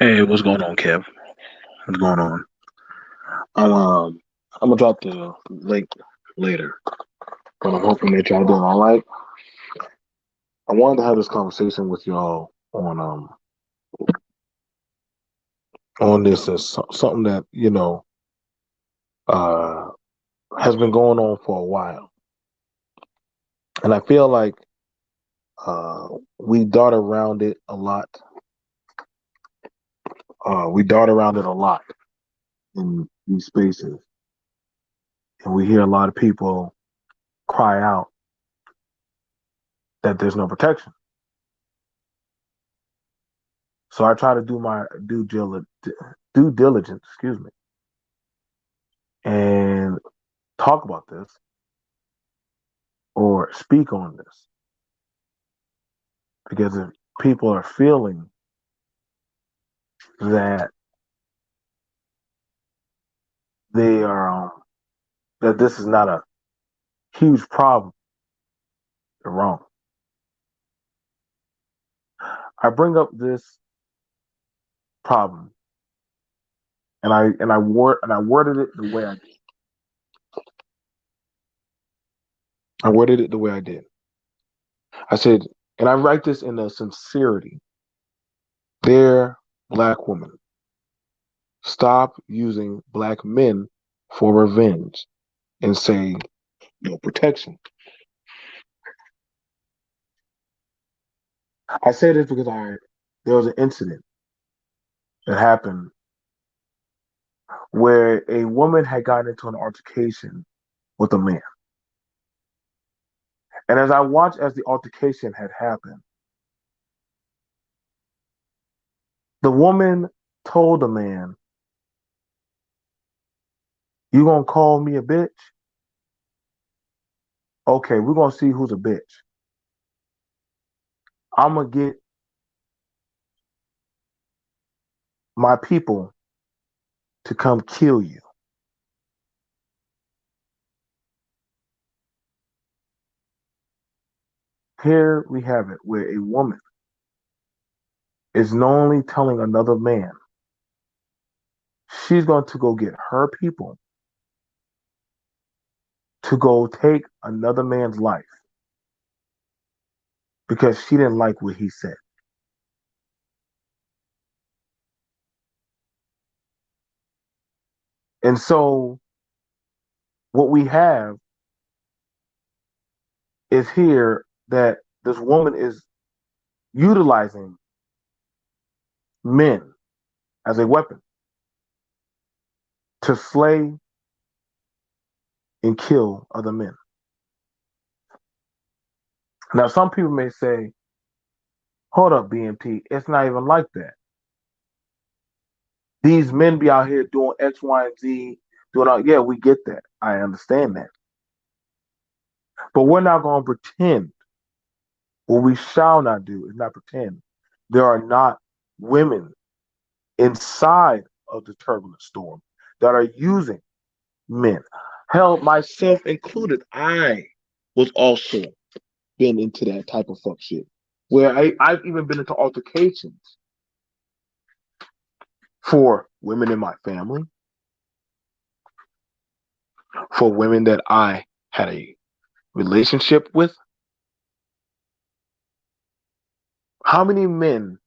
Hey, what's going on, Kev? What's going on? I'm um I'm gonna drop the link later, but I'm hoping that y'all doing all right. I wanted to have this conversation with y'all on this as something that uh has been going on for a while, and I feel like uh we dart around it a lot. We dart around it a lot in these spaces, and we hear a lot of people cry out that there's no protection. So I try to do my due diligence, excuse me, and talk about this or speak on this because if people are feeling that they are that this is not a huge problem, they're wrong. I bring up this problem and I worded it the way I worded it the way I did. I said, and I write this in a sincerity. Dear black women, stop using black men for revenge and say no protection. I say this because I there was an incident that happened where a woman had gotten into an altercation with a man. And as I watched as the altercation had happened, the woman told the man, "You gonna call me a bitch? Okay, we're gonna see who's a bitch. I'm gonna get my people to come kill you." Here we have it, where a woman is knowingly telling another man she's going to go get her people to go take another man's life because she didn't like what he said. And so what we have is here that this woman is utilizing men as a weapon to slay and kill other men. Now, some people may say, hold up, BMT, it's not even like that. These men be out here doing X, Y, and Z, doing all, yeah, we get that. I understand that. But we're not going to pretend. What we shall not do is not pretend there are not women inside of the turbulent storm that are using men. Hell, myself included, I was also been into that type of fuck shit. Where I've even been into altercations for women in my family, for women that I had a relationship with. How many men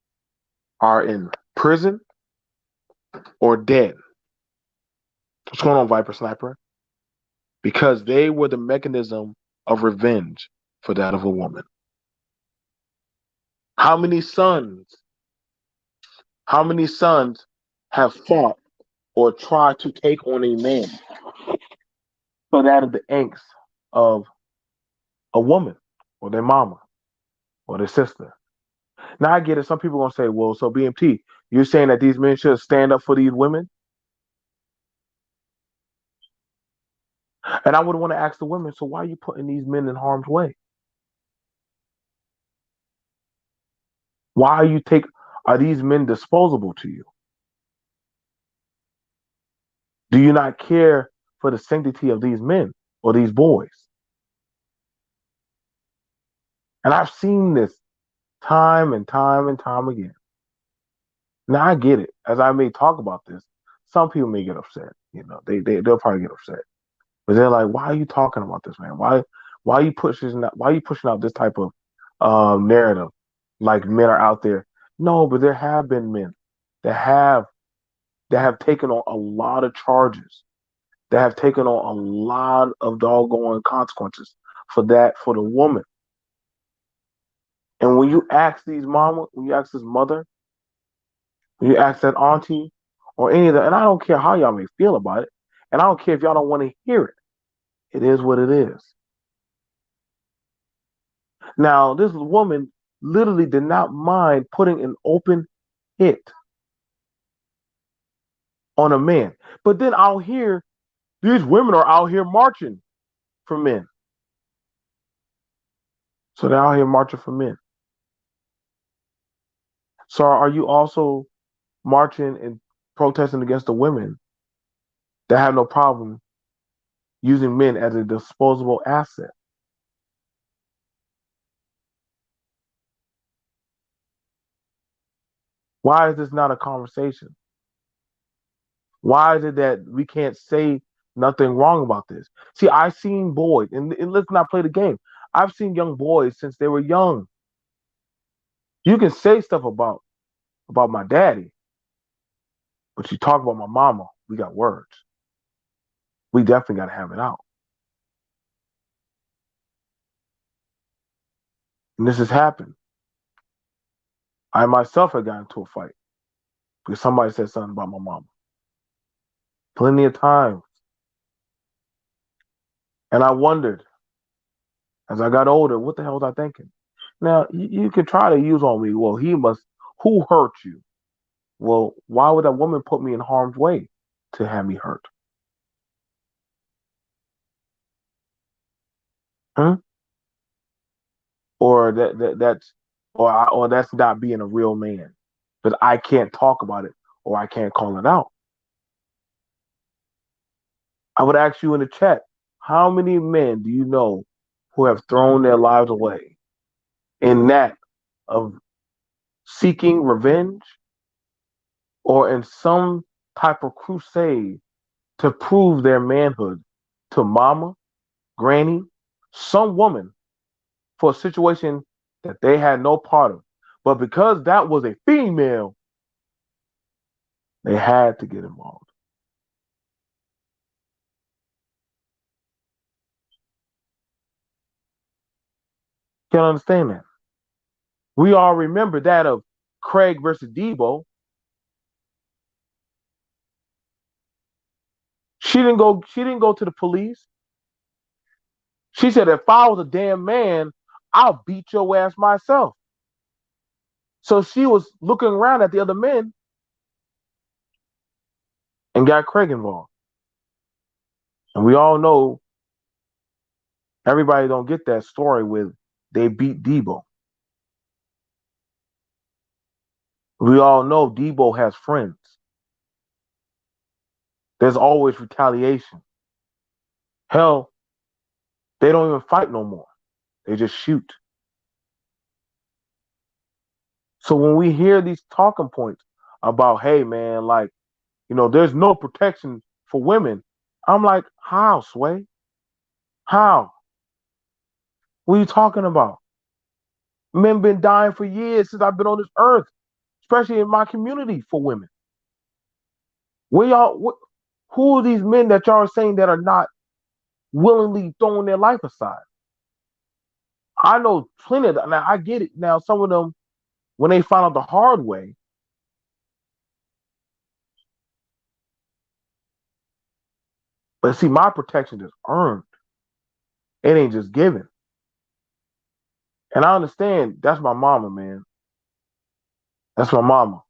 are in prison or dead? What's going on, Viper Sniper? Because they were the mechanism of revenge for that of a woman. How many sons, how many sons have fought or tried to take on a man for that of the angst of a woman or their mama or their sister? Now I get it. Some people are gonna say, well, so BMT, you're saying that these men should stand up for these women? And I would want to ask the women, so why are you putting these men in harm's way? Why are these men disposable to you? Do you not care for the sanctity of these men or these boys? And I've seen this time and time and time again. Now I get it. As I may talk about this, some people may get upset. They'll probably get upset. But they're like, why are you talking about this, man? Why are you pushing out this type of narrative? Like men are out there. No, but there have been men that have taken on a lot of charges, that have taken on a lot of doggone consequences for the woman. And when you ask these mama, when you ask this mother, when you ask that auntie, or any of that, and I don't care how y'all may feel about it, and I don't care if y'all don't want to hear it. It is what it is. Now, this woman literally did not mind putting an open hit on a man. But then I'll hear these women are out here marching for men. So they're out here marching for men. So are you also marching and protesting against the women that have no problem using men as a disposable asset? Why is this not a conversation? Why is it that we can't say nothing wrong about this? See, I've seen boys, and let's not play the game. I've seen young boys since they were young. You can say stuff about my daddy, but you talk about my mama, we got words. We definitely got to have it out. And this has happened. I myself have gotten into a fight because somebody said something about my mama. Plenty of times. And I wondered as I got older, what the hell was I thinking? Now, you can try to use on me, well, who hurt you? Well, why would that woman put me in harm's way to have me hurt? Huh? Or or that's not being a real man. But I can't talk about it or I can't call it out. I would ask you in the chat, how many men do you know who have thrown their lives away in that of seeking revenge or in some type of crusade to prove their manhood to mama, granny, some woman for a situation that they had no part of. But because that was a female, they had to get involved. Can't understand that. We all remember that of Craig versus Debo. She didn't go to the police. She said, if I was a damn man, I'll beat your ass myself. So she was looking around at the other men and got Craig involved. And we all know everybody don't get that story with they beat Debo. We all know Debo has friends. There's always retaliation. Hell, they don't even fight no more. They just shoot. So when we hear these talking points about, hey man, like, there's no protection for women, I'm like, how, Sway? How? What are you talking about? Men been dying for years since I've been on this earth, especially in my community for women. Where y'all? Who are these men that y'all are saying that are not willingly throwing their life aside? I know plenty of them. Now I get it. Now some of them, when they find out the hard way, but see, my protection is earned. It ain't just given. And I understand that's my mama, man. That's my mama.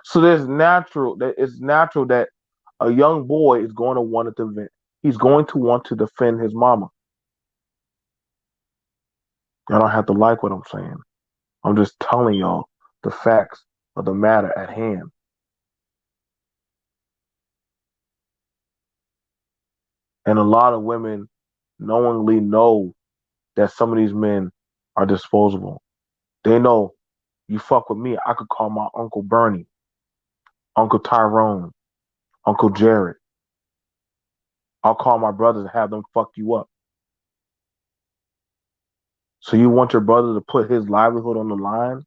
So it's natural that a young boy is going to want to defend. He's going to want to defend his mama. Y'all don't have to like what I'm saying. I'm just telling y'all the facts of the matter at hand. And a lot of women knowingly know that some of these men are disposable. They know you fuck with me, I could call my Uncle Bernie, Uncle Tyrone, Uncle Jared. I'll call my brothers and have them fuck you up. So you want your brother to put his livelihood on the line?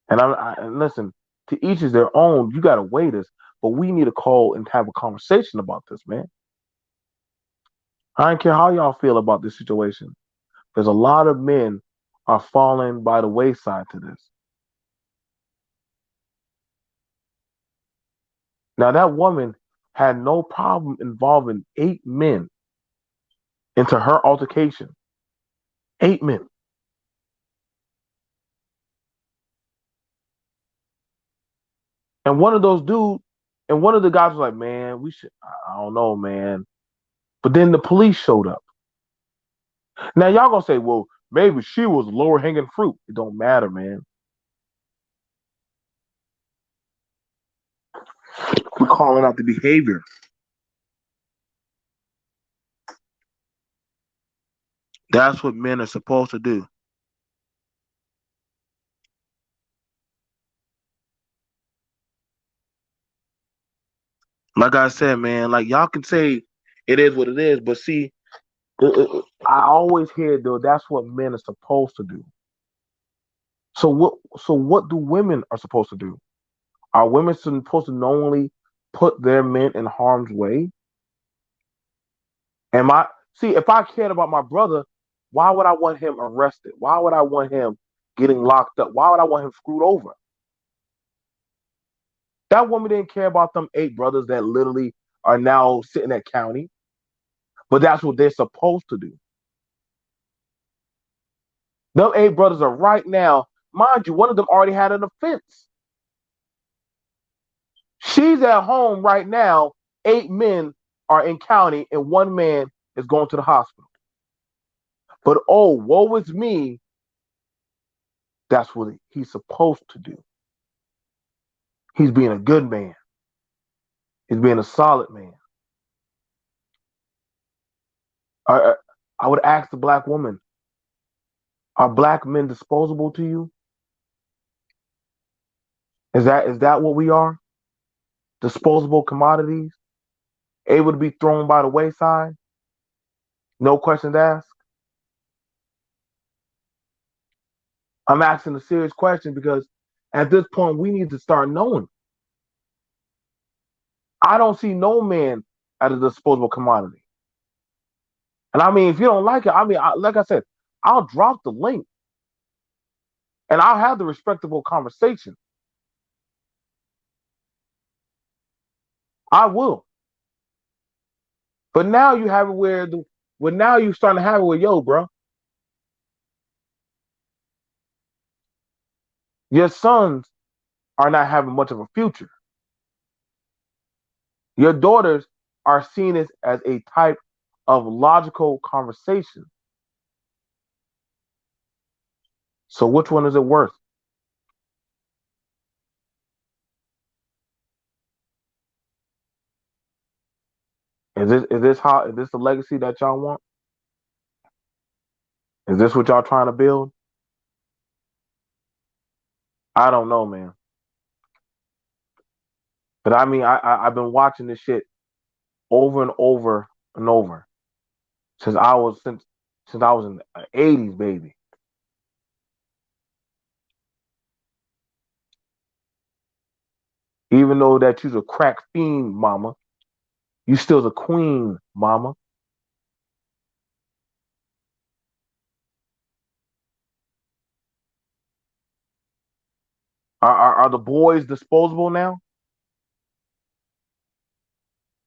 And listen, to each is their own. You gotta weigh this, but we need to call and have a conversation about this, man. I don't care how y'all feel about this situation. There's a lot of men are falling by the wayside to this. Now that woman had no problem involving 8 men into her altercation. 8 men. And one of those dudes, and one of the guys was like, man, we should, I don't know, man. But then the police showed up. Now y'all gonna say, well, maybe she was lower hanging fruit. It don't matter, man. We're calling out the behavior. That's what men are supposed to do. Like I said, man, like y'all can say it is what it is, but see, I always hear though that's what men are supposed to do. So what do women are supposed to do? Are women supposed to knowingly put their men in harm's way? Am I see if I cared about my brother, why would I want him arrested? Why would I want him getting locked up? Why would I want him screwed over? That woman didn't care about them 8 brothers that literally are now sitting at county, but that's what they're supposed to do. Them 8 brothers are right now, mind you, one of them already had an offense. She's at home right now. 8 men are in county, and one man is going to the hospital. But oh, woe is me. That's what he's supposed to do. He's being a good man. He's being a solid man. I would ask the black woman, are black men disposable to you? Is that what we are? Disposable commodities, able to be thrown by the wayside, no questions asked? I'm asking a serious question because at this point we need to start knowing. I don't see no man as a disposable commodity. And I mean, if you don't like it, I mean, like I said, I'll drop the link and I'll have the respectable conversation. I will. But now you have it where now you starting to have it where, yo, bro, your sons are not having much of a future. Your daughters are seen as a type of logical conversation. So which one is it worth? Is this the legacy that y'all want? Is this what y'all trying to build? I don't know, man. But I mean, I've been watching this shit over and over and over since I was in the '80s, baby. Even though that you's a crack fiend, mama, you still's a queen, mama. Are the boys disposable now?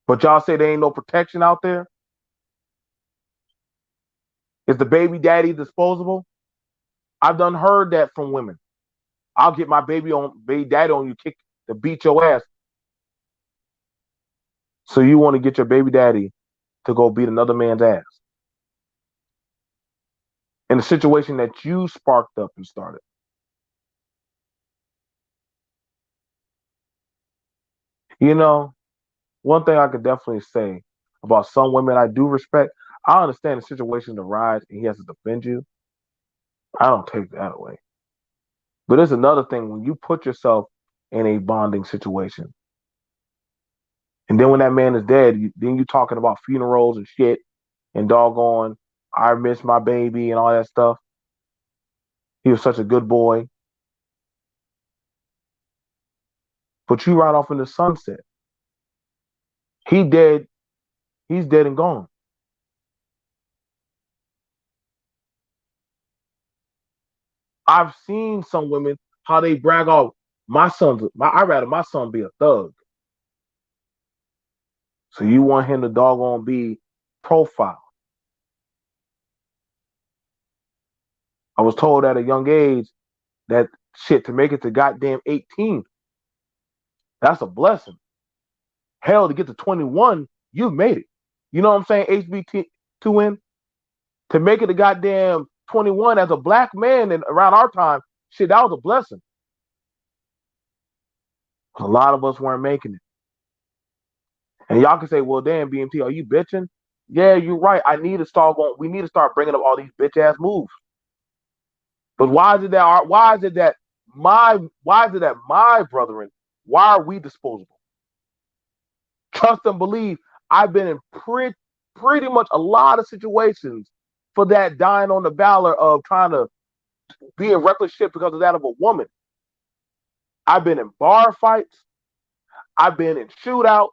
But y'all say there ain't no protection out there. Is the baby daddy disposable? I've done heard that from women. I'll get my baby daddy on you, kick to beat your ass. So you want to get your baby daddy to go beat another man's ass in a situation that you sparked up and started. You know, one thing I could definitely say about some women I do respect. I understand the situation arise and he has to defend you, I don't take that away. But it's another thing when you put yourself in a bonding situation, and then when that man is dead, then you talking about funerals and shit, and doggone, I miss my baby and all that stuff. He was such a good boy, but you ride off in the sunset. He dead. He's dead and gone. I've seen some women how they brag off my son's. I'd rather my son be a thug. So you want him to doggone be profile. I was told at a young age that shit to make it to goddamn 18, that's a blessing. Hell, to get to 21, you've made it. You know what I'm saying? HBT2N. To make it to goddamn 21 as a black man and around our time, shit, that was a blessing. A lot of us weren't making it. And y'all can say, well, damn, BMT, are you bitching? Yeah, you're right. We need to start bringing up all these bitch ass moves. But why is it that my brethren, why are we disposable? Trust and believe. I've been in pretty much a lot of situations for that dying on the valor of trying to be in reckless shit because of that of a woman. I've been in bar fights. I've been in shootouts.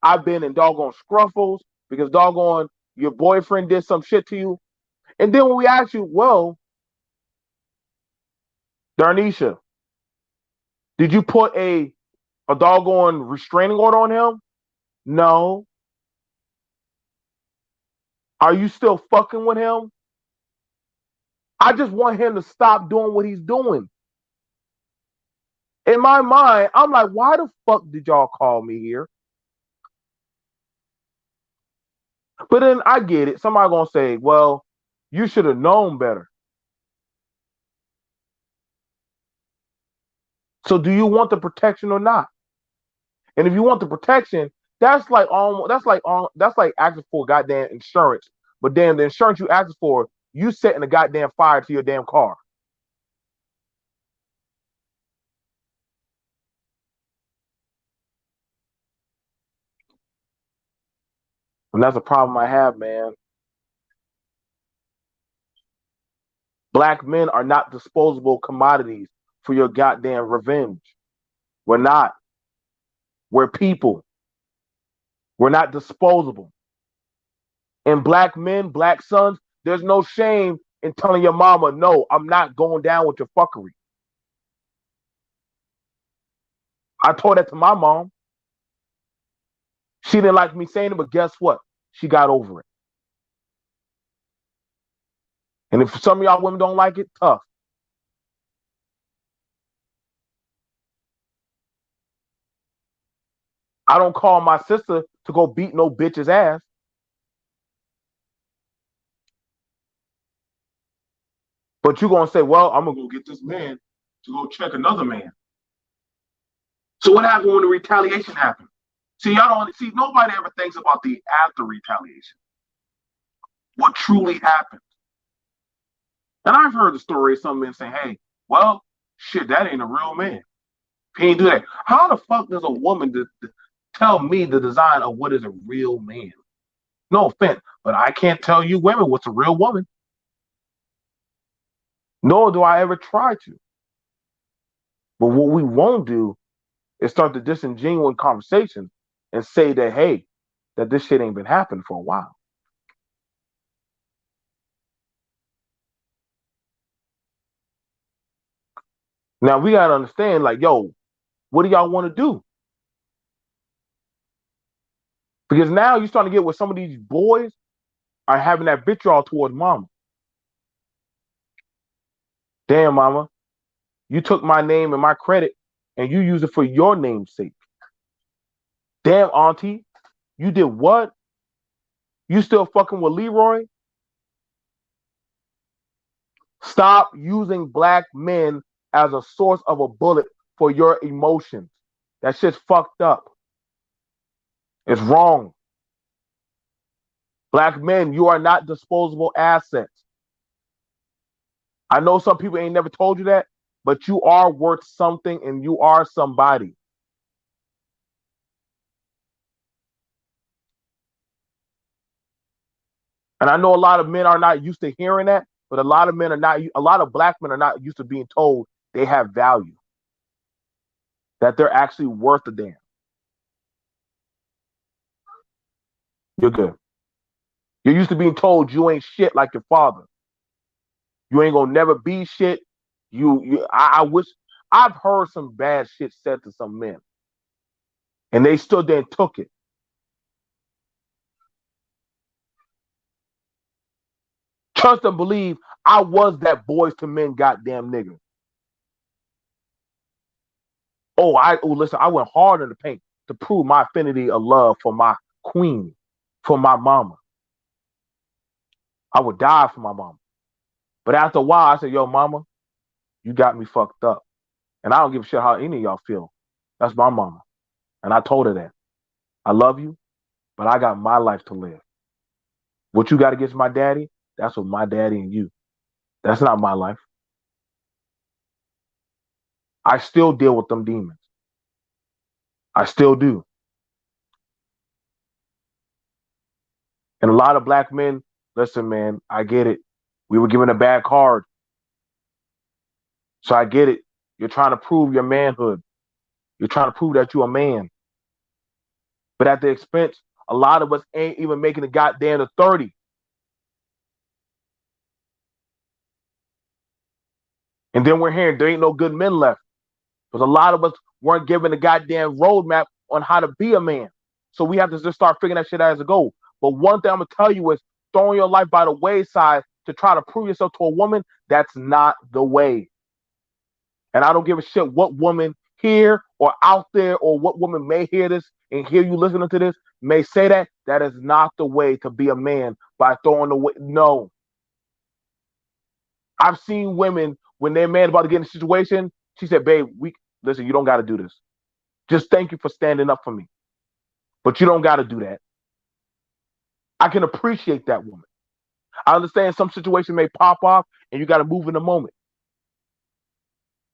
I've been in doggone scruffles because doggone your boyfriend did some shit to you. And then when we ask you, well, Darnisha, did you put a doggone restraining order on him? No. Are you still fucking with him? I just want him to stop doing what he's doing. In my mind, I'm like, why the fuck did y'all call me here? But then I get it. Somebody gonna say, well, you should have known better. So do you want the protection or not? And if you want the protection, that's like asking for goddamn insurance. But then the insurance you ask for, you setting a goddamn fire to your damn car. And that's a problem I have, man. Black men are not disposable commodities for your goddamn revenge. We're not. We're people. We're not disposable. And black men, black sons, there's no shame in telling your mama, no, I'm not going down with your fuckery. I told that to my mom. She didn't like me saying it, but guess what? She got over it. And if some of y'all women don't like it, tough. I don't call my sister to go beat no bitch's ass. But you're gonna say, well, I'm gonna go get this man to go check another man. So what happened when the retaliation happened? See, y'all don't see nobody ever thinks about the after retaliation. What truly happened. And I've heard the story of some men saying, hey, well, shit, that ain't a real man. He ain't do that. How the fuck does a woman tell me the design of what is a real man? No offense, but I can't tell you women what's a real woman. Nor do I ever try to. But what we won't do is start the disingenuous conversation and say that, hey, that this shit ain't been happening for a while. Now we gotta understand, like, yo, what do y'all want to do? Because now you're starting to get where some of these boys are having that vitriol towards mama. Damn, mama, you took my name and my credit and you use it for your name's sake. Damn, auntie, you did what? You still fucking with Leroy? Stop using black men as a source of a bullet for your emotions. That shit's fucked up. It's wrong. Black men, you are not disposable assets. I know some people ain't never told you that, but you are worth something and you are somebody. And I know a lot of men are not used to hearing that, but a lot of black men are not used to being told they have value, that they're actually worth a damn. You're good. You're used to being told you ain't shit like your father. You ain't gonna never be shit. I wish I've heard some bad shit said to some men, and they still then took it. Trust and believe I was that boys to men goddamn nigga. Listen, I went hard in the paint to prove my affinity of love for my queen, for my mama. I would die for my mama. But after a while, I said, yo, mama, you got me fucked up. And I don't give a shit how any of y'all feel. That's my mama. And I told her that. I love you, but I got my life to live. What you got against my daddy, that's with my daddy and you. That's not my life. I still deal with them demons. I still do. And a lot of black men, listen, man, I get it. We were given a bad card. So I get it. You're trying to prove your manhood. You're trying to prove that you're a man. But at the expense, a lot of us ain't even making the goddamn to 30. And then we're hearing there ain't no good men left. Because a lot of us weren't given a goddamn roadmap on how to be a man. So we have to just start figuring that shit out as a goal. But one thing I'm going to tell you is throwing your life by the wayside to try to prove yourself to a woman, that's not the way. And I don't give a shit what woman here or out there or what woman may hear this and hear you listening to this may say that. That is not the way to be a man by throwing away. No. I've seen women when their man about to get in a situation, she said, babe, listen, you don't got to do this. Just thank you for standing up for me. But you don't got to do that. I can appreciate that woman. I understand some situation may pop off and you got to move in the moment.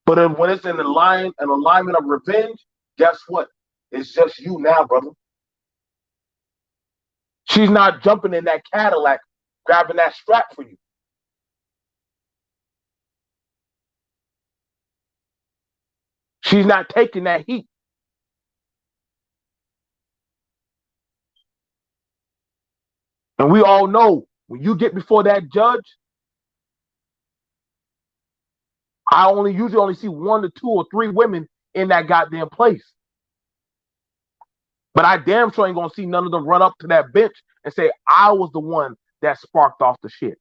But then when it's in an alignment of revenge, guess what? It's just you now, brother. She's not jumping in that Cadillac, grabbing that strap for you. She's not taking that heat. And we all know when you get before that judge, I usually only see 1 to 2 or 3 women in that goddamn place. But I damn sure ain't gonna see none of them run up to that bench and say, I was the one that sparked off the shit.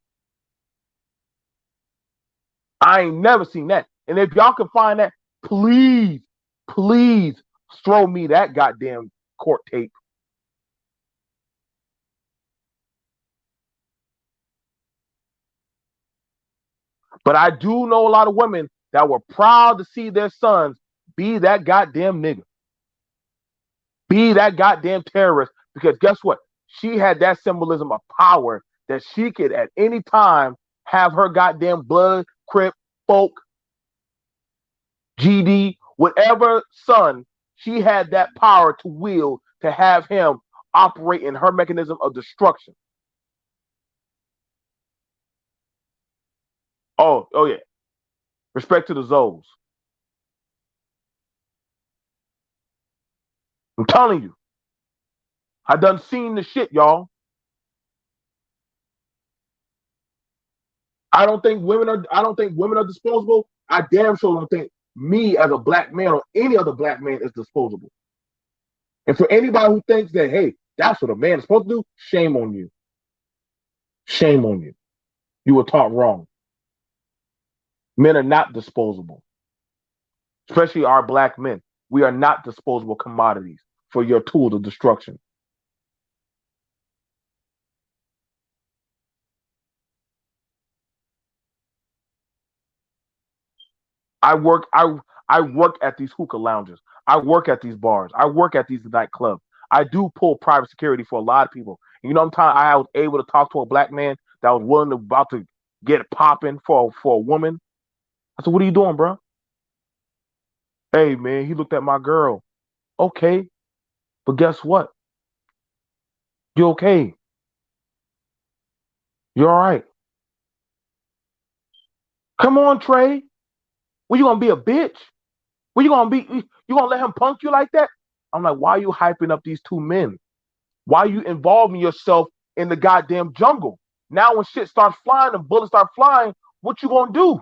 I ain't never seen that. And if y'all can find that, please, please throw me that goddamn court tape. But I do know a lot of women that were proud to see their sons be that goddamn nigga, be that goddamn terrorist. Because guess what? She had that symbolism of power that she could at any time have her goddamn blood, Crip, folk, GD, whatever son, she had that power to wield to have him operate in her mechanism of destruction. Oh yeah. Respect to the Zoes. I'm telling you. I done seen the shit, y'all. I don't think women are disposable. I damn sure don't think me as a black man or any other black man is disposable. And for anybody who thinks that, hey, that's what a man is supposed to do, shame on you. Shame on you. You were taught wrong. Men are not disposable, especially our black men. We are not disposable commodities for your tools of destruction. I work I I work at these hookah lounges. I work at these bars. I work at these nightclubs. I do pull private security for a lot of people. You know, I was able to talk to a black man that was willing to about to get popping for a woman. I said, what are you doing, bro? Hey man, he looked at my girl. Okay, but guess what? You okay? You all right? Come on, Trey. Were you gonna be a bitch? Were you gonna be? You gonna let him punk you like that? I'm like, why are you hyping up these two men? Why are you involving yourself in the goddamn jungle? Now when shit starts flying and bullets start flying, what you gonna do?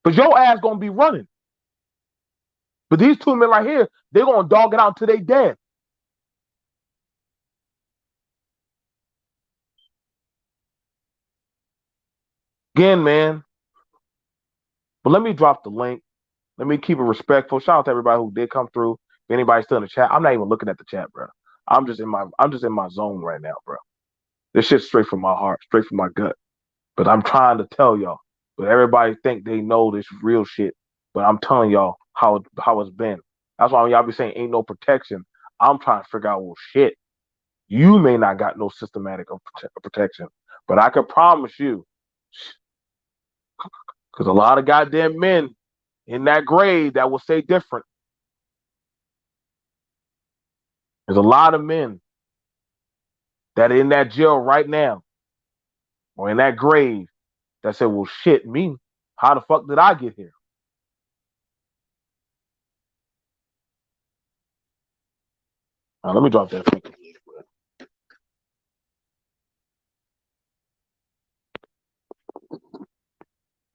But your ass gonna be running. But these two men right here, they're gonna dog it out until they dead. Again, man. But let me drop the link. Let me keep it respectful. Shout out to everybody who did come through. If anybody's still in the chat, I'm not even looking at the chat, bro. I'm just in my zone right now, bro. This shit's straight from my heart, straight from my gut. But I'm trying to tell y'all. But everybody think they know this real shit. But I'm telling y'all how it's been. That's why when y'all be saying ain't no protection. I'm trying to figure out, well, shit. You may not got no systematic of protection, but I can promise you, because a lot of goddamn men in that grave that will say different. There's a lot of men that are in that jail right now or in that grave that said, well, shit, me, how the fuck did I get here? Let me drop that.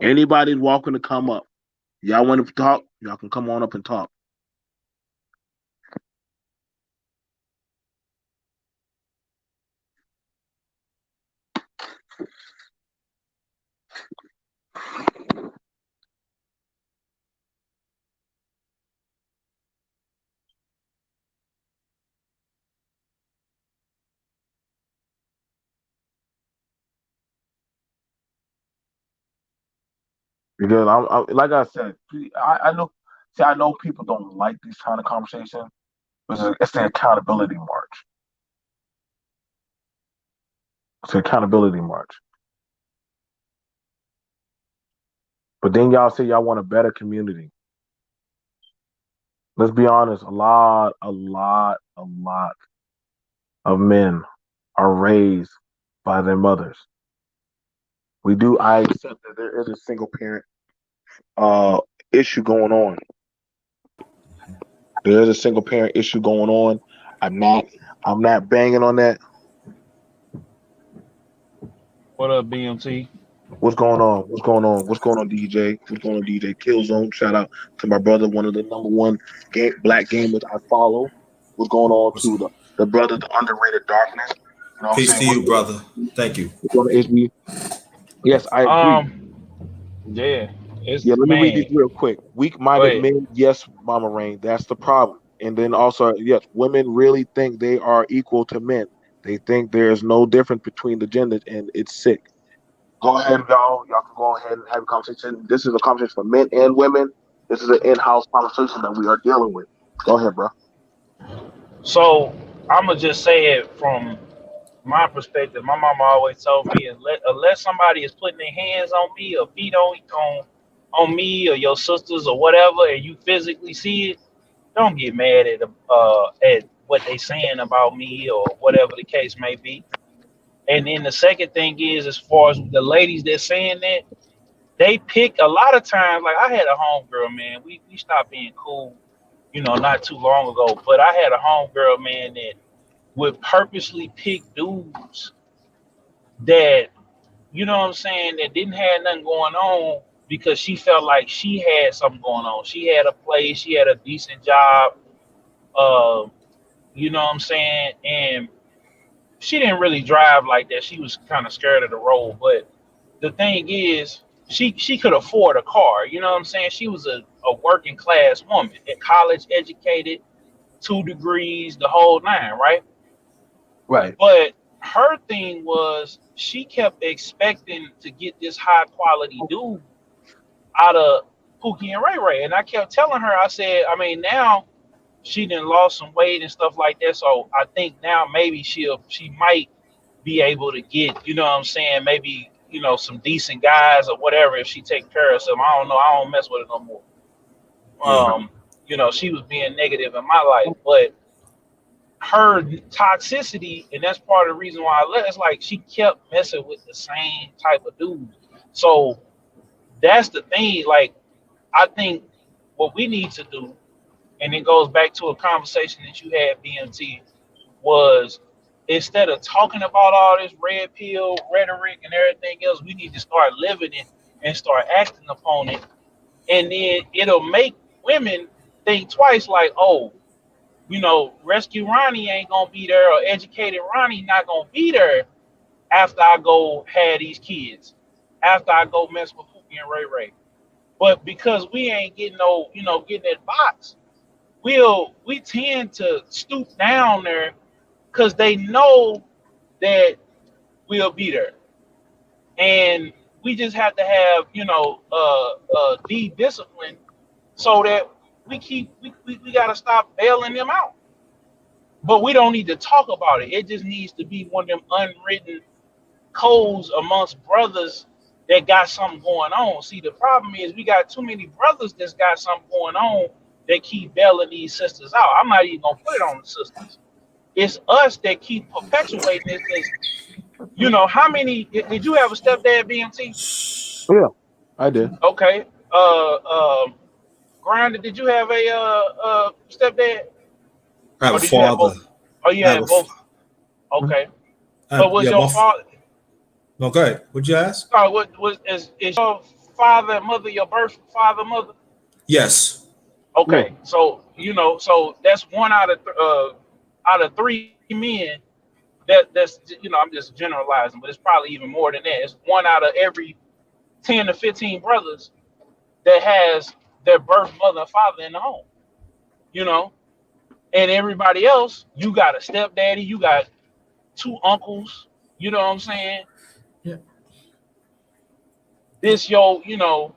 Anybody's welcome to come up. Y'all want to talk? Y'all can come on up and talk. Because like I said, I know. See, I know people don't like these kind of conversations. It's the accountability march. It's the accountability march. But then y'all say y'all want a better community. Let's be honest. A lot of men are raised by their mothers. I accept that there is a single parent uh issue going on. There is a single parent issue going on. I'm not banging on that. What up, BMT? What's going on? What's going on? What's going on, DJ? What's going on, DJ? Killzone. Shout out to my brother, one of the number one black gamers I follow. What's going on to the brother, the underrated darkness? You know what I'm Peace saying? to you, brother. Thank you. What's going on, HB? Yes, I agree. Yeah, it's Yeah, let me read these man. real quick. Go Weak-minded ahead. men, yes, Mama Rain, that's the problem. And then also, yes, women really think they are equal to men. They think there's no difference between the genders, and it's sick. Go ahead, y'all. Y'all can go ahead and have a conversation. This is a conversation for men and women. This is an in-house conversation that we are dealing with. Go ahead, bro. So I'm gonna just say it from my perspective. My mama always told me, unless somebody is putting their hands on me or feet on me or your sisters or whatever, and you physically see it, don't get mad at what they saying about me or whatever the case may be. And then the second thing is, as far as the ladies that saying that, they pick a lot of times. Like I had a homegirl, man. We stopped being cool, not too long ago. But I had a homegirl, man, that would purposely pick dudes that, what I'm saying, that didn't have nothing going on because she felt like she had something going on. She had a place, she had a decent job, uh, what I'm saying, and she didn't really drive like that. She was kind of scared of the road. But the thing is, she could afford a car. You know what I'm saying? She was a working class woman, at college educated, 2 degrees, the whole nine, right? Right. But her thing was she kept expecting to get this high quality dude out of Pookie and Ray Ray. And I kept telling her, I said, I mean, now she done lost some weight and stuff like that. So I think now maybe she might be able to get, you know what I'm saying, maybe, you know, some decent guys or whatever if she take care of some. I don't know. I don't mess with her no more. Yeah. You know, she was being negative in my life, but her toxicity, and that's part of the reason why I left. It's like she kept messing with the same type of dude. So that's the thing. Like, I think what we need to do, and it goes back to a conversation that you had, BMT, was instead of talking about all this red pill rhetoric and everything else, we need to start living it and start acting upon it. And then it'll make women think twice, like, oh, you know, Rescue Ronnie ain't gonna be there, or Educated Ronnie not gonna be there after I go have these kids, after I go mess with Pookie and Ray Ray. But because we ain't getting no, you know, getting that box, we tend to stoop down there because they know that we'll be there. And we just have to have, you know, the discipline so that we gotta stop bailing them out. But we don't need to talk about it. It just needs to be one of them unwritten codes amongst brothers that got something going on. See, the problem is we got too many brothers that's got something going on that keep bailing these sisters out. I'm not even gonna put it on the sisters. It's us that keep perpetuating this. You know, how many did you have a stepdad, BMT? Yeah, I did. Okay. Grinder, did you have a stepdad? I have Or a did you have father. both? Oh, you I have had a. both. Okay. I But have, was yeah, your father? No, go ahead. What'd you ask? What was is your father and mother your birth father mother? Yes. Yeah. Okay, so you know, so that's one out of three men. That's, you know, I'm just generalizing, but it's probably even more than that. It's one out of every 10 to 15 brothers that has their birth mother and father in the home. You know, and everybody else, you got a stepdaddy, you got two uncles. You know what I'm saying? Yeah. This your, you know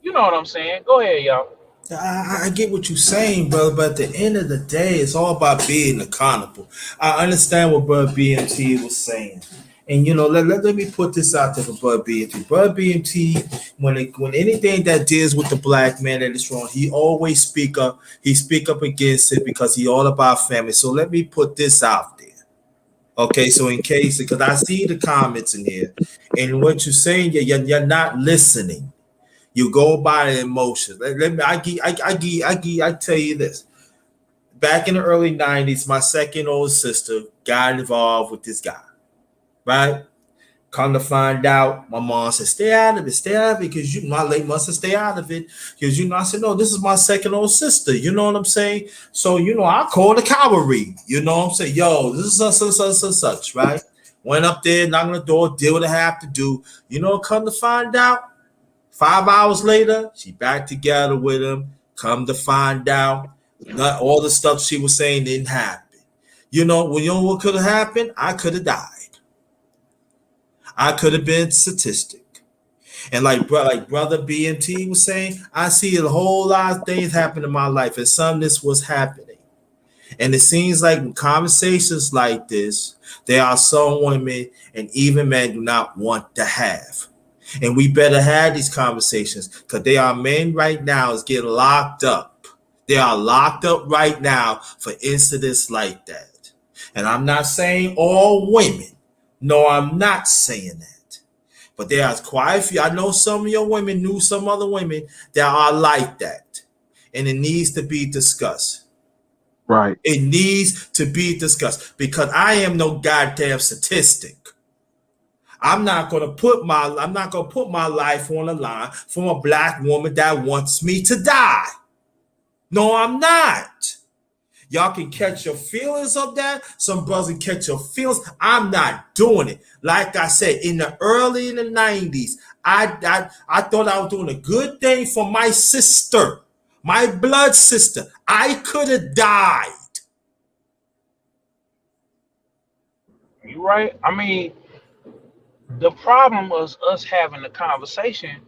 what I'm saying. Go ahead, y'all. I get what you're saying, brother, but at the end of the day, it's all about being accountable. I understand what Brother BMT was saying. And let me put this out there for Brother BMT. Brother BMT, when anything that deals with the black man that is wrong, he always speak up. He speak up against it because he all about family. So let me put this out there. Okay, so in case, because I see the comments in here, and what you're saying, you're not listening. You go by the emotions. Let me. I tell you this. Back in the early '90s, my second oldest sister got involved with this guy. Right? Come to find out, my mom said, "Stay out of it. Stay out of it," because my late mother stay out of it. Because I said, "No, this is my second old sister." You know what I'm saying? So I called the cavalry. You know what I'm saying? Yo, this is such, right? Went up there, knocked on the door, did what I have to do. Come to find out. 5 hours later, she back together with him. Come to find out, not all the stuff she was saying didn't happen. What could have happened? I could have died. I could have been statistic. And like brother BMT was saying, I see a whole lot of things happen in my life, and some of this was happening. And it seems like in conversations like this, there are some women and even men do not want to have. And we better have these conversations because there are men right now is getting locked up. They are locked up right now for incidents like that. And I'm not saying all women. No, I'm not saying that. But there are quite a few. I know some of your women knew some other women that are like that. And it needs to be discussed. Right. It needs to be discussed because I am no goddamn statistic. I'm not gonna put my life on the line from a black woman that wants me to die. No, I'm not. Y'all can catch your feelings of that. Some brothers can catch your feelings. I'm not doing it. Like I said, in the 90s, I thought I was doing a good thing for my sister, my blood sister. I could have died. You right? I mean, the problem was us having the conversation,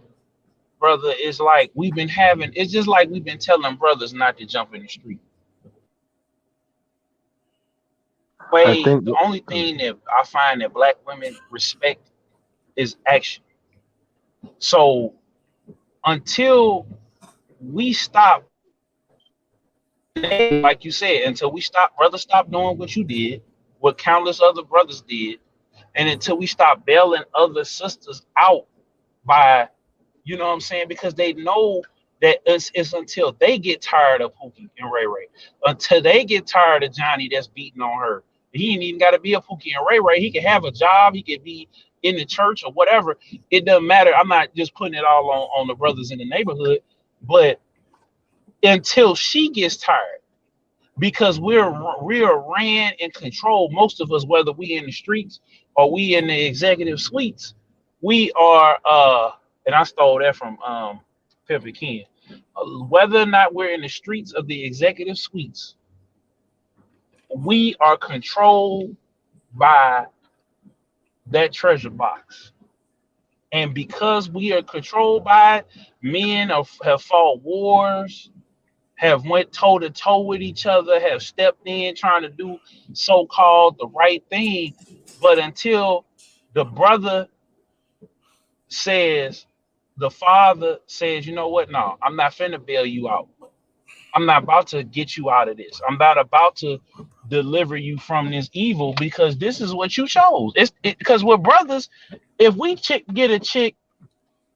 brother, is like it's just like we've been telling brothers not to jump in the street. I way, think the only thing that I find that black women respect is action. So until we stop, like you said, until we stop, brother, stop doing what you did, what countless other brothers did, and until we stop bailing other sisters out by, you know what I'm saying? Because they know that it's until they get tired of Pookie and Ray Ray, until they get tired of Johnny that's beating on her. He ain't even got to be a Pookie and Ray Ray. He can have a job. He could be in the church or whatever. It doesn't matter. I'm not just putting it all on the brothers in the neighborhood, but until she gets tired, because we're ran and controlled, most of us, whether we in the streets or we in the executive suites, we are and I stole that from Pepper Ken. Whether or not we're in the streets of the executive suites, we are controlled by that treasure box. And because we are controlled by it, men have fought wars, have went toe to toe with each other, have stepped in trying to do so-called the right thing. But until the brother says, the father says, you know what? No, I'm not finna bail you out. I'm not about to get you out of this. I'm not about to deliver you from this evil because this is what you chose. It's because we're brothers. If we get a chick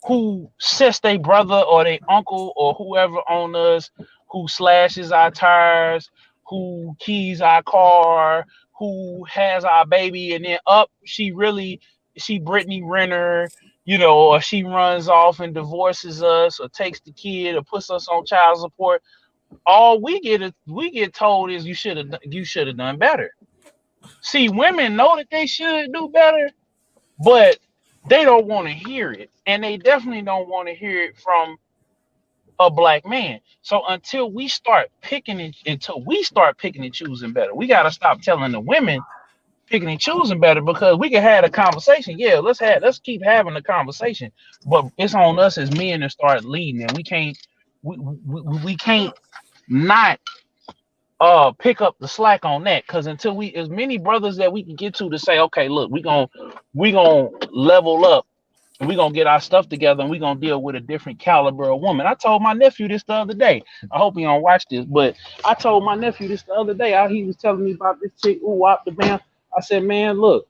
who sets their brother or their uncle or whoever on us, who slashes our tires, who keys our car, who has our baby, and then she Brittany Renner, or she runs off and divorces us or takes the kid or puts us on child support. All we get told is you should have done better. See, women know that they should do better, but they don't want to hear it, and they definitely don't want to hear it from a black man. So until we start picking and choosing better, we got to stop telling the women picking and choosing better, because we can have a conversation. Yeah, let's keep having the conversation, but it's on us as men to start leading, and we can't not pick up the slack on that, because until we, as many brothers that we can get to say, okay, look, we gonna level up, and we're gonna get our stuff together, and we're gonna deal with a different caliber of woman. I told my nephew this the other day. I hope he don't watch this, but I told my nephew this the other day. He was telling me about this chick who whopped the man. I said, man, look,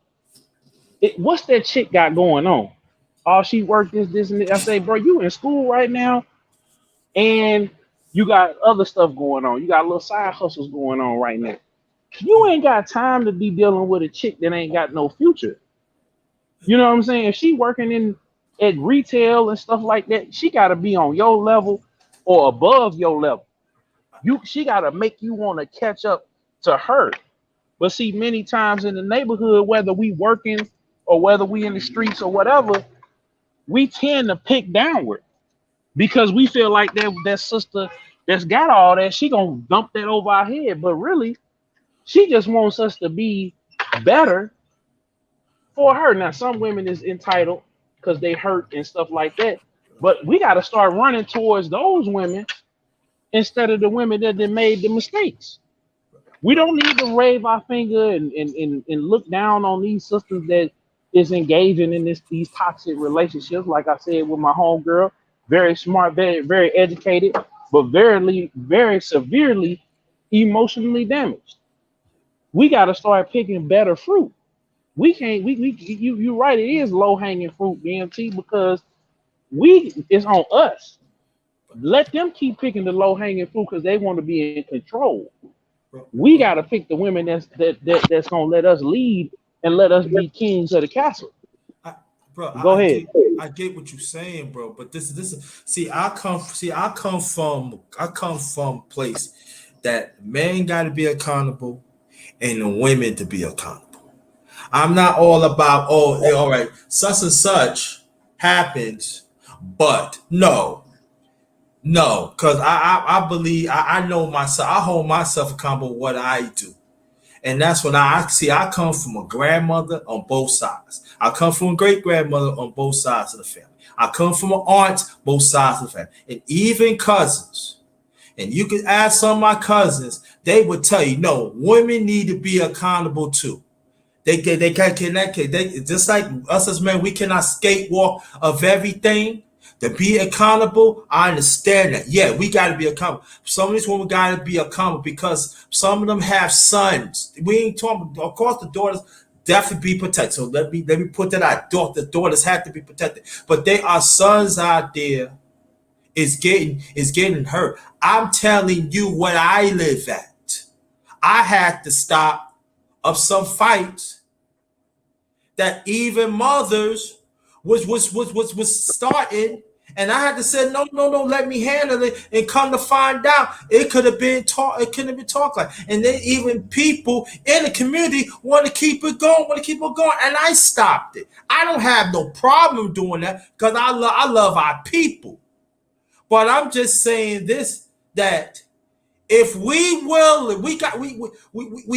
what's that chick got going on? Oh, she worked this and this. I say, bro, you in school right now, and you got other stuff going on. You got little side hustles going on right now. You ain't got time to be dealing with a chick that ain't got no future. You know what I'm saying? If she working at retail and stuff like that, she got to be on your level or above your level. She got to make you want to catch up to her. But see, many times in the neighborhood, whether we working or whether we in the streets or whatever, we tend to pick downward, because we feel like that sister that's got all that, she gonna dump that over our head. But really, she just wants us to be better for her. Now, some women is entitled because they hurt and stuff like that, but we got to start running towards those women instead of the women that made the mistakes. We don't need to wave our finger and look down on these sisters that is engaging in these toxic relationships. Like I said with my homegirl, very smart, very, very educated, but very, very severely emotionally damaged. We got to start picking better fruit. We can't. You're right. It is low hanging fruit, BMT, because it's on us. Let them keep picking the low hanging fruit because they want to be in control. We got to pick the women that's gonna let us lead and let us be kings of the castle. Go ahead. I get what you're saying, bro. But this is see, I come from a place that men got to be accountable and the women to be accountable. I'm not all about, all right, such and such happens, but no, because I believe I know myself. I hold myself accountable what I do. And that's when I come from a grandmother on both sides. I come from a great grandmother on both sides of the family. I come from an aunt, both sides of the family, and even cousins. And you could ask some of my cousins, they would tell you, no, women need to be accountable too. They can't connect. They just like us as men, we cannot skatewalk of everything. To be accountable, I understand that. Yeah, we got to be accountable. Some of these women got to be accountable because some of them have sons. We ain't talking. Of course, the daughters definitely be protected. So let me put that out. The daughters have to be protected, but there are sons out there is getting hurt. I'm telling you what I live at. I had to stop of some fights that even mothers was starting, and I had to say no, let me handle it. And come to find out, it could have been taught. It couldn't have been talked like. And then even people in the community want to keep it going, and I stopped it. I don't have no problem doing that because I love our people. But I'm just saying this, that if we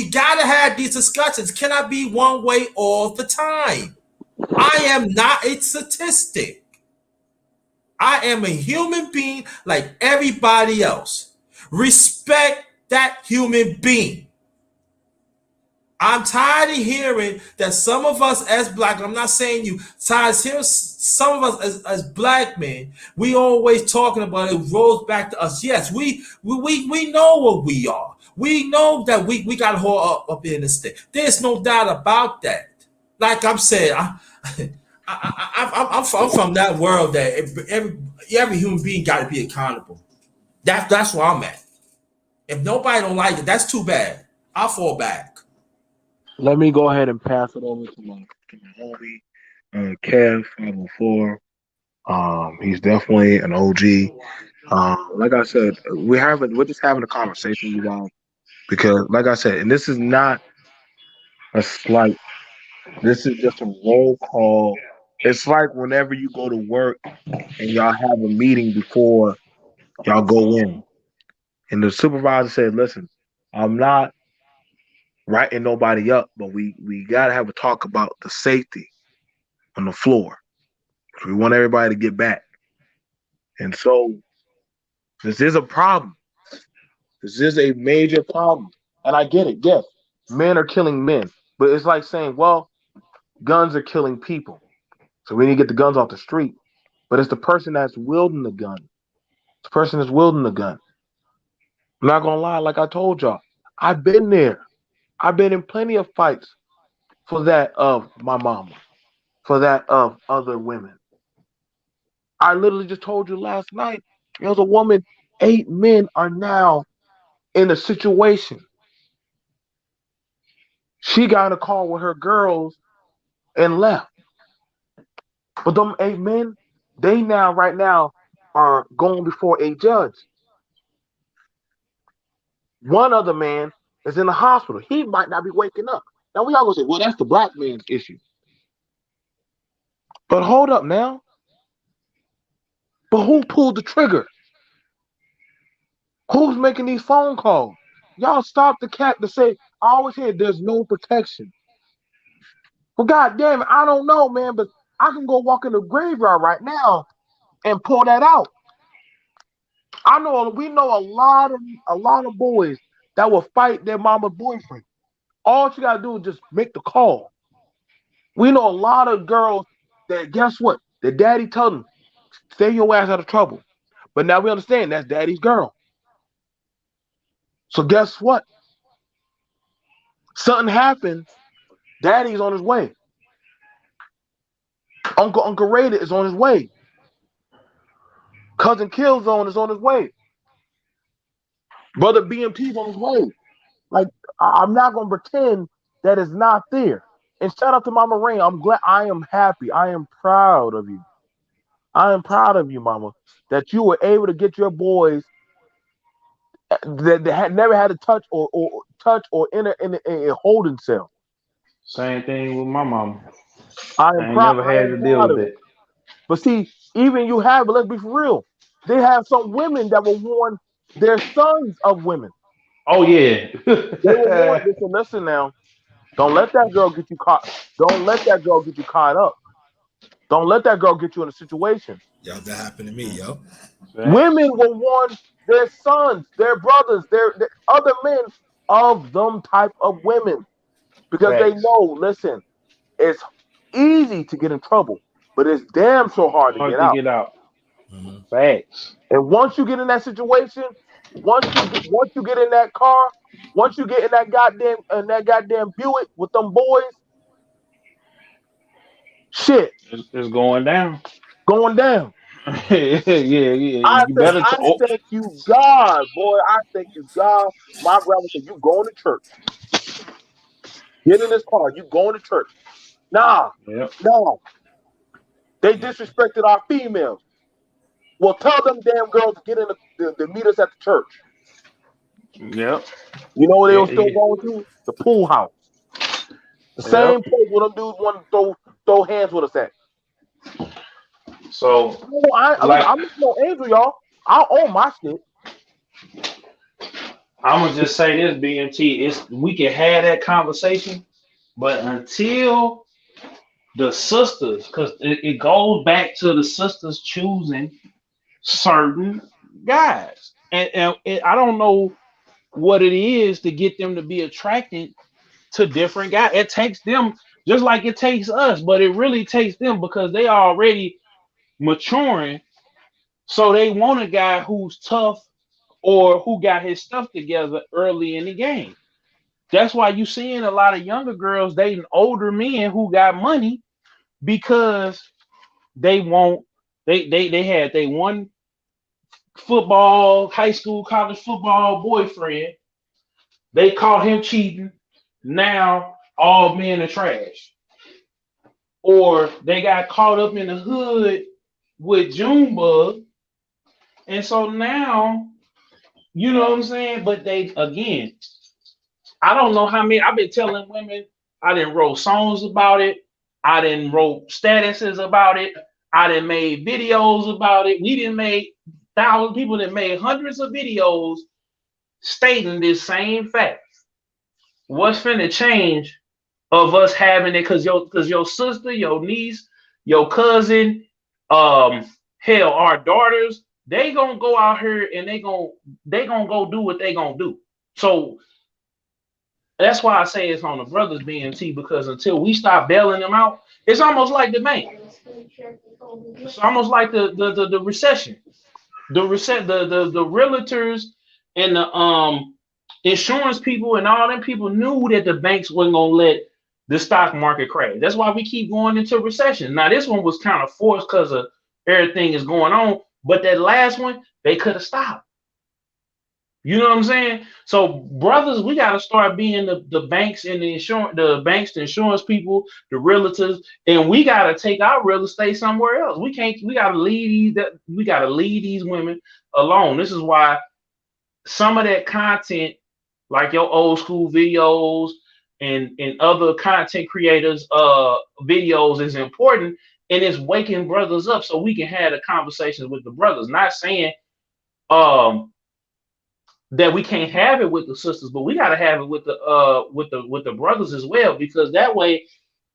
gotta have these discussions. Cannot be one way all the time. I am not a statistic. I am a human being like everybody else. Respect that human being. I'm tired of hearing that some of us as black, I'm not saying you, tired of hearing some of us as black men, we always talking about it rolls back to us. Yes, we know what we are. We know that we got to hold up in the state. There's no doubt about that. Like I'm saying, I'm from that world that every human being got to be accountable. That's where I'm at. If nobody don't like it, that's too bad. I'll fall back. Let me go ahead and pass it over to my homie, Kev 504. He's definitely an OG. Like I said, we're just having a conversation, you guys, because like I said, and this is not a slight. This is just a roll call. It's like whenever you go to work and y'all have a meeting before y'all go in, and the supervisor said, "Listen, I'm not writing nobody up, but we gotta have a talk about the safety on the floor. We want everybody to get back." And so this is a problem. This is a major problem. And I get it. Yes, men are killing men. But it's like saying, well, guns are killing people. So we need to get the guns off the street. But it's the person that's wielding the gun. The person that's wielding the gun. I'm not gonna lie, like I told y'all, I've been there. I've been in plenty of fights for that of my mama, for that of other women. I literally just told you last night, there was a woman, 8 men are now in a situation. She got in a car with her girls and left. But them 8 men, they now, right now, are going before a judge. One other man is in the hospital. He might not be waking up. Now we all gonna say, well, that's the black man's issue. But hold up now. But who pulled the trigger? Who's making these phone calls? Y'all stop the cat to say, I always hear there's no protection. Well, God damn it, I don't know, man, but I can go walk in the graveyard right now and pull that out. We know a lot of boys that will fight their mama's boyfriend. All you gotta do is just make the call. We know a lot of girls that, guess what? The daddy told them, stay your ass out of trouble. But now we understand that's daddy's girl. So guess what? Something happened, daddy's on his way. Uncle Rated is on his way. Cousin Killzone is on his way. Brother BMT's on his way. Like, I'm not gonna pretend that it's not there. And shout out to Mama Rain. I'm glad. I am happy. I am proud of you. I am proud of you, Mama, that you were able to get your boys that had never had to touch or enter in a holding cell. Same thing with my mom. I am proud. Never had to deal with it. But see, even you have, but let's be for real. They have some women that will warn their sons of women. Oh yeah. They will warn. Listen now. Don't let that girl get you caught. Don't let that girl get you caught up. Don't let that girl get you in a situation. Yo, that happened to me, yo. Women will warn their sons, their brothers, their other men of them type of women because they Facts. know. Listen, it's easy to get in trouble, but it's damn so hard to Hard get to out. get out. Mhm. Facts. And once you get in that situation, once you get in that car, once you get in that goddamn Buick with them boys, shit It's going down. going down. Yeah, yeah. I You think better. I thank you God, boy. I thank you God. My grandma said, "You going to church? Get in this car. You going to church?" Nah, Yep. no. They disrespected our females. Well, tell them damn girls to get in the meet us at the church. Yep. You know where they Yeah, were still yeah. going to? The pool house. The Yep. same place where them dudes want to throw hands with us at. So, Oh, listen, like, I'm no angel, y'all. I own my shit. I'm gonna just say this, BMT. It's we can have that conversation, but until the sisters, because it goes back to the sisters choosing certain guys, and I don't know what it is to get them to be attracted to different guys. It takes them just like it takes us, but it really takes them because they are already maturing. So they want a guy who's tough or who got his stuff together early in the game. That's why you seeing a lot of younger girls dating older men who got money because they want they had they one football, high school, college football boyfriend. They caught him cheating. Now all men are trash. Or they got caught up in the hood with Junebug. And so now, you know what I'm saying? But they again, I don't know how many I've been telling women, I didn't wrote songs about it, I didn't wrote statuses about it, I didn't made videos about it. We didn't make thousands of people that made hundreds of videos stating this same fact. What's finna change of us having it because your sister, your niece, your cousin, um, hell, our daughters, they gonna go out here and they gonna go do what they gonna do. So that's why I say it's on the brothers BMT because until we stop bailing them out, it's almost like the bank. It's almost like the recession. The realtors and the insurance people and all them people knew that the banks wasn't gonna let the stock market crash. That's why we keep going into recession. Now this one was kind of forced because of everything is going on, but that last one they could have stopped. You know what I'm saying? So brothers, we got to start being the banks and the banks, the insurance people, the realtors, and we got to take our real estate somewhere else. We can't. We got to leave we got to leave these women alone. This is why some of that content, like your old school videos and other content creators, videos is important, and it's waking brothers up so we can have the conversations with the brothers. Not saying um that we can't have it with the sisters, but we got to have it with the brothers as well, because that way,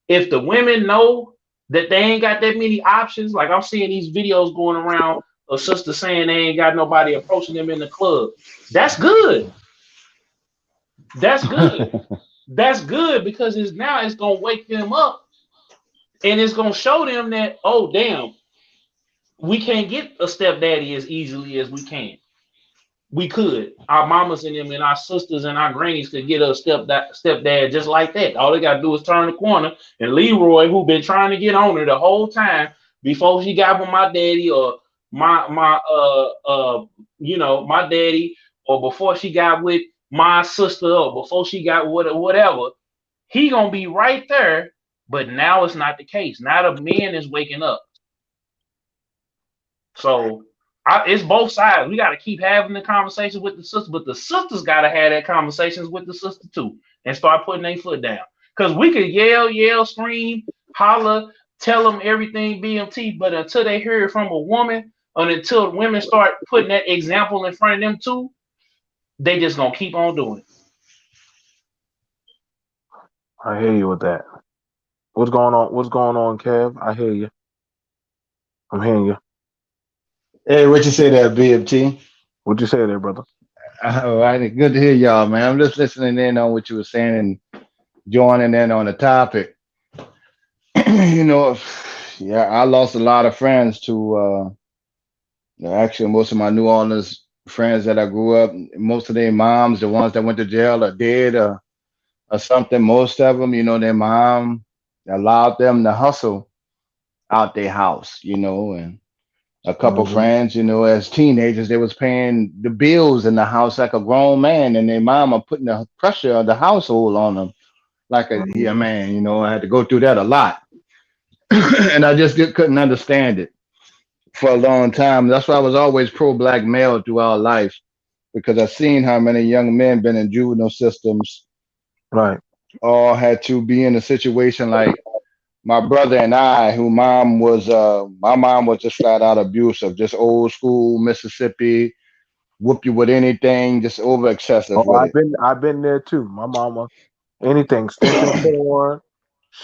if the women know that they ain't got that many options, like I'm seeing these videos going around of sisters saying they ain't got nobody approaching them in the club. That's good. That's good. That's good because it's gonna wake them up and it's gonna show them that, oh damn, we can't get a stepdaddy as easily as we can. We could. Our mamas and them and our sisters and our grannies could get a stepdad just like that. All they gotta do is turn the corner. And Leroy, who been trying to get on her the whole time before she got with my daddy or my daddy, or before she got with my sister, or before she got whatever, he gonna be right there. But now it's not the case. Now the man is waking up. So it's both sides. We got to keep having the conversations with the sisters, but the sisters got to have that conversations with the sister too, and start putting their foot down. Because we could yell, scream, holler, tell them everything BMT, but until they hear it from a woman, and until women start putting that example in front of them too, they just gonna keep on doing it. I hear you with that. What's going on? What's going on, Kev? I hear you. I'm hearing you. Hey, what you say there, BFT? What'd you say there, brother? All right, good to hear y'all, man. I'm just listening in on what you were saying and joining in on the topic. you know, yeah, I lost a lot of friends to actually most of my New Orleans friends that I grew up. Most of their moms, the ones that went to jail, are dead or something. Most of them, their mom allowed them to hustle out their house, and a couple Hmm. friends, as teenagers, they was paying the bills in the house like a grown man, and their mama putting the pressure of the household on them like a Hmm. man. I had to go through that a lot, and I just couldn't understand it for a long time. That's why I was always pro black male throughout life because I've seen how many young men been in juvenile systems Right. all had to be in a situation like my brother and I, who my mom was just flat out abusive, just old school Mississippi, whoop you with anything, just over excessive Oh, with it. I've been there too. My mama, anything stenching corn,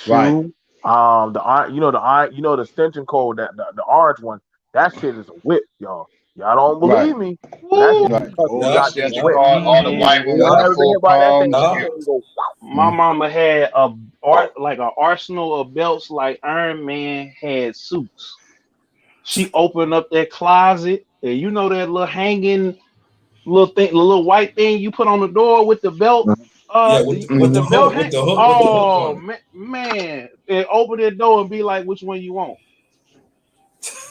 Right, shoe, the stenching cord, the orange one. That shit is a whip, y'all. Y'all don't right, believe me. That shit right. Woo! is a Oh, the Yup, extension goddamn whip. yup, cord, all the white Man, one with Y'all the ever been four hit by that thing? prongs. That yup. thing go. my Mm. mama had like an arsenal of belts like Iron Man had suits. She opened up that closet, and you know that little hanging little thing, the little white thing you put on the door with the belt, Yeah, with the Mhm. belt hang. with the hook Oh on it. man, and open that door and be like, which one you want?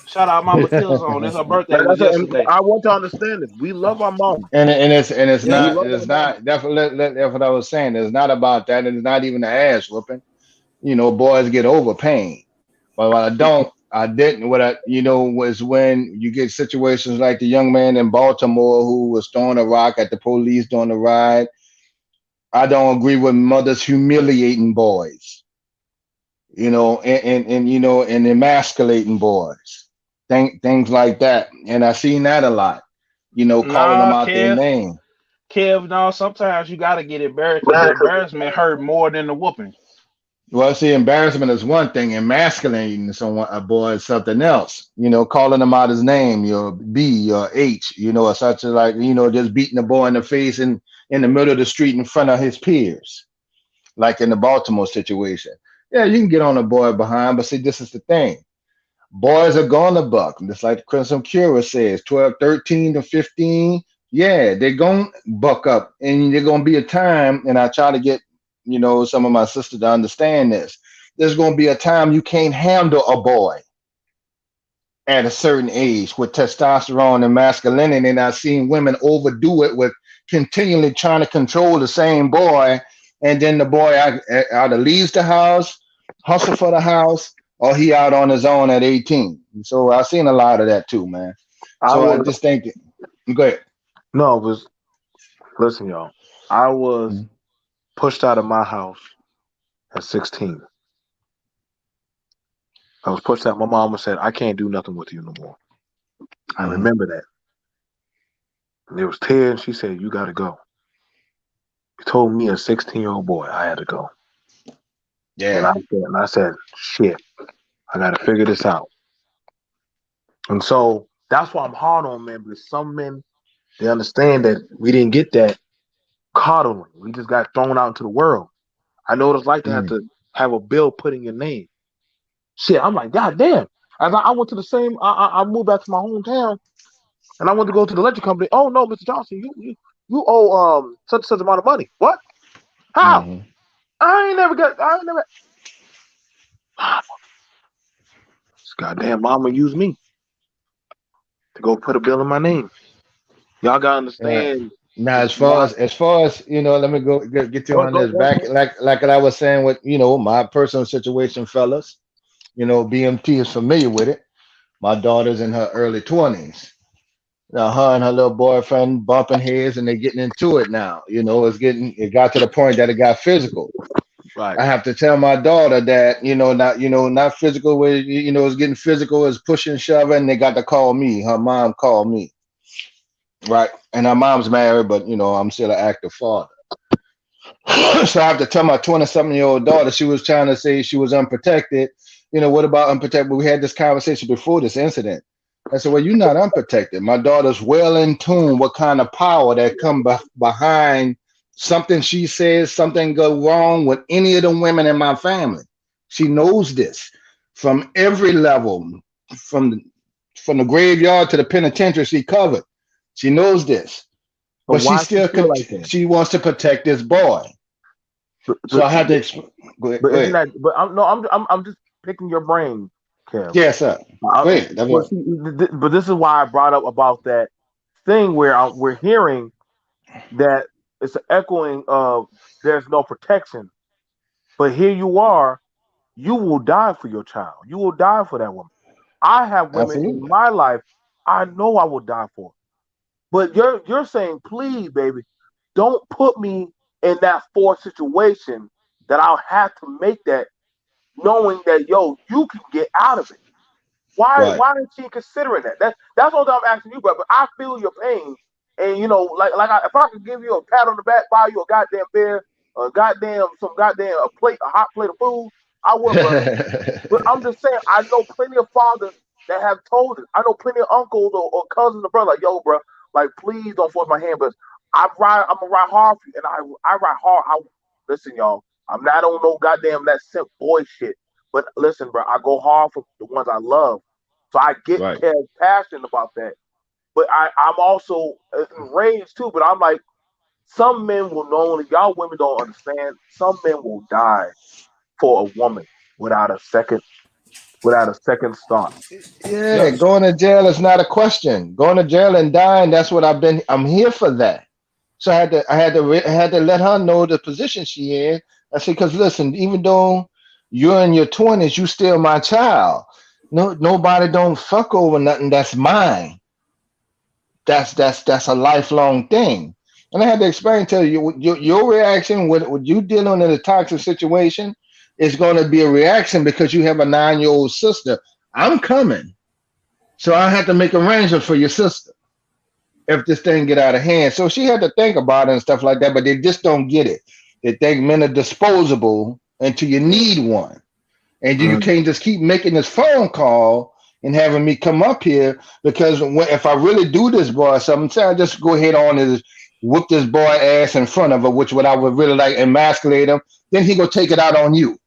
Shout out Mama Killzone. That's her birthday was And yesterday. I want to understand this. We love our mom. And it's We Yeah. not love our it's mom. not that's what I was saying. It's not about that, and it's not even the ass whooping. Boys get over pain. But what I didn't. What was when you get situations like the young man in Baltimore who was throwing a rock at the police during the ride. I don't agree with mothers humiliating boys, and emasculating boys, things like that. And I seen that a lot, calling them Nah, out their name. Kev, no, sometimes you gotta get embarrassed because the embarrassment hurt more than the whooping. Well, see, embarrassment is one thing, emasculating someone, a boy, is something else. Calling them out his name, your B, your H, or such as like, just beating the boy in the face in the middle of the street in front of his peers, like in the Baltimore situation. Yeah, you can get on a boy behind, but see, this is the thing. Boys are gonna buck, just like Crimson Cura says, 12, 13 to 15. Yeah, they're gonna buck up, and there's gonna be a time, and I try to get some of my sisters to understand this. There's gonna be a time you can't handle a boy at a certain age with testosterone and masculinity, and I've seen women overdo it with continually trying to control the same boy, and then the boy either leaves the house, hustle for the house, or he out on his own at 18. So I've seen a lot of that too, man. I So I was just think, go ahead. no, it was listen, y'all. I was Mhm. pushed out of my house at 16. I was pushed out. My mama said, I can't do nothing with you no more. I Mhm. remember that. And there was tears. She said, you got to go. You told me, a 16-year-old boy, I had to go. And Yeah. I said, shit, I got to figure this out. And so that's why I'm hard on men, because some men, they understand that we didn't get that coddling. We just got thrown out into the world. I know what it's like to have Mhm. to have a bill put in your name. Shit, I'm like, God damn. As I went to the same, I moved back to my hometown, and I went to go to the electric company. Oh no, Mr. Johnson, you owe such and such amount of money. What? How? Mhm. I ain't never. This goddamn mama used me to go put a bill in my name. Y'all gotta Uh, understand. Now, It's why. as far as let me go get you Go, on go, this go, back, go. like I was saying with my personal situation, fellas. BMT is familiar with it. My daughter's in her early 20s. Now, her and her little boyfriend bumping heads, and they're getting into it now. It got to the point that it got physical. Right. I have to tell my daughter that not physical where it's getting physical is pushing, shoving. And they got to call me. Her mom called me, right? And her mom's married, but I'm still an active father. So I have to tell my 27-year-old daughter. She was trying to say she was unprotected. What about unprotected? We had this conversation before this incident. I said, well, you're not unprotected. My daughter's well in tune what kind of power that come behind something she says, something go wrong with any of the women in my family. She knows this from every level, from the, from the graveyard to the penitentiary. She covered. She knows this, But but she why she still feel like that? she wants to protect this boy. So But, I had to explain. Go ahead. but Go isn't ahead. that? But I'm just picking your brain, Kev. Yes, sir. Go ahead. That's But what. see, but this is why I brought up about that thing where we're hearing that it's an echoing of there's no protection. But here you are, you will die for your child. You will die for that woman. I have women in Absolutely. my life I know I will die for. But you're saying, please, baby, don't put me in that forced situation that I'll have to make that knowing that you can get out of it. Why Right. why is she considering that? That's what I'm asking you, but I feel your pain. And if I could give you a pat on the back, buy you a goddamn beer, a plate, a hot plate of food, I would, brother. But I'm just saying, I know plenty of fathers that have told us. I know plenty of uncles or cousins or brothers like, yo, bro, like please don't force my hand, but I'm gonna ride hard for you, and I ride hard. Listen, y'all, I'm not on no goddamn that simp boy shit. But listen, bro, I go hard for the ones I love, so I get Right. passionate about that. But I'm also enraged too. But I'm like, some men will normally, y'all women don't understand. Some men will die for a woman without a second thought. Yeah, Yeah. going to jail is not a question. Going to jail and dying, that's what I've been. I'm here for that. So I had to let her know the position she in. I said, because listen, even though you're in your 20s, you still my child. No, nobody don't fuck over nothing that's mine. That's a lifelong thing. And I had to explain to you your reaction with you dealing in a toxic situation is going to be a reaction because you have a 9-year old sister. I'm coming. So I had to make arrangements for your sister if this thing get out of hand. So she had to think about it and stuff like that, but they just don't get it. They think men are disposable until you need one. And you Mm. can't just keep making this phone call and having me come up here because if I really do this boy something, say I just go ahead on and whoop this boy ass in front of her, which would I would really like emasculate him, then he go take it out on you.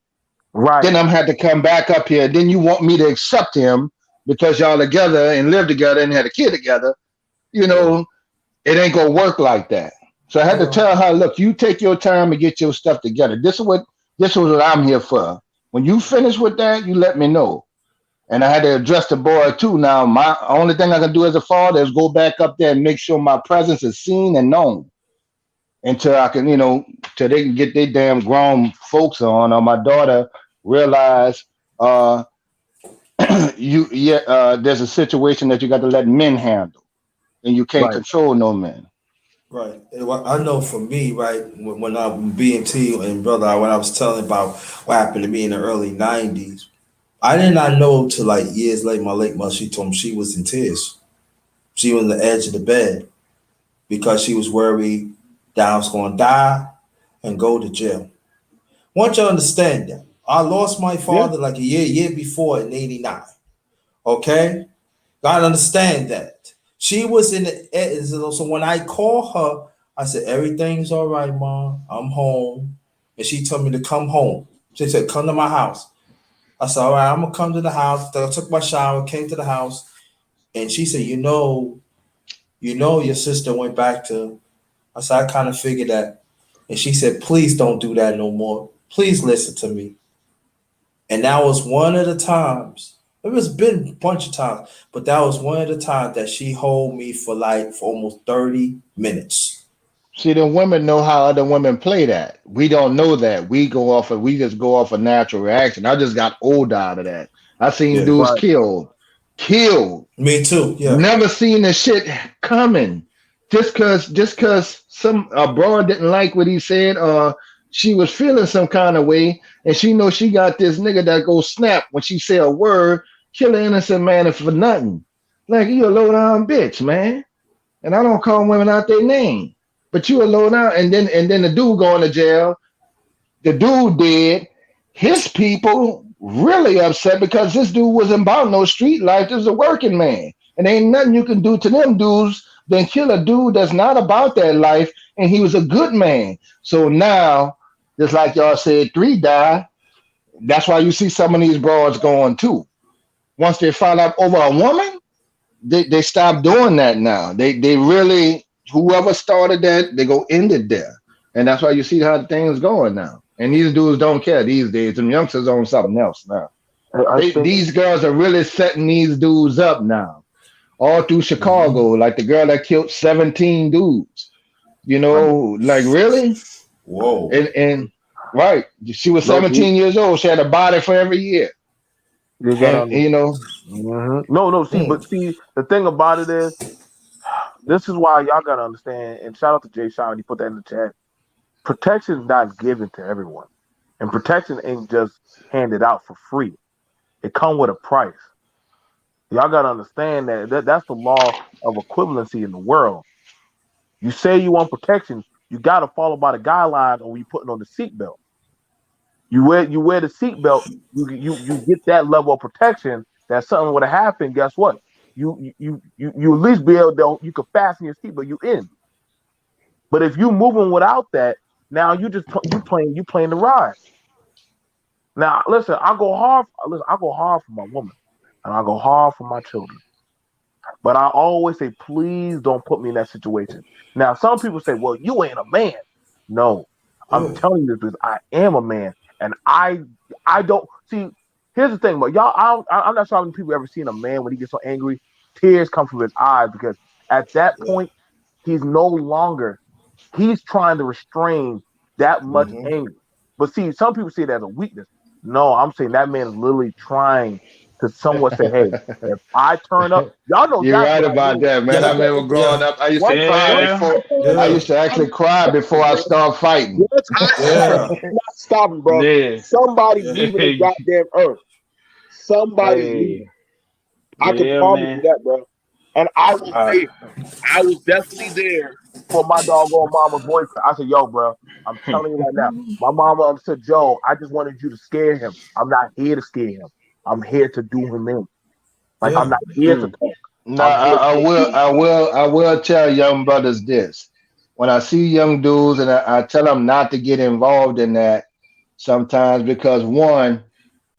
Right. Then I'm had to come back up here. Then you want me to accept him because y'all together and live together and had a kid together. You know, it ain't gonna work like that. So I had to Yeah. tell her, look, you take your time and get your stuff together. This is what I'm here for. When you finish with that, you let me know. And I had to address the boy too. Now, my only thing I can do as a father is go back up there and make sure my presence is seen and known until I can, till they can get their damn grown folks on, or my daughter realize uh there's a situation that you got to let men handle and you can't Right. control no men. Right. I know for me, right, when I'm BMT and brother, when I was telling about what happened to me in the early 90s, I did not know till like years later, my late mother, she told me she was in tears. She was on the edge of the bed because she was worried that I was going to die and go to jail. I want you to understand that. I lost my Yeah. father like a year before in 89. Okay? God understand that. She was in the so when I call her, I said, everything's all right, Mom. I'm home. And she told me to come home. She said, come to my house. I said, all right, I'm gonna come to the house. I took my shower, came to the house, and she said, your sister went back to. I said, I kind of figured that. And she said, please don't do that no more. Please listen to me. And that was one of the times. It was been a bunch of times, but that was one of the times that she hold me for almost 30 minutes. See, the women know how other women play that. We don't know that. We just go off a natural reaction. I just got old out of that. I seen Yeah. dudes Right. killed. Me too. Yeah. Never seen the shit coming. Just cause some a broad didn't like what he said, or she was feeling some kind of way, and she knows she got this nigga that go snap when she say a word, kill an innocent man for nothing. Like you a low down bitch, man. And I don't call women out their name. But you a low down, and then the dude going to jail. The dude did. His people really upset because this dude wasn't about no street life. This was a working man. And ain't nothing you can do to them dudes than kill a dude that's not about that life. And he was a good man. So now, just like y'all said, 3 died. That's why you see some of these broads going too. Once they find out over a woman, they stop doing that now. They really, whoever started that, they go end it there. And that's why you see how things going now. And these dudes don't care these days. Them youngsters on something else now. These girls are really setting these dudes up now. All through Chicago, like the girl that killed 17 dudes. You know, like really? Whoa. And right. She was 17 years old. She had a body for every year. And, you know. No, but the thing about it is, this is why y'all gotta understand, and shout out to Jay Sean, he put that in the chat. Protection is not given to everyone. And protection ain't just handed out for free. It comes with a price. Y'all gotta understand that's the law of equivalency in the world. You say you want protection, you gotta follow by the guidelines when you putting on the seatbelt. You wear the seatbelt, you get that level of protection that something would have happened. Guess what? You at least be able to, you can fasten your seatbelt, you in. But if you moving without that, now you playing the ride. Now listen, I go hard for my woman, and I go hard for my children. But I always say, please don't put me in that situation. Now some people say, well, you ain't a man. No, I'm telling you this because I am a man, and I don't see. Here's the thing, but y'all, I'm not sure how many people ever seen a man when he gets so angry, tears come from his eyes because at that point he's trying to restrain that much anger. But see, some people see it as a weakness. No, I'm saying that man is literally trying to somewhat say, hey, if I turn up, y'all know you're right about that, man. I remember growing up, I used to cry before. I used to actually cry before I start fighting. Not stopping, bro. Yeah. Somebody leaving the goddamn earth. Somebody leaving. I can promise you that, bro. And I was there. I was definitely there for my doggone mama's boyfriend. I said, yo, bro, I'm telling you right now. My mama said, Joe, I just wanted you to scare him. I'm not here to scare him. I'm here to do him in. Like I'm not here to talk. No, I will tell young brothers this. When I see young dudes and I tell them not to get involved in that sometimes because one,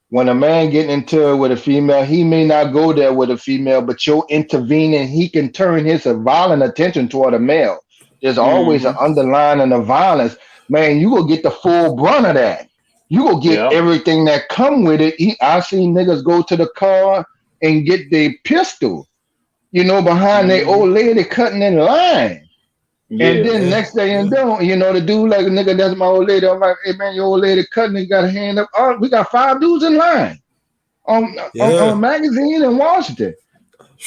when a man getting into it with a female, he may not go there with a female, but you'll intervene and he can turn his violent attention toward a male. There's always an underlying of violence. Man, you will get the full brunt of that. You will get everything that come with it. I seen niggas go to the car and get their pistol, behind their old lady cutting in line. And then next day and don't, the dude like, nigga, that's my old lady. I'm like, hey man, your old lady cutting, and got a hand up. Oh, we got 5 dudes in line on a magazine in Washington.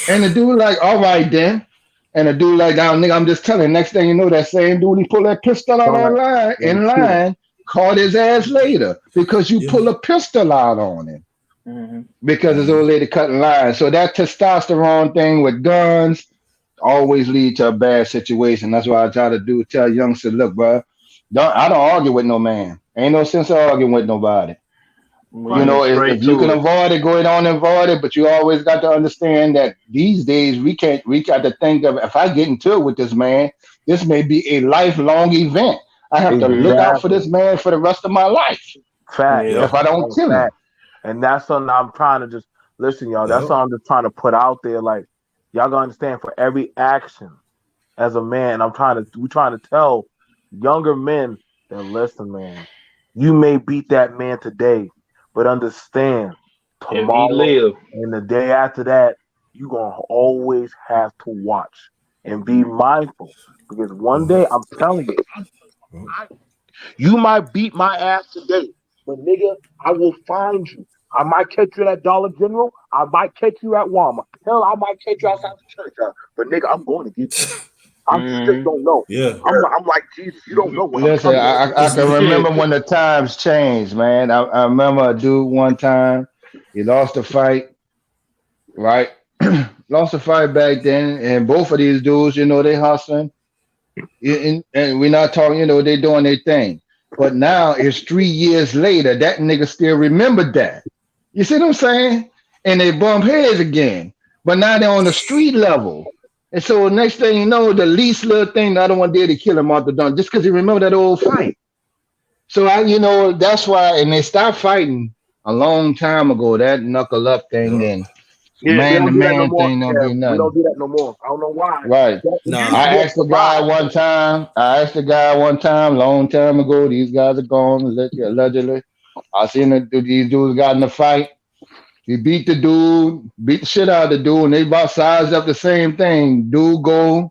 And the dude like, all right then. And the dude like, now nigga, I'm just telling. Next thing you know, that same dude, he pull that pistol out in line, caught his ass later because you pull a pistol out on him because his old lady cutting line. So that testosterone thing with guns always lead to a bad situation. That's why I try to tell youngsters, look, bro, I don't argue with no man. Ain't no sense of arguing with nobody. If you can avoid it, go ahead on and avoid it. But you always got to understand that these days we got to think of, if I get into it with this man, this may be a lifelong event. I have to look out for this man for the rest of my life. Fact. If I don't kill him. And that's something I'm trying to just listen, y'all. That's something I'm just trying to put out there. Like, y'all gotta understand, for every action as a man, we're trying to tell younger men that, listen, man, you may beat that man today, but understand, tomorrow and the day after that, you're gonna always have to watch and be mindful. Because one day, I'm telling you, you might beat my ass today, but nigga, I will find you. I might catch you at Dollar General. I might catch you at Walmart. Hell, I might catch you outside the church. But nigga, I'm going to get you. I just don't know. Yeah. I'm like Jesus. You don't know what Listen, I can remember when the times changed, man. I remember a dude one time, he lost a fight, right? Lost a fight back then, and both of these dudes, they hustling. And we're not talking, they doing their thing. But now it's 3 years later, that nigga still remembered that. You see what I'm saying? And they bump heads again. but now they're on the street level. And so next thing you know, the least little thing, the other one did to kill him off the done just because he remember that old fight. So that's why, and they stopped fighting a long time ago. That knuckle up thing and Yeah, they man to don't do that no man more. thing don't Yeah, be we don't nothing. do that no more. I don't know why. Right. That it Nah, used to I work asked the for guy mine. one time. I asked the guy one time, long time ago. These guys are gone allegedly. I seen these dudes got in a fight. He beat the dude, beat the shit out of the dude, and they about sized up the same thing. Dude go,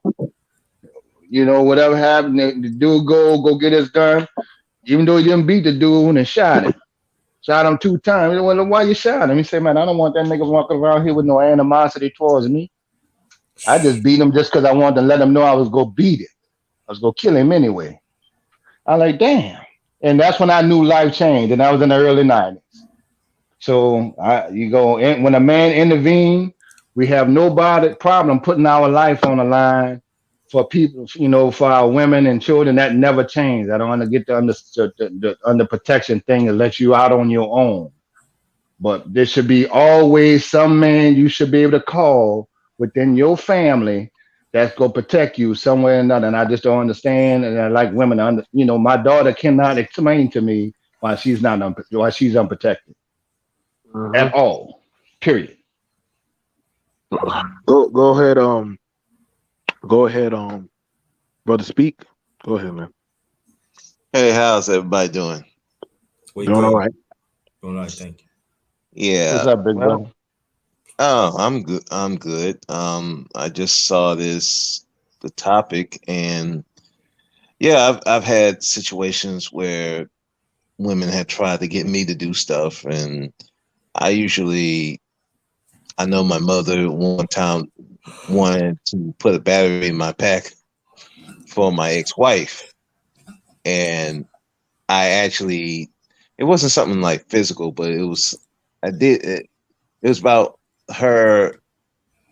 whatever happened, the dude go get his gun. Even though he didn't beat the dude and shot him. Shot him 2 times. He wonder why you shot him. He said, man, I don't want that nigga walking around here with no animosity towards me. I just beat him just because I wanted to let him know I was going to beat it. I was going to kill him anyway. I like, damn. And that's when I knew life changed. And that was in the early 90s. So when a man intervened, we have no problem putting our life on the line for people, for our women and children. That never changed. I don't want to get the under protection thing and let you out on your own. But there should be always some man you should be able to call within your family that's going to protect you somewhere or another. And I just don't understand. And I like women my daughter cannot explain to me why she's unprotected at all. Period. Go ahead, brother. Speak. Go ahead, man. Hey, how's everybody doing? wait, Doing all right. Doing all right, thank you. Yeah. What's up, big brother? Oh, I'm good. I'm good. I just saw the topic, and yeah, I've had situations where women have tried to get me to do stuff, and I know my mother one time wanted to put a battery in my pack for my ex-wife, and it wasn't something like physical, but it was about her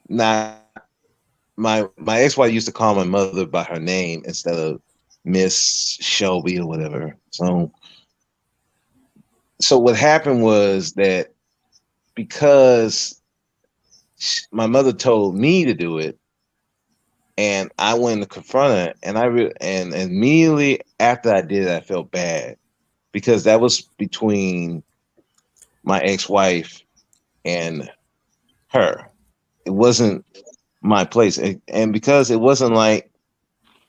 not my ex-wife used to call my mother by her name instead of Miss Shelby or whatever. So what happened was that because my mother told me to do it, and I went to confront her, and and immediately after I did it, I felt bad because that was between my ex-wife and her. It wasn't my place, and because it wasn't like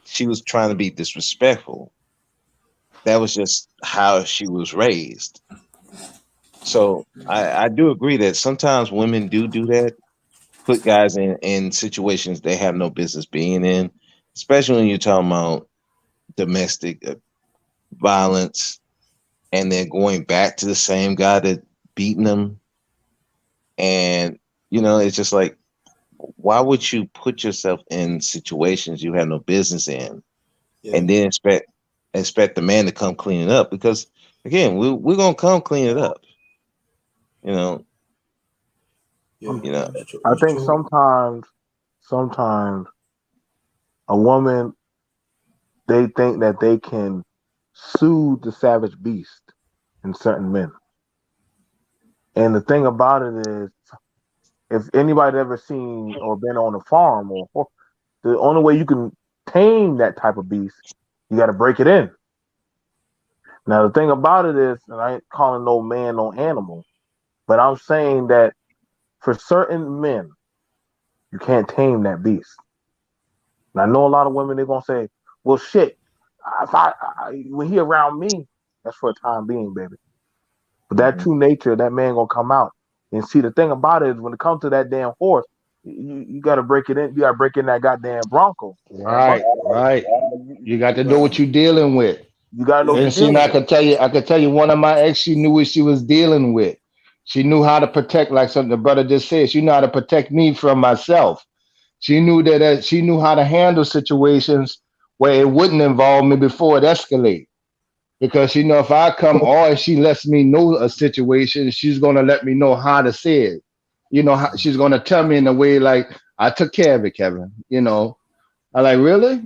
she was trying to be disrespectful, that was just how she was raised. So I do agree that sometimes women do that, put guys in situations they have no business being in, especially when you're talking about domestic violence, and then going back to the same guy that beating them. And, it's just like, why would you put yourself in situations you have no business in, and then expect the man to come clean it up? Because again, we're gonna come clean it up. I think sometimes a woman, they think that they can soothe the savage beast in certain men. And the thing about it is, if anybody ever seen or been on a farm, or the only way you can tame that type of beast, you got to break it in. Now, the thing about it is, and I ain't calling no man no animal, but I'm saying that for certain men, you can't tame that beast. And I know a lot of women, they're going to say, well, shit, when he around me, that's for a time being, baby. But that true nature, that man going to come out. And see, the thing about it is, when it comes to that damn horse, you got to break it in. You got to break in that goddamn Bronco. Right. You got to know what you're dealing with. You got to know what And you're see, dealing I could tell you, one of my ex, she knew what she was dealing with. She knew how to protect, like something the brother just said. She knew how to protect me from myself. She knew she knew how to handle situations where it wouldn't involve me before it escalates. Because she know if I come or if she lets me know a situation, she's gonna let me know how to say it. She's gonna tell me in a way like, I took care of it, Kevin. I like, really?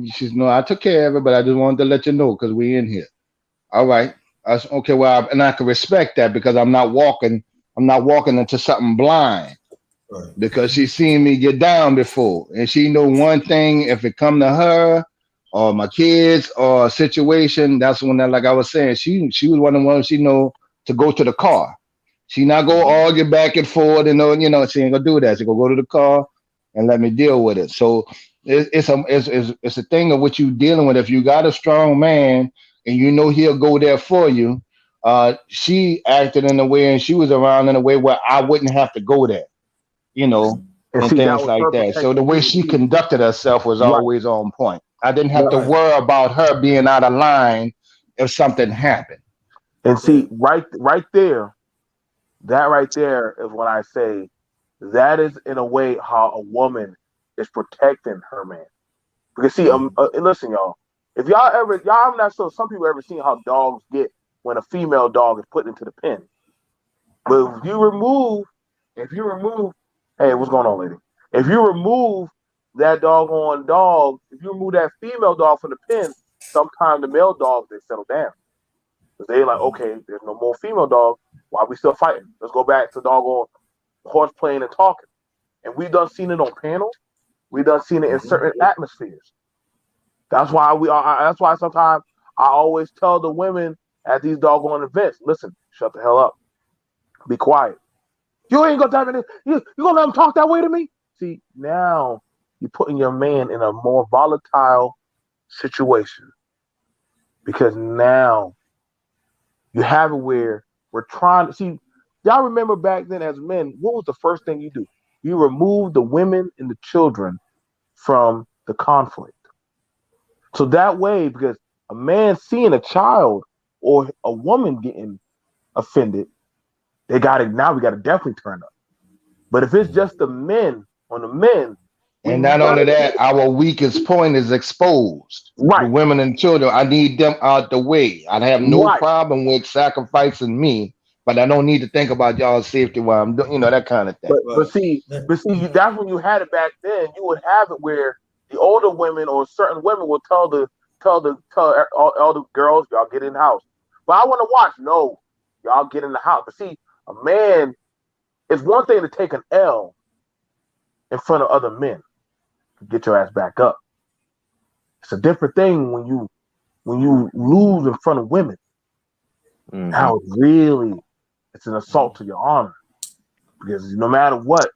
She's no, I took care of it, but I just wanted to let you know because we in here. All right. I said, okay, well, and I can respect that because I'm not walking into something blind. Right. because she seen me get down before, and she know one thing: if it come to her or my kids or a situation, that's when that, like I was saying, she was one of the ones she know to go to the car. She not go argue back and forth, and she ain't gonna do that. She gonna go to the car and let me deal with it. So it's a thing of what you dealing with. If you got a strong man and you know he'll go there for you, she acted in a way and she was around in a way where I wouldn't have to go there, you know, And and see, that things was like her that. So the protecting way you. she conducted herself was Right. always on point. I didn't have to Right. worry about her being out of line if something happened. And see, right there, that right there is when I say that is in a way how a woman is protecting her man. Because see, listen, y'all, if y'all have not so some people ever seen how dogs get when a female dog is put into the pen. But if you remove, hey, what's going on, lady? If you remove that doggone dog, if you remove that female dog from the pen, sometimes the male dogs they settle down. Because they like, okay, there's no more female dog. Why are we still fighting? Let's go back to doggone horse playing and talking. And we done seen it on panel. We done seen it in certain atmospheres. That's why that's why sometimes I always tell the women at these doggone events, listen, shut the hell up. Be quiet. You ain't gonna tell me this. You gonna let him talk that way to me? See, now you're putting your man in a more volatile situation. Because now you have it where we're trying to see. Y'all remember back then as men, what was the first thing you do? You remove the women and the children from the conflict. So that way, because a man seeing a child or a woman getting offended, they got to now we got to definitely turn up. But if it's just the men on the men, we And not only never that, our weakest point is exposed. The right, women and children, I need them out the way. I have no right. problem with sacrificing me, but I don't need to think about y'all's safety while I'm doing, that kind of thing. But see, that's when you had it back then. You would have it where the older women or certain women will tell all the girls, y'all get in the house. But I want to watch. No, y'all get in the house. But see, a man, it's one thing to take an L in front of other men to get your ass back up. It's a different thing when you lose in front of women. Mhm. Now it's an assault to your honor. Because no matter what,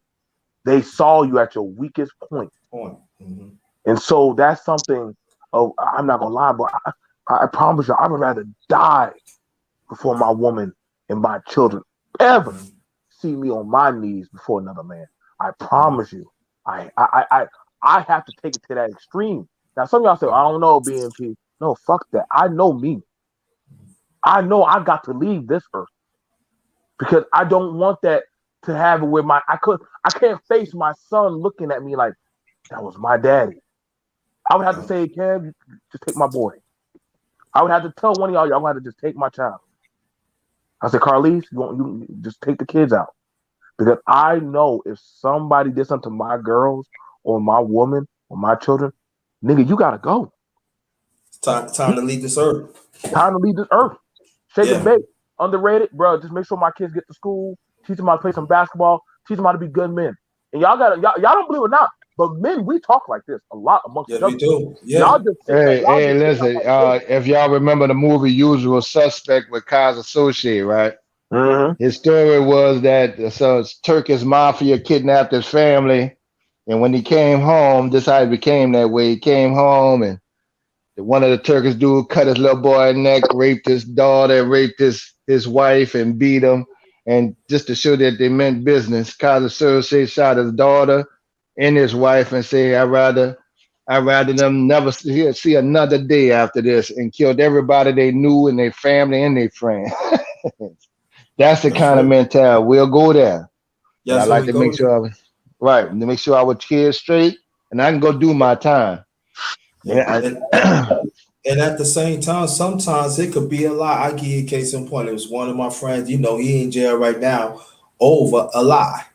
they saw you at your weakest point. Mm-hmm. And so that's something, I'm not going to lie, but I promise you, I would rather die before my woman and my children ever see me on my knees before another man. I promise you, I have to take it to that extreme. Now, some of y'all say, I don't know, BMP. No, fuck that. I know me. I know I got to leave this earth because I don't want that to have it where I can't face my son looking at me like that was my daddy. I would have to say, Kev, just take my boy. I would have to tell one of y'all gonna have to just take my child. I said, Carlise, you just take the kids out. Because I know if somebody did something to my girls or my woman or my children, nigga, you gotta go. It's time to leave this earth. Time to leave this earth. Shake and Yeah. bake. Underrated, bro. Just make sure my kids get to school. Teach them how to play some basketball. Teach them how to be good men. And y'all don't believe it or not, but men we talk like this a lot amongst Yes, each other. we do. Yeah. Y'all just sit back. Y'all Hey, just sit listen, back like if y'all remember the movie Usual Suspect with Kaz Associate, right? this. His story was that Turkish mafia kidnapped his family, and when he came home, this how he became that way. He came home, and one of the Turkish dudes cut his little boy's neck, raped his daughter, raped his wife, and beat him. And just to show that they meant business, Kaz Associate shot his daughter and his wife, and say, I'd rather them never see another day after this, and killed everybody they knew and their family and their friends. That's the That's kind of right. mentality. We'll go there. But I That's where like we to go. make sure to make sure our kids straight and I can go do my time. Yeah. And, and at the same time, sometimes it could be a lie. I give you a case in point. It was one of my friends, he in jail right now over a lie.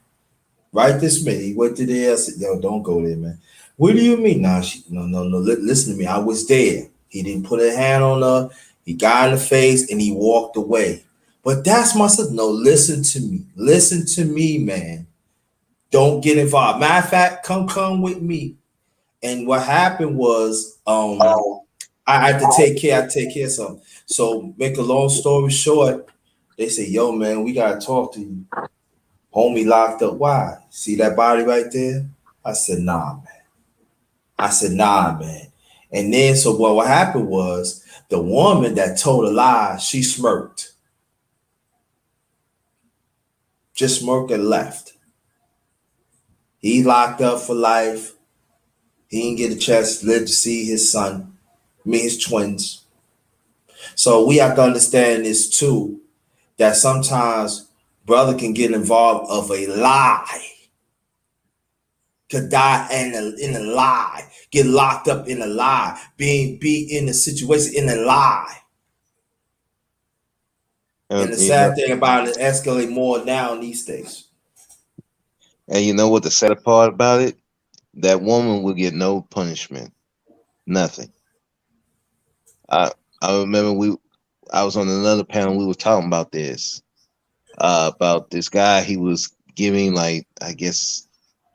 Right this minute. He went to there. I said, yo, don't go there, man. What do you mean? No. Listen to me. I was there. He didn't put a hand on her. He got in the face and he walked away. But that's my son. No, listen to me. Listen to me, man. Don't get involved. Matter of fact, come with me. And what happened was, I had to take care. I take care of something. So make a long story short, they say, "Yo, man, we gotta talk to you." Homie locked up. Why? See that body right there? I said, "Nah, man." I said, "Nah, man." And then so what happened was the woman that told a lie, she smirked, just smirked and left. He locked up for life. He didn't get a chance to live to see his son, his twins. So we have to understand this too, that sometimes brother can get involved of a lie, could die in a lie, get locked up in a lie, be in a situation in a lie. And the sad thing about it, escalate more now these days. And you know what the sad part about it? That woman will get no punishment, nothing. I remember I was on another panel. We were talking about this, about this guy. He was giving, like, I guess,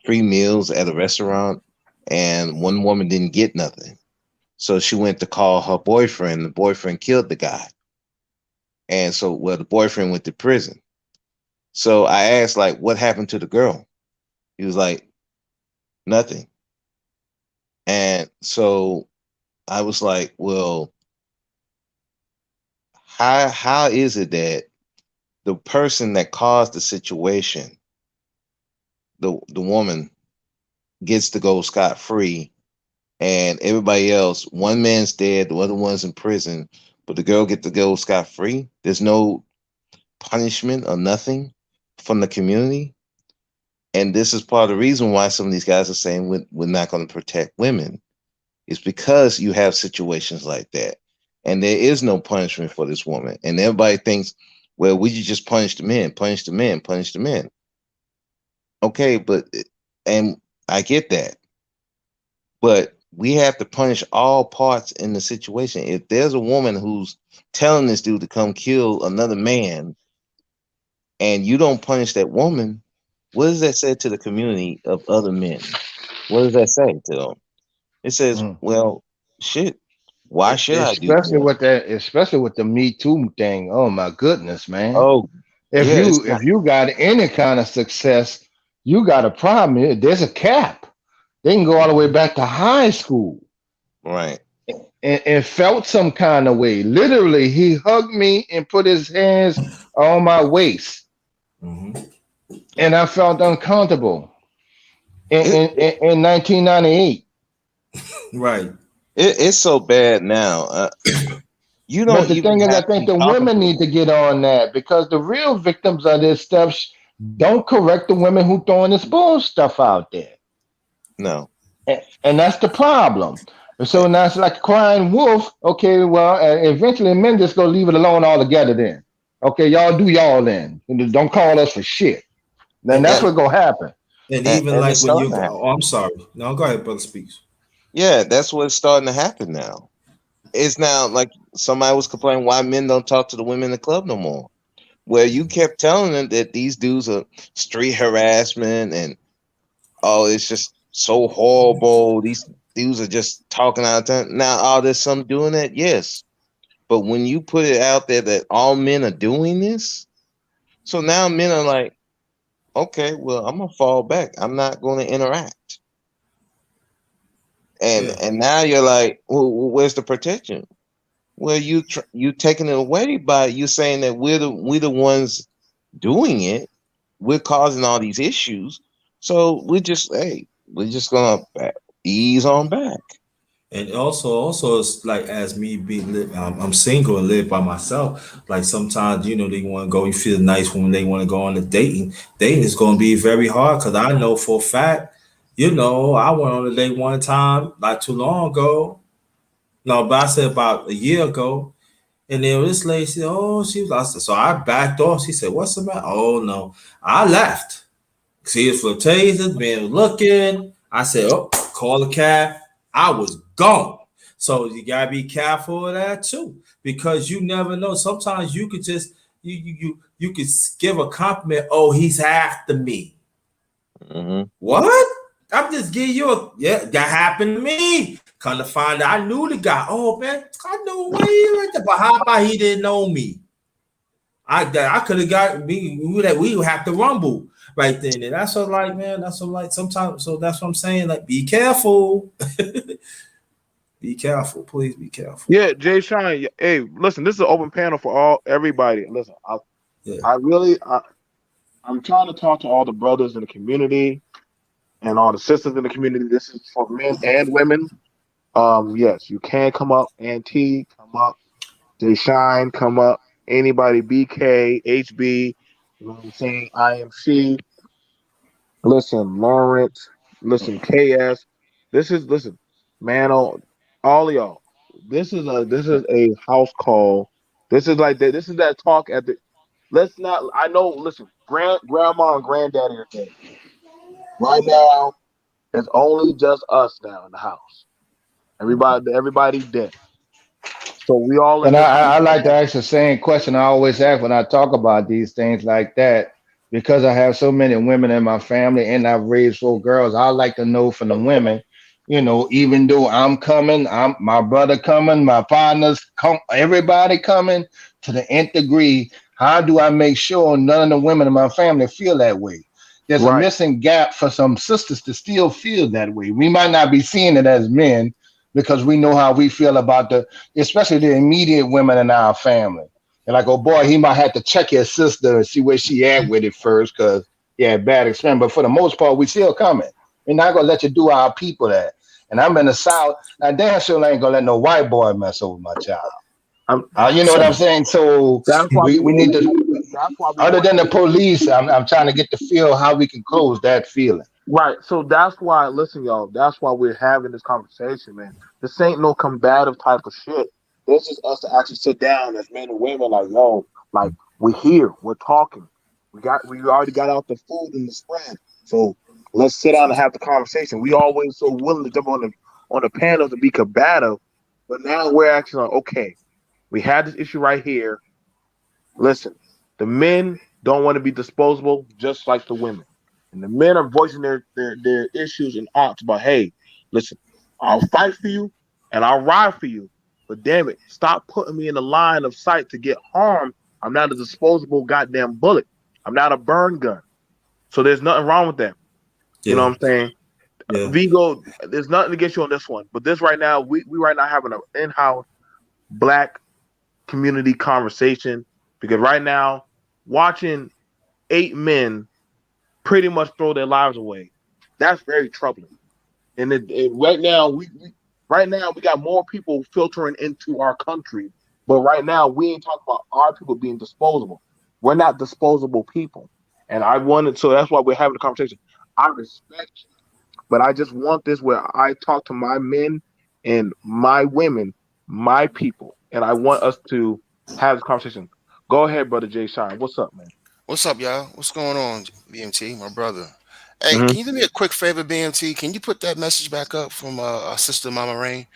free meals at a restaurant, and one woman didn't get nothing. So she went to call her boyfriend. The boyfriend killed the guy. And so, well, the boyfriend went to prison. So I asked, like, what happened to the girl? He was like, nothing. And so I was like, well, how is it that the person that caused the situation, the woman, gets to go scot-free, and everybody else, one man's dead, the other one's in prison, but the girl get to go scot-free? There's no punishment or nothing from the community. And this is part of the reason why some of these guys are saying we're not going to protect women. It's because you have situations like that. And there is no punishment for this woman. And everybody thinks, well, we just punish the men, punish the men, punish the men. Okay, and I get that. But we have to punish all parts in the situation. If there's a woman who's telling this dude to come kill another man, and you don't punish that woman, what does that say to the community of other men? What does that say to them? It says, well, shit, why should I do that? Especially with the Me Too thing. Oh my goodness, man. Oh, if you got any kind of success, you got a problem. There's a cap. They can go all the way back to high school. Right. And felt some kind of way. Literally, he hugged me and put his hands on my waist. Mm-hmm. And I felt uncomfortable in 1998. Right. It's so bad now. You don't. But the thing is, I think the women need to get on that, because the real victims of this stuff don't correct the women who throwing this bull stuff out there. No. And that's the problem. So now it's like a crying wolf. Okay, well, eventually men just gonna leave it alone altogether then. Okay, y'all do y'all then. Don't call us for shit. Then that's what's gonna happen. And even like when you go, I'm sorry. No, go ahead, brother, speak. Yeah, that's what's starting to happen now. It's now like somebody was complaining why men don't talk to the women in the club no more. Where you kept telling them that these dudes are street harassment and it's just so horrible. These dudes are just talking out of time. Now, there's some doing that, yes. But when you put it out there that all men are doing this, so now men are like, okay, well, I'm gonna fall back. I'm not going to interact. And now you're like, well, where's the protection? Well, you taking it away by you saying that we're the ones doing it. We're causing all these issues. So we're just gonna ease on back. And also it's like, as me being I'm single and live by myself. Like sometimes, they want to go. You feel nice when they want to go on a dating. Dating is going to be very hard, because I know for a fact. I went on a date one time not too long ago. No, but I said about a year ago. And then this lady said, "Oh, she was." I said, so I backed off. She said, "What's the matter?" Oh no, I left. She was flirtatious, been looking. I said, "Oh, call a cab." I was gone. So you gotta be careful of that too, because you never know. Sometimes you could just you could give a compliment. "Oh, he's after me." Mhm. What? I'm just giving you a that happened to me. Come to find out, I knew the guy. Oh man, I knew way right there. But how about he didn't know me? I could have got we would have to rumble right then. And that's what like, man, that's what like sometimes so that's what I'm saying. Like, be careful. Be careful, please be careful. Yeah, Jay Shine. Hey, listen, this is an open panel for everybody. Listen, Yeah. I'm trying to talk to all the brothers in the community and all the sisters in the community. This is for men and women. Yes, you can come up. Auntie, come up. Jay Shine, come up. Anybody, BK, HB, you know what I'm saying? IMC. Listen, Lawrence. Listen, KS. Listen, man. All of y'all. This is a house call. This is like that. This is that talk at the. Let's not. I know. Listen, grandma and granddaddy are dead. Right now, it's only just us now in the house. Everybody's dead. So we all in And this I like to conversation. ask the same question I always ask when I talk about these things like that, because I have so many women in my family and I've raised 4 girls. I like to know from the women, even though I'm coming, I'm my brother coming, my partners come, everybody coming to the nth degree. How do I make sure none of the women in my family feel that way? There's a Right, missing gap for some sisters to still feel that way. We might not be seeing it as men because we know how we feel about especially the immediate women in our family. And like, oh boy, he might have to check his sister and see where she at with it first, because he had bad experience. But for the most part, we still coming. We're not gonna let you do our people that. And I'm in the South. Now, damn sure ain't gonna let no white boy mess over my child. I'm, You know what I'm saying? So that's why we need to, that's why we other want than the to. police, I'm trying to get the feel how we can close that feeling. Right. So that's why, listen, y'all, that's why we're having this conversation, man. This ain't no combative type of shit. This is us to actually sit down as men and women, like, yo, like, we're here, we're talking. We already got out the food and the spread. So let's sit down and have the conversation. We always so willing to jump on the panel to be combative, but now we're actually like, okay, we had this issue right here. Listen, the men don't want to be disposable, just like the women. And the men are voicing their issues and oughts about, hey, listen, I'll fight for you and I'll ride for you. But damn it, stop putting me in the line of sight to get harmed. I'm not a disposable goddamn bullet. I'm not a burn gun. So there's nothing wrong with that. You know Yeah. what I'm saying? Yeah. Vigo, there's nothing against you on this one. But this right now, we right now having an in-house black community conversation, because right now, watching 8 men pretty much throw their lives away, that's very troubling. And right now, we got more people filtering into our country, but right now we ain't talking about our people being disposable. We're not disposable people, and I wanted so that's why we're having a conversation. I respect you, but I just want this where I talk to my men and my women, my people, and I want us to have this conversation. Go ahead, brother Jay Shine. What's up, man? What's up, y'all? What's going on, BMT, my brother? Hey, Hmm. can you do me a quick favor, BMT? Can you put that message back up from our sister Mama Rain?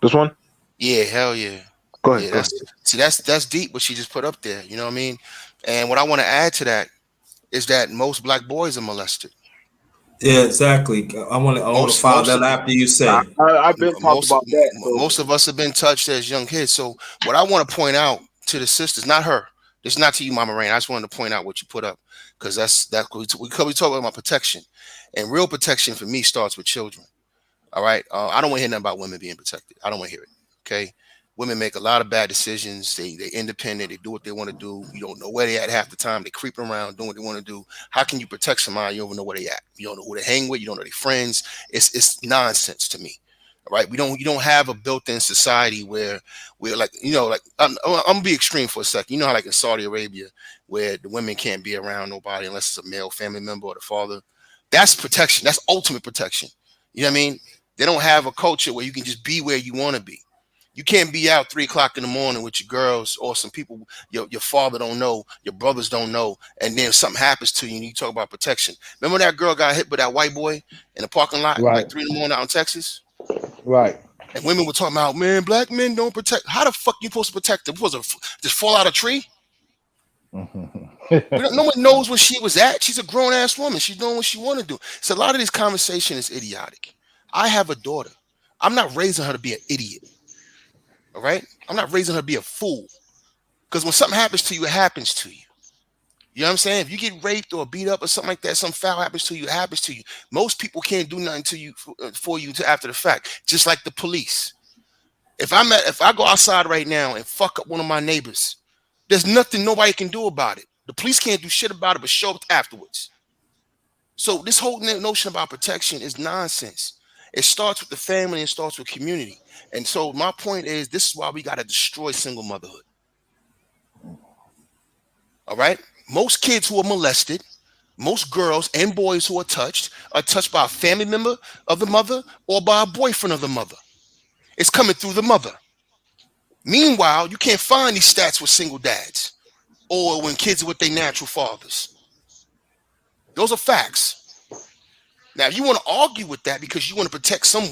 This one. Yeah, hell yeah. Go ahead. Yeah, Go ahead. that's deep what she just put up there. You know what I mean? And what I want to add to that is that most black boys are molested. Yeah, exactly. I want to Most follow most that after you say. I've been talked most about that. So most of us have been touched as young kids. So what I want to point out to the sisters, not her. This is not to you, Mama Rain. I just wanted to point out what you put up, because that's we talk about protection, and real protection for me starts with children. All right. I don't want to hear nothing about women being protected. I don't want to hear it. Okay. Women make a lot of bad decisions. They independent. They do what they want to do. You don't know where they at half the time. They creep around doing what they want to do. How can you protect somebody? You don't even know where they at. You don't know who they hang with. You don't know their friends. It's nonsense to me. All right. You don't have a built-in society where we're like, like I'm gonna be extreme for a second. You know how like in Saudi Arabia, where the women can't be around nobody unless it's a male family member or the father. That's protection. That's ultimate protection. You know what I mean? They don't have a culture where you can just be where you want to be. You can't be out 3 o'clock in the morning with your girls or some people your father don't know, your brothers don't know, and then something happens to you and you talk about protection. Remember that girl got hit by that white boy in the parking lot Right, like 3 in the morning out in Texas? right. And women were talking about, man, black men don't protect. How the fuck you supposed to protect them? Was it just fall out a tree? No one knows where she was at. She's a grown ass woman. She's doing what she want to do. So a lot of this conversation is idiotic. I have a daughter. I'm not raising her to be an idiot. All right? I'm not raising her to be a fool. Because when something happens to you, it happens to you. You know what I'm saying? If you get raped or beat up or something like that, some foul happens to you, it happens to you. Most people can't do nothing to you for you until after the fact. Just like the police. If I go outside right now and fuck up one of my neighbors, there's nothing nobody can do about it. The police can't do shit about it but show up afterwards. So this whole notion about protection is nonsense. It starts with the family and starts with community. And so my point is, this is why we got to destroy single motherhood. All right? Most kids who are molested, most girls and boys who are touched by a family member of the mother or by a boyfriend of the mother. It's coming through the mother. Meanwhile, you can't find these stats with single dads or when kids are with their natural fathers. Those are facts. Now, if you want to argue with that because you want to protect some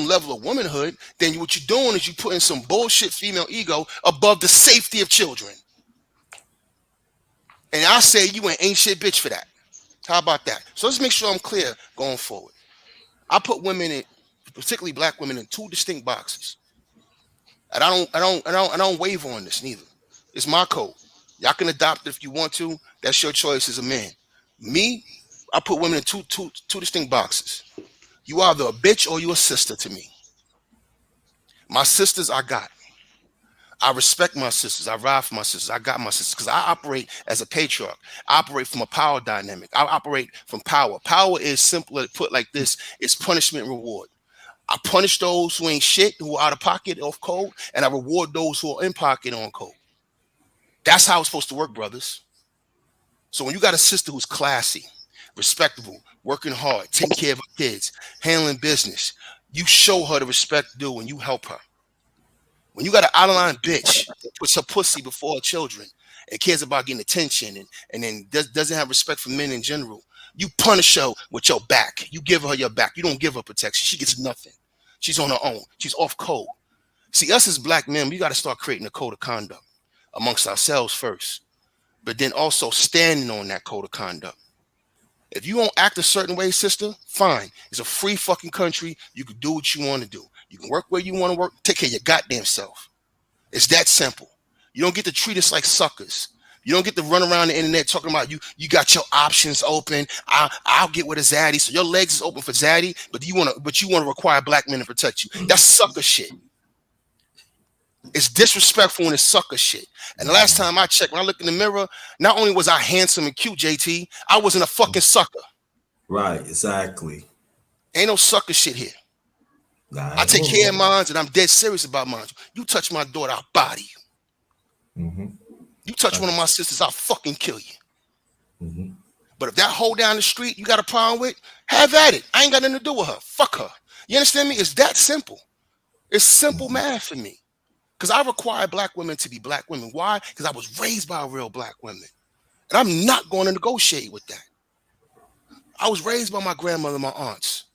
level of womanhood, then what you're doing is you're putting some bullshit female ego above the safety of children. And I say you ain't shit bitch for that. How about that? So let's make sure I'm clear going forward. I put women in, particularly black women, in two distinct boxes. And I don't waver on this neither. It's my code. Y'all can adopt it if you want to. That's your choice as a man. Me, I put women in two distinct boxes. You either a bitch or you a sister to me. My sisters, I got. I respect my sisters. I ride for my sisters. I got my sisters because I operate as a patriarch. I operate from a power dynamic. I operate from power. Power is simply put like this. It's punishment and reward. I punish those who ain't shit, who are out of pocket, off code, and I reward those who are in pocket on code. That's how it's supposed to work, brothers. So when you got a sister who's classy, respectable, working hard, taking care of her kids, handling business, you show her the respect due and you help her. When you got an out-of-line bitch that puts her pussy before her children and cares about getting attention and then doesn't have respect for men in general, you punish her with your back. You give her your back. You don't give her protection. She gets nothing. She's on her own. She's off code. See, us as black men, we got to start creating a code of conduct amongst ourselves first, but then also standing on that code of conduct. If you won't act a certain way, sister, fine. It's a free fucking country. You can do what you want to do. You can work where you want to work. Take care of your goddamn self. It's that simple. You don't get to treat us like suckers. You don't get to run around the internet talking about you got your options open. I'll get with a zaddy. So your legs is open for zaddy, but you want to require black men to protect you. That's sucker shit. It's disrespectful and it's sucker shit. And the last time I checked, when I looked in the mirror, not only was I handsome and cute, JT, I wasn't a fucking sucker. Right, exactly. Ain't no sucker shit here. Nah, I take care of mine, and I'm dead serious about mine. You touch my daughter, I'll body you. Mm-hmm. You touch one of my sisters, I'll fucking kill you. Mm-hmm. But if that hoe down the street you got a problem with, have at it. I ain't got nothing to do with her. Fuck her. You understand me? It's that simple. It's simple math for me. Because I require black women to be black women. Why? Because I was raised by real black women. And I'm not going to negotiate with that. I was raised by my grandmother and my aunts.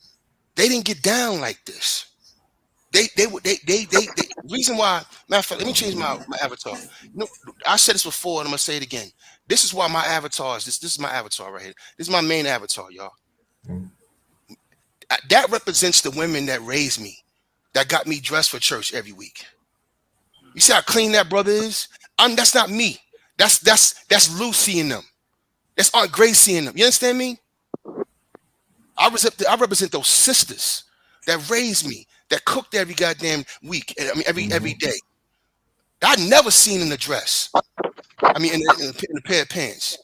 They didn't get down like this. They reason why, matter of fact, let me change my avatar. You know, I said this before and I'm gonna say it again. This is why my avatar is this is my avatar right here. This is my main avatar, y'all. That represents the women that raised me, that got me dressed for church every week. You see how clean that brother is? That's not me. That's Lucy in them. That's Aunt Gracie in them. You understand me? I represent those sisters that raised me, that cooked every goddamn week. I mean, every day. I never seen in a dress. I mean, in a pair of pants.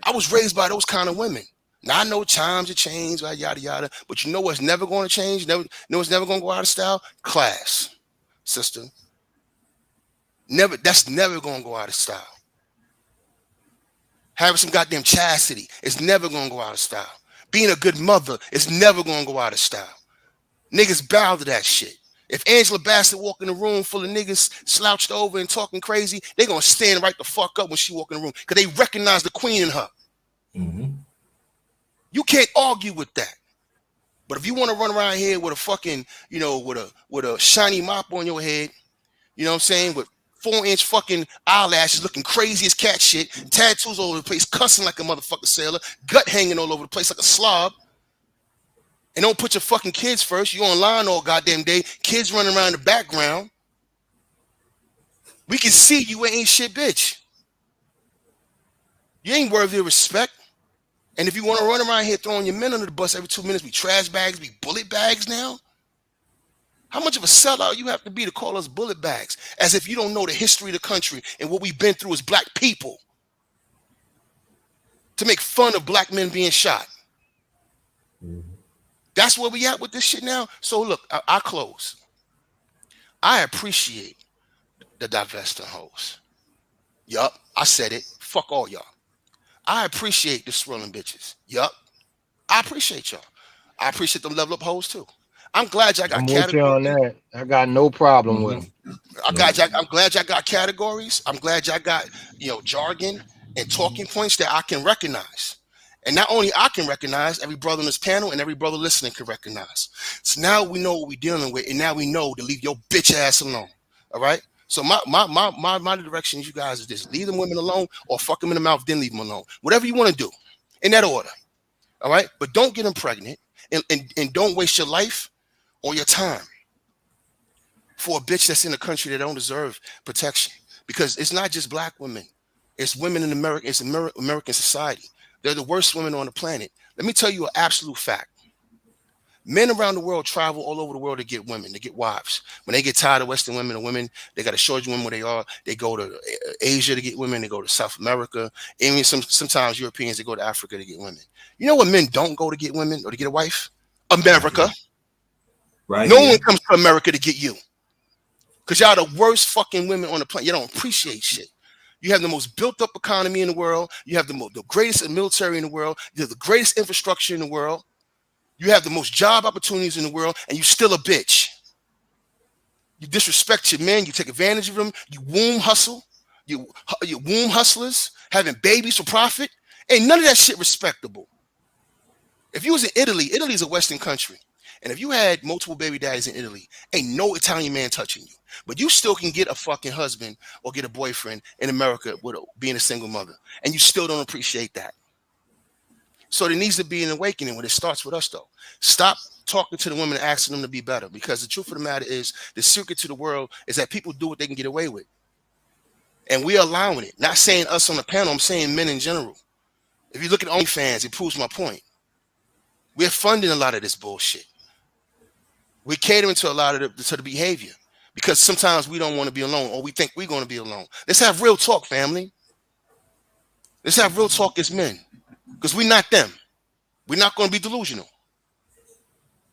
I was raised by those kind of women. Now I know times have changed, yada yada. But you know what's never going to change? What's never going to go out of style? Class, sister. Never. That's never going to go out of style. Having some goddamn chastity is never going to go out of style. Being a good mother is never going to go out of style. Niggas bow to that shit. If Angela Bassett walk in a room full of niggas slouched over and talking crazy, they going to stand right the fuck up when she walk in the room because they recognize the queen in her. Mm-hmm. You can't argue with that. But if you want to run around here with a fucking, with a shiny mop on your head, you know what I'm saying, with 4-inch fucking eyelashes, looking crazy as cat shit, tattoos all over the place, cussing like a motherfucking sailor, gut hanging all over the place like a slob. And don't put your fucking kids first. You online all goddamn day. Kids running around in the background. We can see you ain't shit, bitch. You ain't worthy of respect. And if you want to run around here throwing your men under the bus every 2 minutes, be trash bags, be bullet bags now? How much of a sellout you have to be to call us bullet bags? As if you don't know the history of the country and what we've been through as black people. To make fun of black men being shot. That's where we at with this shit now. So look, I close. I appreciate the divesting hoes. Yup, I said it. Fuck all y'all. I appreciate the swirling bitches. Yup, I appreciate y'all. I appreciate them level up hoes too. I'm glad y'all got I'm with you on categories. that. I got no problem with them. I'm glad y'all got categories. I'm glad y'all got, jargon and talking points that I can recognize. And not only I can recognize, every brother on this panel and every brother listening can recognize. So now we know what we're dealing with, and now we know to leave your bitch ass alone. All right? So my direction to you guys is this: leave them women alone or fuck them in the mouth, then leave them alone. Whatever you want to do, in that order. All right? But don't get them pregnant and don't waste your life or your time for a bitch that's in a country that don't deserve protection. Because it's not just black women. It's women in America. It's American society. They're the worst women on the planet. Let me tell you an absolute fact. Men around the world travel all over the world to get women, to get wives. When they get tired of Western women or women, they got to show you women where they are. They go to Asia to get women. They go to South America. Even sometimes Europeans, they go to Africa to get women. You know what men don't go to get women or to get a wife? America. Right. No one comes to America to get you. Because y'all the worst fucking women on the planet. You don't appreciate shit. You have the most built-up economy in the world. You have the greatest military in the world. You have the greatest infrastructure in the world. You have the most job opportunities in the world, and you still a bitch. You disrespect your men. You take advantage of them. You womb hustle. You womb hustlers, having babies for profit. Ain't none of that shit respectable. If you was in Italy, Italy's a Western country. And if you had multiple baby daddies in Italy, ain't no Italian man touching you. But you still can get a fucking husband or get a boyfriend in America with being a single mother. And you still don't appreciate that. So there needs to be an awakening when it starts with us, though. Stop talking to the women and asking them to be better. Because the truth of the matter is, the secret to the world is that people do what they can get away with. And we're allowing it. Not saying us on the panel, I'm saying men in general. If you look at OnlyFans, it proves my point. We're funding a lot of this bullshit. We're catering to a lot of the behavior. Because sometimes we don't want to be alone, or we think we're going to be alone. Let's have real talk, family. Let's have real talk as men. Because we're not them. We're not going to be delusional.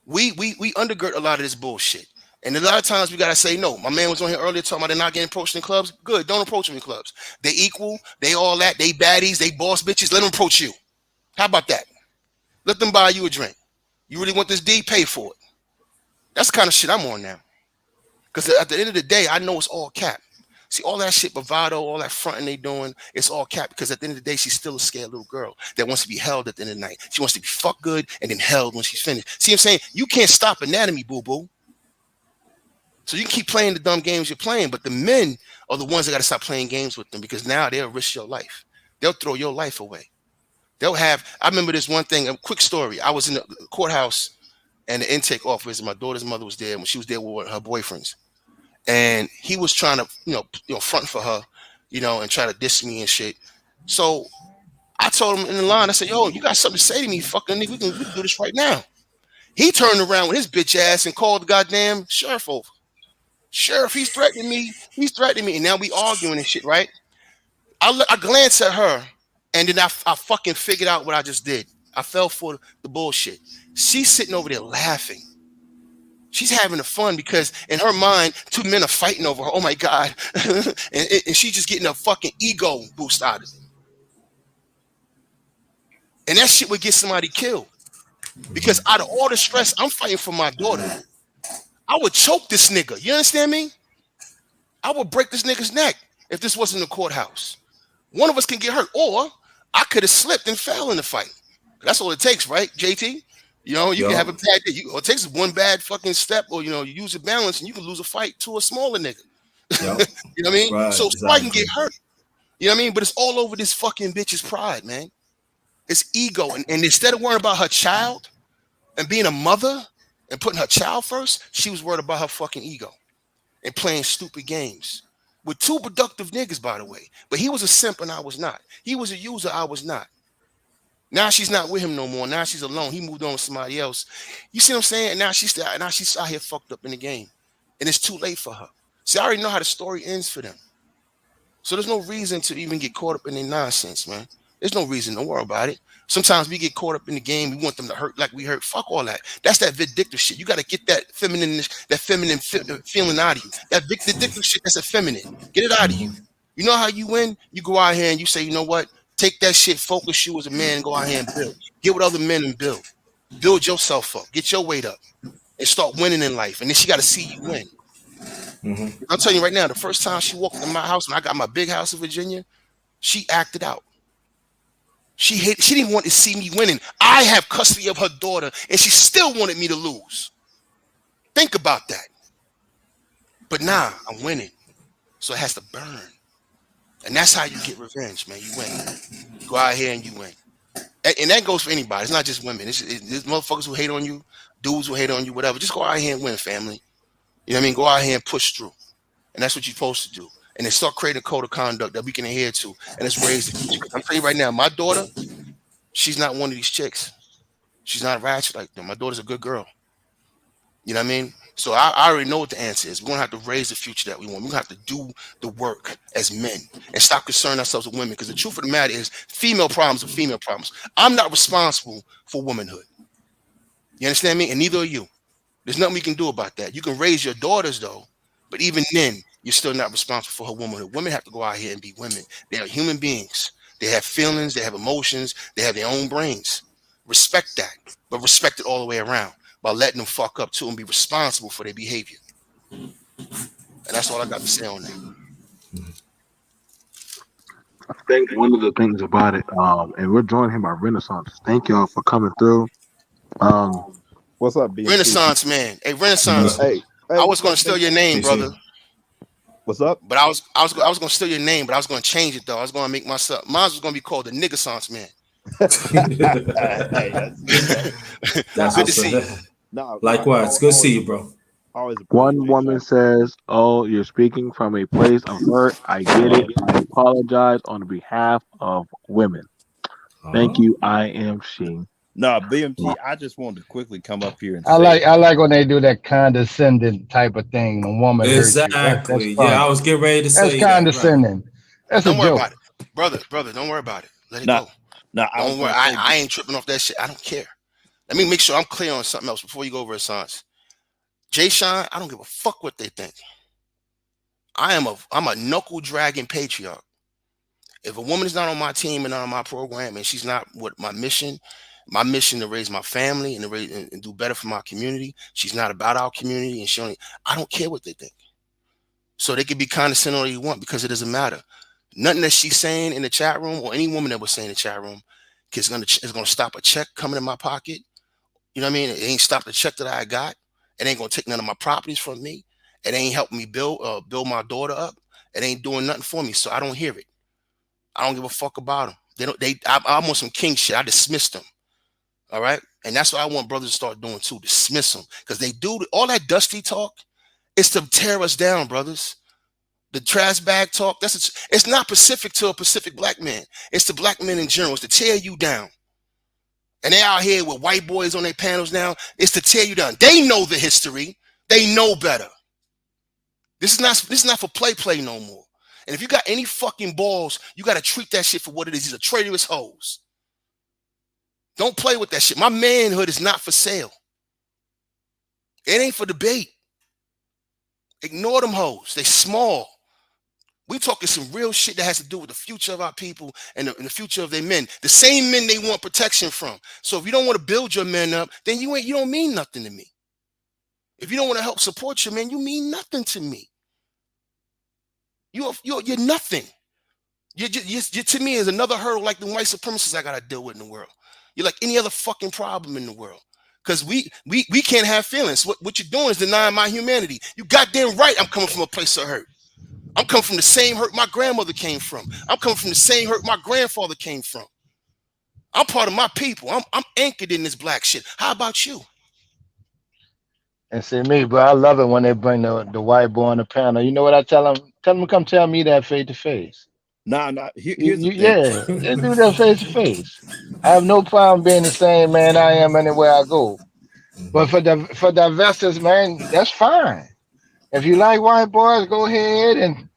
We undergird a lot of this bullshit. And a lot of times we got to say no. My man was on here earlier talking about they're not getting approached in clubs. Good, don't approach them in clubs. They equal, they all that, they baddies, they boss bitches. Let them approach you. How about that? Let them buy you a drink. You really want this D? Pay for it. That's the kind of shit I'm on now. Because at the end of the day, I know it's all cap. See, all that shit, bravado, all that fronting they doing, it's all cap. Because at the end of the day, she's still a scared little girl that wants to be held at the end of the night. She wants to be fucked good and then held when she's finished. See what I'm saying? You can't stop anatomy, boo-boo. So you can keep playing the dumb games you're playing, but the men are the ones that got to stop playing games with them, because now they'll risk your life. They'll throw your life away. I remember this one thing, a quick story. I was in the courthouse and the intake office, and my daughter's mother was there when she was there with her boyfriends. And he was trying to, front for her, and try to diss me and shit. So I told him in the line, I said, yo, you got something to say to me, fucking nigga, we can do this right now. He turned around with his bitch ass and called the goddamn sheriff over. Sheriff, he's threatening me. And now we arguing and shit, right? I glanced at her, and then I fucking figured out what I just did. I fell for the bullshit. She's sitting over there laughing. She's having the fun because in her mind, two men are fighting over her. Oh my God. and she's just getting a fucking ego boost out of it. And that shit would get somebody killed. Because out of all the stress, I'm fighting for my daughter. I would choke this nigga. You understand me? I would break this nigga's neck if this wasn't the courthouse. One of us can get hurt. Or I could have slipped and fell in the fight. That's all it takes, right, JT? You can have a bad day. It takes one bad fucking step, or you use a balance, and you can lose a fight to a smaller nigga. Yep. You know what I mean? Right. So somebody can get Exactly. hurt. You know what I mean? But it's all over this fucking bitch's pride, man. It's ego. And instead of worrying about her child and being a mother and putting her child first, she was worried about her fucking ego and playing stupid games. With two productive niggas, by the way. But he was a simp and I was not. He was a user, I was not. Now she's not with him no more. Now she's alone. He moved on with somebody else. You see what I'm saying? And now she's out here fucked up in the game. And it's too late for her. See, I already know how the story ends for them. So there's no reason to even get caught up in their nonsense, man. There's no reason. Don't worry about it. Sometimes we get caught up in the game. We want them to hurt like we hurt. Fuck all that. That's that vindictive shit. You got to get that feminine feeling out of you. That vindictive shit that's effeminate. Get it out of you. You know how you win? You go out here and you say, you know what? Take that shit, focus you as a man, and go out here and build. Get with other men and build. Build yourself up. Get your weight up. And start winning in life. And then she got to see you win. Mm-hmm. I'm telling you right now, the first time she walked in my house and I got my big house in Virginia, she acted out. She didn't want to see me winning. I have custody of her daughter, and she still wanted me to lose. Think about that. But nah, I'm winning. So it has to burn. And that's how you get revenge, man. You win. You go out here and you win. And that goes for anybody. It's not just women. It's motherfuckers who hate on you, dudes who hate on you, whatever. Just go out here and win, family. You know what I mean? Go out here and push through. And that's what you're supposed to do. And then start creating a code of conduct that we can adhere to. And it's raised the future. I'm telling you right now, my daughter, she's not one of these chicks. She's not ratchet like them. My daughter's a good girl. You know what I mean? So I already know what the answer is. We're going to have to raise the future that we want. We're going to have to do the work as men and stop concerning ourselves with women. Because the truth of the matter is female problems are female problems. I'm not responsible for womanhood. You understand me? And neither are you. There's nothing we can do about that. You can raise your daughters, though. But even then, you're still not responsible for her womanhood. Women have to go out here and be women. They are human beings. They have feelings. They have emotions. They have their own brains. Respect that. But respect it all the way around by letting them fuck up, too, and be responsible for their behavior. And that's all I got to say on that. I think one of the things about it, and we're joining him by Renaissance. Thank y'all for coming through. What's up, BMT? Renaissance, man. Hey, Renaissance. Hey, I was going to steal your name, brother. What's up? But I was going to steal your name, but I was going to change it, though. I was going to make myself. Mine was going to be called the Niggasance, man. Hey, That's good to see you. No, Likewise. Good to see you, bro. One woman says, "Oh, you're speaking from a place of hurt. I get it. I apologize on behalf of women. Thank you. I am she." No, BMT. I just wanted to quickly come up here and I say, like when they do that condescending type of thing. The woman Exactly. That's Yeah, I was getting ready to say that's condescending. Right. That's don't a worry joke. about it, brother. Don't worry about it. Let it No, go. no, Don't worry. I ain't tripping off that shit. I don't care. Let me make sure I'm clear on something else before you go over to science. Jay Sean, I don't give a fuck what they think. I'm a knuckle dragging patriarch. If a woman is not on my team and not on my program, and she's not what my mission to raise my family and to raise and do better for my community, she's not about our community, and I don't care what they think. So they can be condescending all you want because it doesn't matter. Nothing that she's saying in the chat room or any woman that was saying in the chat room is gonna stop a check coming in my pocket. You know what I mean? It ain't stopped the check that I got. It ain't gonna take none of my properties from me. It ain't helping me build my daughter up. It ain't doing nothing for me. So I don't hear it. I don't give a fuck about them. I'm on some king shit. I dismissed them. All right. And that's what I want brothers to start doing too. Dismiss them. Because they do all that dusty talk. It's to tear us down, brothers. The trash bag talk, it's not specific to a Pacific black man. It's to black men in general. It's to tear you down. And they out here with white boys on their panels now. It's to tear you down. They know the history. They know better. This is not for play no more. And if you got any fucking balls, you got to treat that shit for what it is. These are traitorous hoes. Don't play with that shit. My manhood is not for sale. It ain't for debate. Ignore them hoes. They small. We talking some real shit that has to do with the future of our people and the future of their men. The same men they want protection from. So if you don't want to build your men up, then you don't mean nothing to me. If you don't want to help support your men, you mean nothing to me. You're nothing. You to me is another hurdle like the white supremacists I gotta deal with in the world. You're like any other fucking problem in the world. Because we can't have feelings. What you're doing is denying my humanity. You goddamn right I'm coming from a place of hurt. I'm coming from the same hurt my grandmother came from. I'm coming from the same hurt my grandfather came from. I'm part of my people. I'm anchored in this black shit. How about you? And see me, bro, I love it when they bring the white boy on the panel. You know what I tell them? Tell them to come tell me that face to face. Nah, here's the thing. Yeah, they do that face to face. I have no problem being the same man I am anywhere I go. But for the investors, man, that's fine. If you like white boys, go ahead and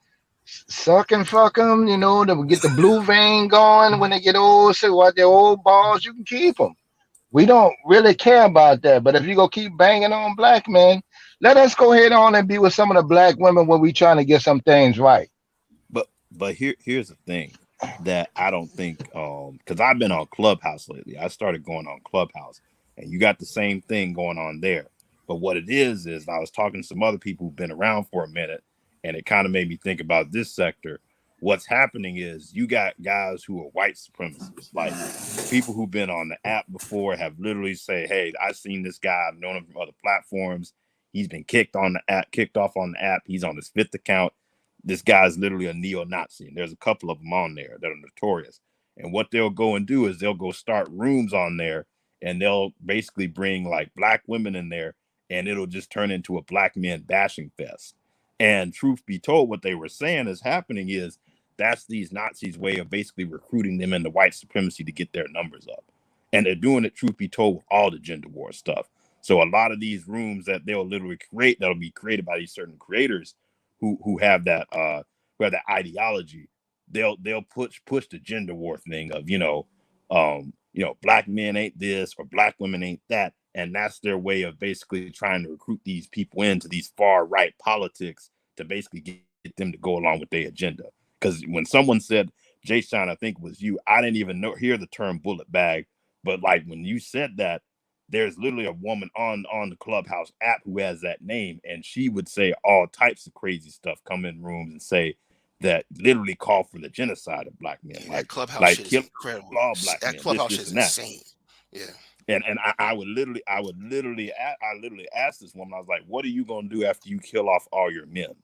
suck and fuck them. You know, to get the blue vein going when they get old. So what their old balls, you can keep them. We don't really care about that. But if you go keep banging on black men, let us go ahead on and be with some of the black women when we trying to get some things right. But here's the thing that I don't think, because I've been on Clubhouse lately. I started going on Clubhouse, and you got the same thing going on there. But what it is I was talking to some other people who've been around for a minute, and it kind of made me think about this sector. What's happening is you got guys who are white supremacists, like people who've been on the app before have literally say, hey, I've seen this guy, I've known him from other platforms. He's been kicked off on the app. He's on his 5th account. This guy's literally a neo-Nazi. And there's a couple of them on there that are notorious. And what they'll go and do is they'll go start rooms on there, and they'll basically bring like black women in there, and it'll just turn into a black men bashing fest. And truth be told, what they were saying is happening is that's these Nazis' way of basically recruiting them into white supremacy to get their numbers up. And they're doing it, truth be told, with all the gender war stuff. So a lot of these rooms that they'll literally create, that'll be created by these certain creators who have that ideology, they'll push the gender war thing of black men ain't this or black women ain't that, and that's their way of basically trying to recruit these people into these far right politics to basically get them to go along with their agenda. Because when someone said, Jay Sean, I think it was you, I didn't even hear the term bullet bag, but like when you said that, there's literally a woman on the Clubhouse app who has that name, and she would say all types of crazy stuff, come in rooms and say that literally call for the genocide of black men. That Clubhouse shit is incredible. That Clubhouse shit is insane. Yeah. And I would literally ask this woman, I was like, what are you gonna do after you kill off all your men?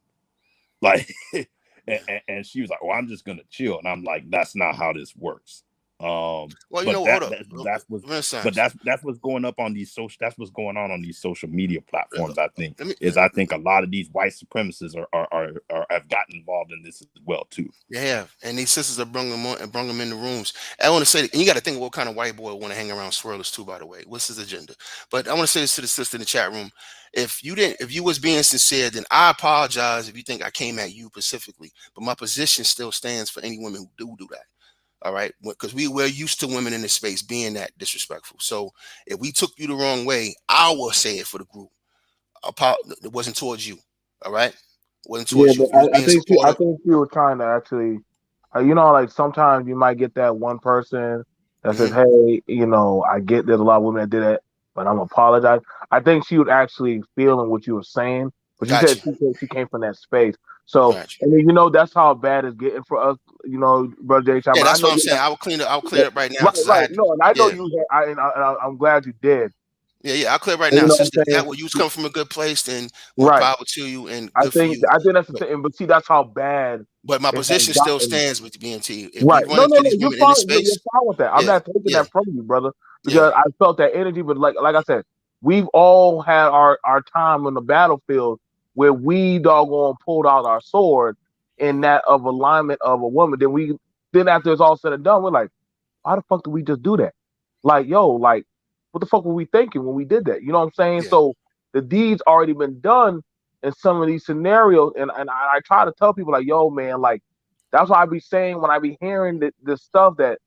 Like, and she was like, oh, I'm just gonna chill. And I'm like, that's not how this works. That's what's going up on these social. That's what's going on these social media platforms. I think I think a lot of these white supremacists are have gotten involved in this as well too. Yeah, and these sisters are bring them in the rooms. I want to say, and you got to think what kind of white boy want to hang around swirlers too. By the way, what's his agenda? But I want to say this to the sister in the chat room. If you was being sincere, then I apologize if you think I came at you specifically. But my position still stands for any women who do that. All right, because we're used to women in this space being that disrespectful. So if we took you the wrong way, I will say it for the group. It wasn't towards you. All right, it wasn't towards you. I think you were trying to actually, like sometimes you might get that one person that says, "Hey, I get there's a lot of women that did it, but I'm apologize." I think she was actually feeling what you were saying, but she said she came from that space. So, that's how bad it's getting for us, Brother Jay. Yeah, that's what I'm saying. I'll clear it up right now. Right. No, and I know you. I'm glad you did. Yeah, I'll clear it right now. Sister, you was coming from a good place, then more power to you. And I think that's the thing. But see, that's how bad. But my position still stands with the BMT. If right. No. You're fine with that. I'm not taking that from you, brother, because I felt that energy. But like I said, we've all had our time on the battlefield where we doggone pulled out our sword in that of alignment of a woman. Then after it's all said and done, we're like, why the fuck did we just do that? Like, what the fuck were we thinking when we did that? You know what I'm saying? Yeah. So the deed's already been done in some of these scenarios. And I try to tell people like, yo, man, like, that's why I be saying when I be hearing this stuff that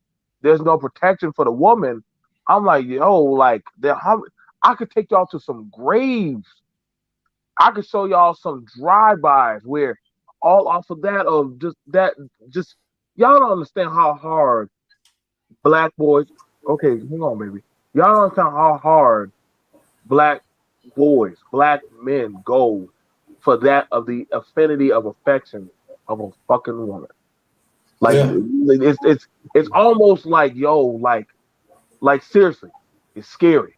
there's no protection for the woman, I'm like, yo, like, I could take y'all to some graves. I could show y'all some drive-bys where all off of that y'all don't understand how hard black boys. Okay, hang on, baby. Y'all don't understand how hard black boys, black men go for that of the affinity of affection of a fucking woman. Like it's almost like like seriously, it's scary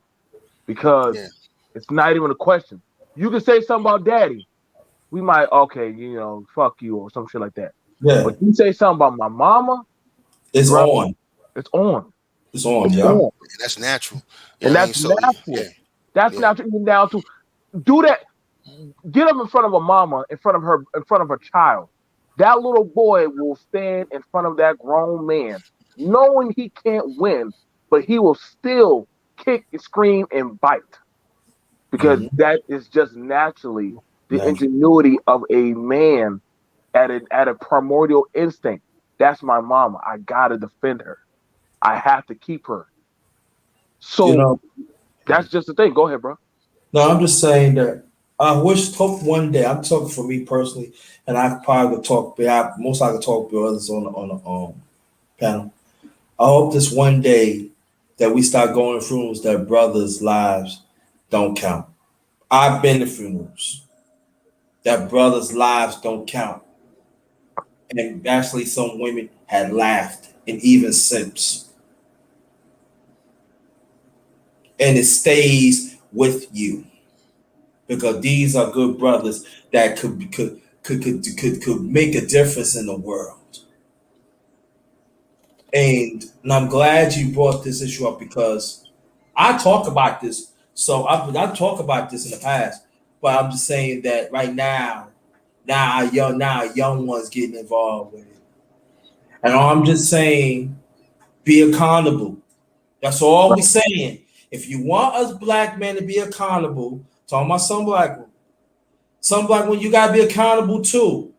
because it's not even a question. You can say something about daddy. we might okay, fuck you or some shit like that. Yeah, But you say something about my mama, it's bro, on. it's on. It's on, It's yeah. on. That's natural. You And know what I that's mean? So yeah, natural. That's yeah. natural even down to do that. Get up in front of a mama, in front of her child. That little boy will stand in front of that grown man, knowing he can't win, but he will still kick, scream, and bite because Mm-hmm. that is just naturally the Natural. ingenuity of a man at a primordial instinct. That's my mama. I gotta defend her. I have to keep her. You So know, that's just the thing. Go ahead, bro. no, I'm just saying that I wish hope one day. I'm talking for me personally, and I probably would talk. Most I could talk to others on the panel. I hope this one day that we start going to funerals that brothers' lives don't count. I've been to funerals that brothers' lives don't count, and actually some women had laughed and even since, and it stays with you because these are good brothers that could make a difference in the world. And I'm glad you brought this issue up because I talk about this. So I talk about this in the past, but I'm just saying that right now our young ones getting involved with it. And I'm just saying, be accountable. That's all we saying. If you want us black men to be accountable, talking about some black women, you gotta be accountable too.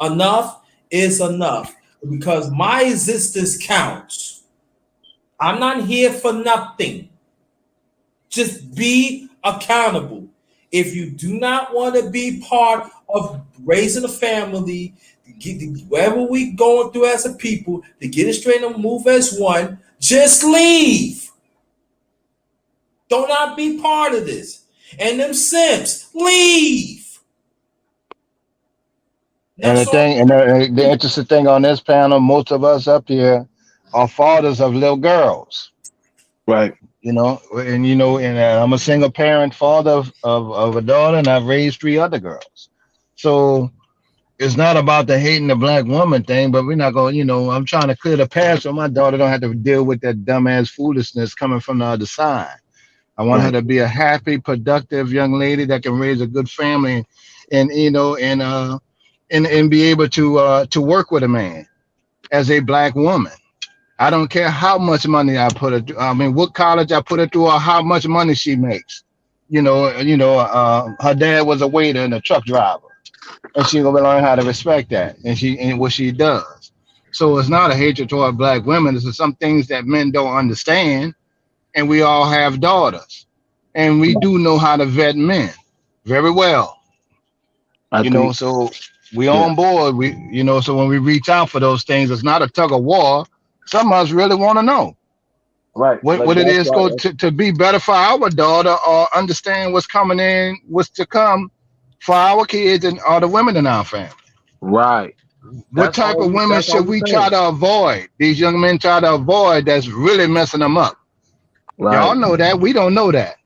Enough is enough because my existence counts. I'm not here for nothing. Just be accountable. If you do not want to be part of raising a family, wherever we going through as a people, to get it straight and move as one, just leave. Do not be part of this. And them simps, leave. And the That's all. thing, and the interesting thing on this panel, most of us up here are fathers of little girls. Right. And I'm a single parent, father of a daughter, and I've raised 3 other girls. So it's not about the hating the black woman thing, but we're not going. I'm trying to clear the path so my daughter don't have to deal with that dumbass foolishness coming from the other side. I want her Right. to be a happy, productive young lady that can raise a good family, and be able to work with a man as a black woman. I don't care how much money I put her through. I mean, what college I put her through, or how much money she makes. Her dad was a waiter and a truck driver, and she gonna learn how to respect that, and what she does. So it's not a hatred toward black women. It's just some things that men don't understand, and we all have daughters, and we do know how to vet men very well. I think. So we Yeah. on board. So when we reach out for those things, it's not a tug of war. Some of us really want to know Right. Like what it that's is why. to be better for our daughter, or understand what's coming in, what's to come for our kids and all the women in our family. Right. What type of women That's all should we we try saying. to avoid? These young men try to avoid that's really messing them up. Y'all Right. know that. We don't know that.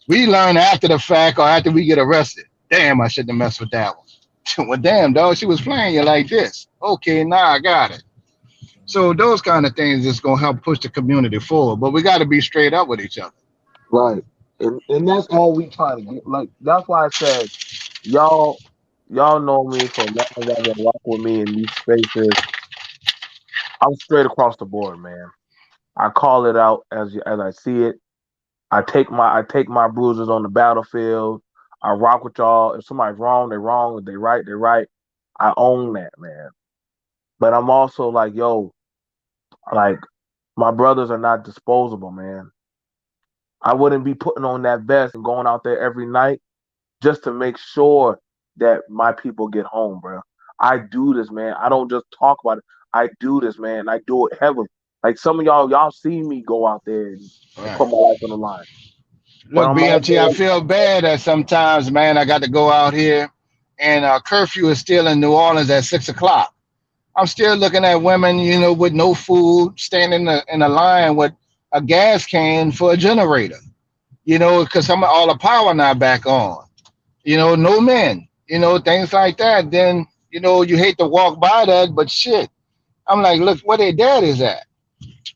We learn after the fact or after we get arrested. Damn, I shouldn't have messed with that one. Well, damn, dog, she was playing you like this. Okay, now I got it. So those kind of things is gonna help push the community forward. But we got to be straight up with each other. Right. And that's all we trying to get. Like that's why I said y'all y'all know me for as long as y'all been rocking with me in these spaces. I'm straight across the board, man. I call it out as I see it. I take my bruises on the battlefield. I rock with y'all. If somebody's wrong, they're wrong. If they right, they're right. I own that, man. But I'm also like, yo, like my brothers are not disposable, man. I wouldn't be putting on that vest and going out there every night just to make sure that my people get home, bro. I do this, man. I don't just talk about it. I do this, man. I do it heavily. Like some of y'all see me go out there and Right. put my life on the line. But Look, I'm BMT, I also feel bad that sometimes, man, I got to go out here, and curfew is still in New Orleans at 6 o'clock. I'm still looking at women, with no food, standing in a line with a gas can for a generator. Because all the power not back on. No men. you know, things like that, then you know you hate to walk by that, but shit. I'm like, look where their dad is at.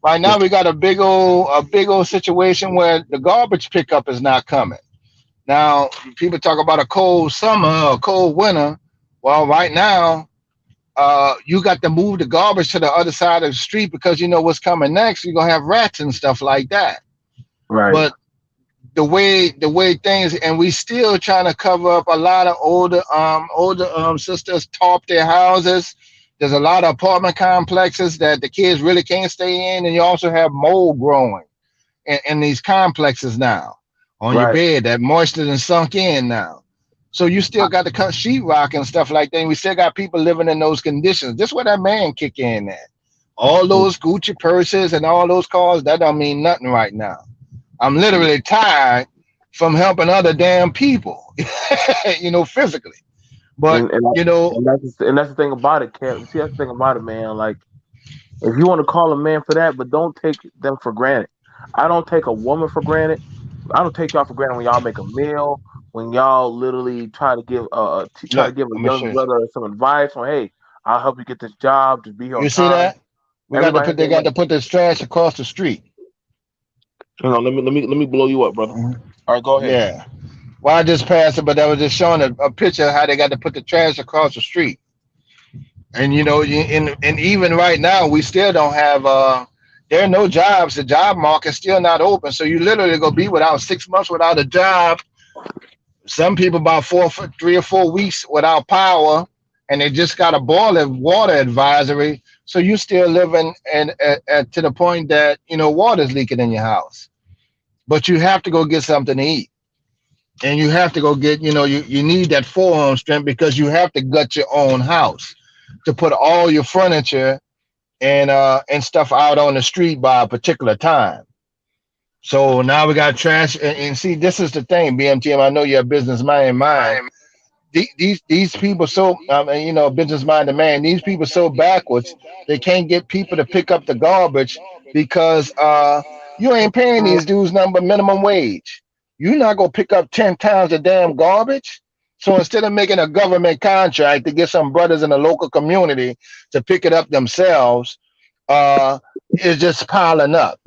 Right now we got a big old situation where the garbage pickup is not coming. Now people talk about a cold summer or cold winter. Well, right now, you got to move the garbage to the other side of the street because you know what's coming next. You're gonna have rats and stuff like that. Right. But the way things, and we still trying to cover up a lot of older sisters top their houses. There's a lot of apartment complexes that the kids really can't stay in, and you also have mold growing in these complexes now on your Right. bed. That moisture and sunk in now. So you still got to cut sheetrock and stuff like that. And we still got people living in those conditions. This is where that man kick in at. All those Gucci purses and all those cars, that don't mean nothing right now. I'm literally tired from helping other damn people, physically. But And and, you know, that's the thing about it, Kev. See, that's the thing about it, man. Like, if you want to call a man for that, but don't take them for granted. I don't take a woman for granted. I don't take y'all for granted when y'all make a meal, when y'all literally try to look, give a let me young show you. brother some advice on, hey, I'll help you get this job, just be here on You see time. that? We got to Everybody put. has They their got money. to put this trash across the street. Hang on, let me blow you up, brother. Mhm. All right, go ahead. Yeah. Well, I just passed it, but I was just showing a picture of how they got to put the trash across the street. And and even right now, we still don't have. There are no jobs. The job market's still not open. So you literally go be without 6 months without a job. Some people about 3 or 4 weeks without power, and they just got a boiling water advisory. So you still living to the point that water's leaking in your house, but you have to go get something to eat, and you have to go get you need that forearm strength because you have to gut your own house to put all your furniture and stuff out on the street by a particular time. So now we got trash, and see, this is the thing, BMTM. I know you're a business mind. These people so business minded man. These people so backwards they can't get people to pick up the garbage because you ain't paying these dudes nothing but minimum wage. You're not gonna pick up 10 times the damn garbage. So instead of making a government contract to get some brothers in the local community to pick it up themselves, it's just piling up.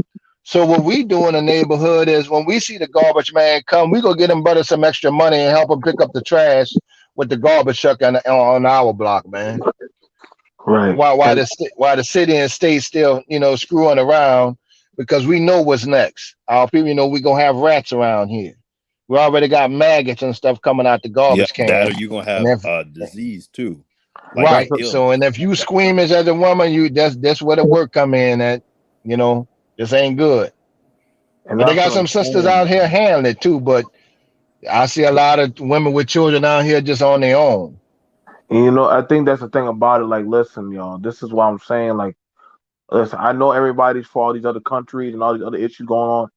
So what we do in the neighborhood is when we see the garbage man come, we go get them brothers some extra money and help them pick up the trash with the garbage truck on our block, man. Right. Why the city and state still screwing around because we know what's next. Our people, we gonna have rats around here. We already got maggots and stuff coming out the Yeah, garbage that can. or you're gonna And have if disease too, like an That's right, a, so and illness. if you squeamish as a woman, that's where the work come in at. You know, this ain't good. and But they that's got what I'm some sisters saying. out here handling it too. But I see a lot of women with children out here just on their own. And I think that's the thing about it. Like, listen, y'all, this is what I'm saying. Like, listen, I know everybody's for all these other countries and all these other issues going on.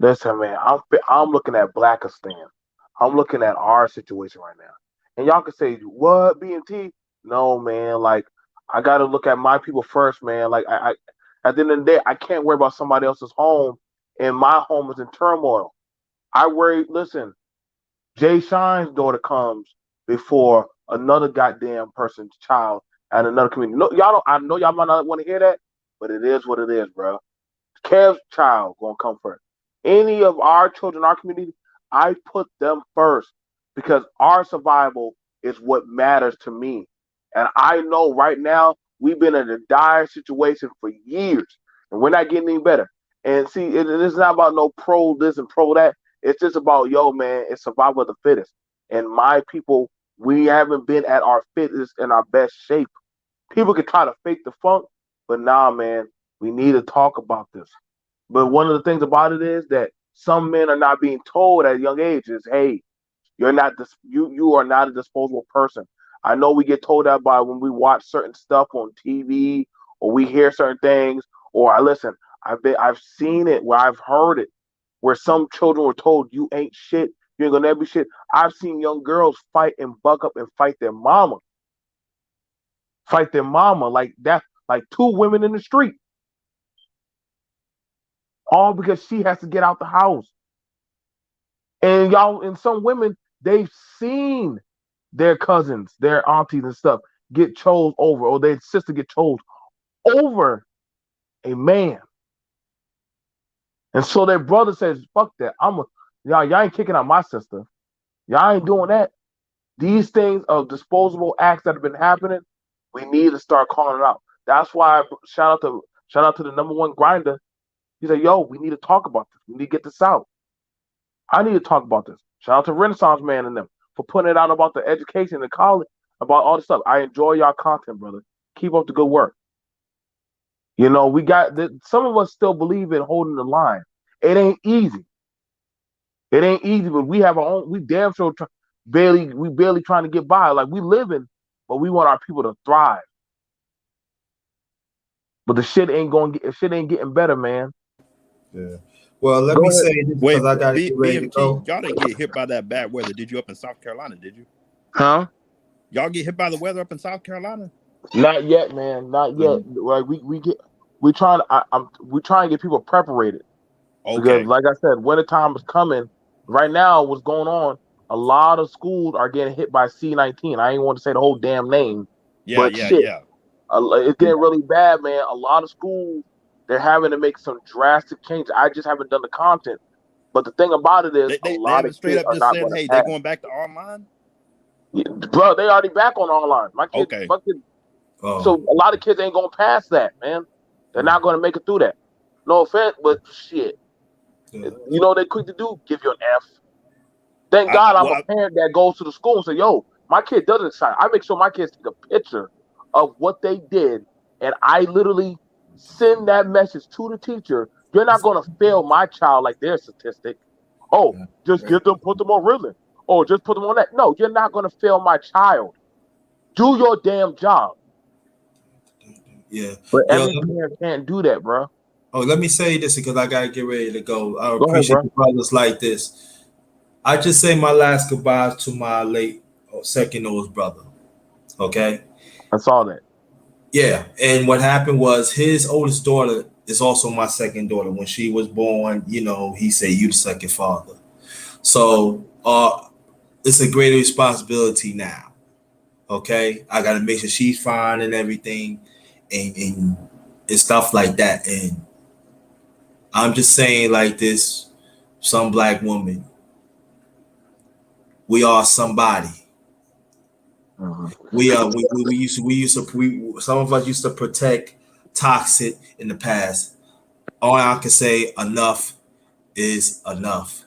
Listen, man, I'm looking at Blackistan. I'm looking at our situation right now. And y'all can say, what, BMT? No, man. Like, I got to look at my people first, man. Like, at the end of the day, I can't worry about somebody else's home, and my home is in turmoil. I worry. Listen, Jay Shine's daughter comes before another goddamn person's child and another community. No, y'all don't. I know y'all might not want to hear that, but it is what it is, bro. Kev's child gonna come first. Any of our children, our community, I put them first because our survival is what matters to me. And I know right now we've been in a dire situation for years, and we're not getting any better. And see, it's not about no pro this and pro that. It's just about yo, man. It's survival of the fittest. And my people, we haven't been at our fittest and our best shape. People can try to fake the funk, but nah, man, we need to talk about this. But one of the things about it is that some men are not being told at a young age is, hey, you're not this you are not a disposable person. I know we get told that by when we watch certain stuff on TV or we hear certain things or I listen. I've seen it where I've heard it where some children were told you ain't shit, you ain't gonna never be shit. I've seen young girls fight and buck up and fight their mama like that, like two women in the street, all because she has to get out the house. And y'all, and some women, they've seen their cousins, their aunties and stuff get chose over, or their sister get chose over a man. And so their brother says, fuck that. Y'all ain't kicking out my sister. Y'all ain't doing that. These things of disposable acts that have been happening, we need to start calling it out. That's why shout out to the number one grinder. He said, yo, we need to talk about this. We need to get this out. I need to talk about this. Shout out to Renaissance Man and them for putting it out about the education and college, about all this stuff. I enjoy y'all content, brother. Keep up the good work. You know, we got some of us still believe in holding the line. It ain't easy. It ain't easy, but we have our own. We damn sure barely trying to get by. Like we living, but we want our people to thrive. But the shit ain't getting better, man. Yeah. Well, let Go me ahead. say this Wait, because I got to get ready to BMT, go. y'all didn't get hit by that bad weather, did you? Up in South Carolina, did you? Huh? Y'all get hit by the weather up in South Carolina? Not yet, man. Not yet. Like we trying to get people preparated. Because Okay. like I said, winter time is coming. Right now, what's going on? A lot of schools are getting hit by C-19. I ain't want to say the whole damn name, Yeah, but shit, yeah. it's getting really bad, man. A lot of schools, they're having to make some drastic changes. I just haven't done the content, but the thing about it is, They, a they, they lot of haven't straight kids up are just not said, going to hey, they pass. going back to online? Bro, they already back on online. My kids, Okay. so a lot of kids ain't gonna pass that, man. They're not gonna make it through that. No offense, but shit. Yeah. You know they quick to do? Give you an F. Thank God I'm a parent that goes to the school and say, yo, my kid doesn't sign. I make sure my kids take a picture of what they did, and I literally send that message to the teacher. You're not gonna fail my child like their statistic. Oh, just get them, put them on Ritalin. Oh, just put them on that. No, you're not gonna fail my child. Do your damn job. Yeah. But Yo, every parent can't do that, bro. let me say this because I gotta get ready to go. I Go ahead, appreciate bro. the brothers like this. I just say my last goodbyes to my late second oldest brother. Okay. I saw that. Yeah, and what happened was his oldest daughter is also my second daughter. When she was born, he said, "You the second father." So it's a greater responsibility now. Okay, I got to make sure she's fine and everything, and stuff like that. And I'm just saying, like this, some black woman, we are somebody. We are. Some of us used to protect toxic in the past. All I can say, enough is enough.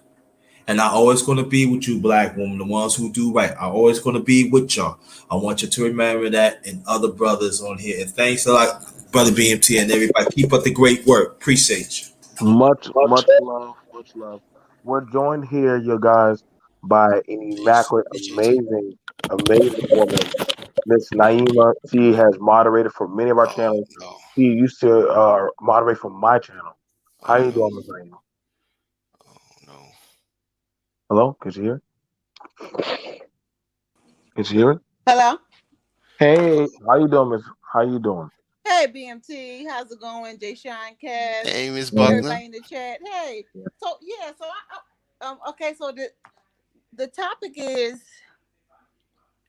And I always gonna be with you, black woman, the ones who do right. I'm always gonna be with y'all. I want you to remember that, and other brothers on here. And thanks a lot, brother BMT, and everybody. Keep up the great work. Appreciate you. Much love, much love. We're joined here, you guys, by an Peace. immaculate, Appreciate you. amazing woman, Miss Naima. She has moderated for many of our Oh channels. no. She used to moderate for my channel. Oh How you no. doing, Miss Naima? Oh no. Hello, can you hear? Can you hear? Hello. Hey, how you doing, Miss? How you doing? Hey, BMT. How's it going? Jay Shine Cass. Hey, Miss Buckner. Everybody in the chat. Hey. So yeah. So okay. So the topic is.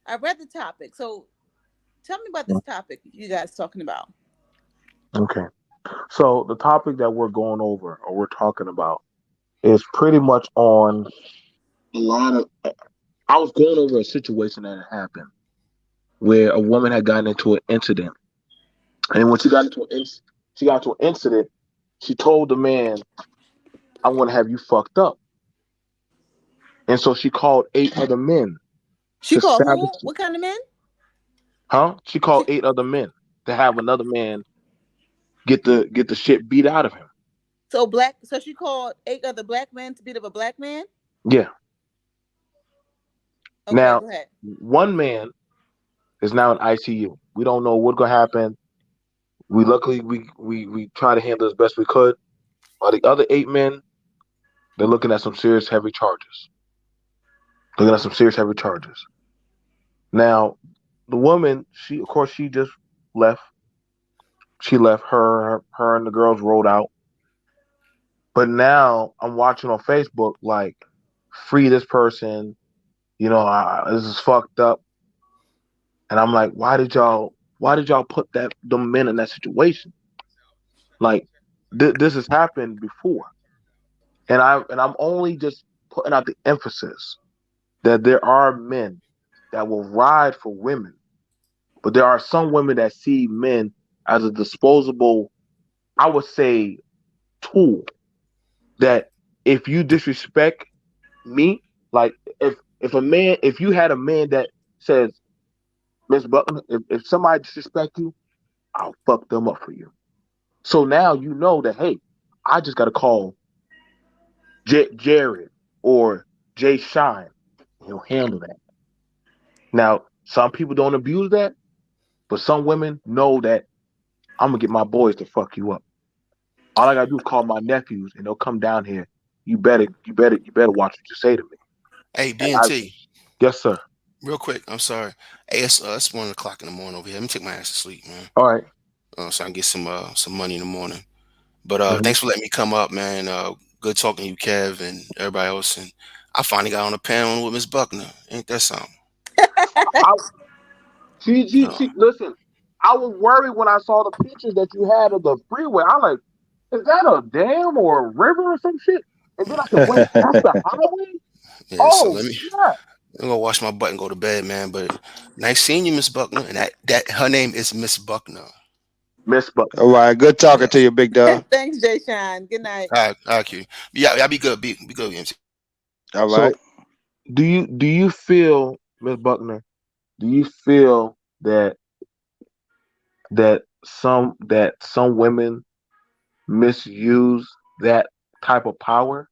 I read the topic. So tell me about this topic you guys talking about. Okay. So the topic that we're going over or we're talking about is pretty much on a lot of. I was going over a situation that had happened where a woman had gotten into an incident, and when she got into an incident, she told the man, "I'm going to have you fucked up," and so she called 8 other men She to called savage. who? What kind of men? Huh? She called 8 other men to have another man get the shit beat out of him. So black. So she called 8 other black men to beat up a black man. Yeah. Okay, Now, go ahead. one man is now in ICU. We don't know what's gonna happen. We luckily we try to handle as best we could. While the other 8 men, they're looking at some serious heavy charges. Now, the woman, she of course she just left. She left her and the girls rolled out. But now I'm watching on Facebook like free this person. This is fucked up. And I'm like, why did y'all put them men in that situation? Like this has happened before. And I'm only just putting out the emphasis that there are men that will ride for women, but there are some women that see men as a disposable, I would say, tool. That if you disrespect me, like if you had a man that says, Miss Buckner, if somebody disrespect you, I'll fuck them up for you. So now you know that, hey, I just got to call Jared or Jay Shine. He'll handle that. Now, some people don't abuse that, but some women know that I'm gonna get my boys to fuck you up. All I gotta do is call my nephews, and they'll come down here. You better watch what you say to me. Hey, And I, BNT, yes, sir. real quick. I'm sorry. Hey, it's 1 o'clock in the morning over here. Let me take my ass to sleep, man. All right. So I can get some money in the morning. But Mhm. thanks for letting me come up, man. Good talking to you, Kev, and everybody else. And I finally got on a panel with Miss Buckner. Ain't that something? I, Uh, listen. I was worried when I saw the pictures that you had of the freeway. I'm like, is that a dam or a river or some shit? And then I said, wait, that's the highway? yeah. So Oh, let me. snap. I'm gonna wash my butt and go to bed, man. But nice seeing you, Miss Buckner. And that her name is Miss Buckner. Miss Buckner. All right, good talking to Yes. you, big dog. Thanks, Jay Shine. Good night. All right, Q. Yeah, y'all be good. Be good, BNT. All So right. do you feel, Miss Buckner, do you feel that some women misuse that type of power?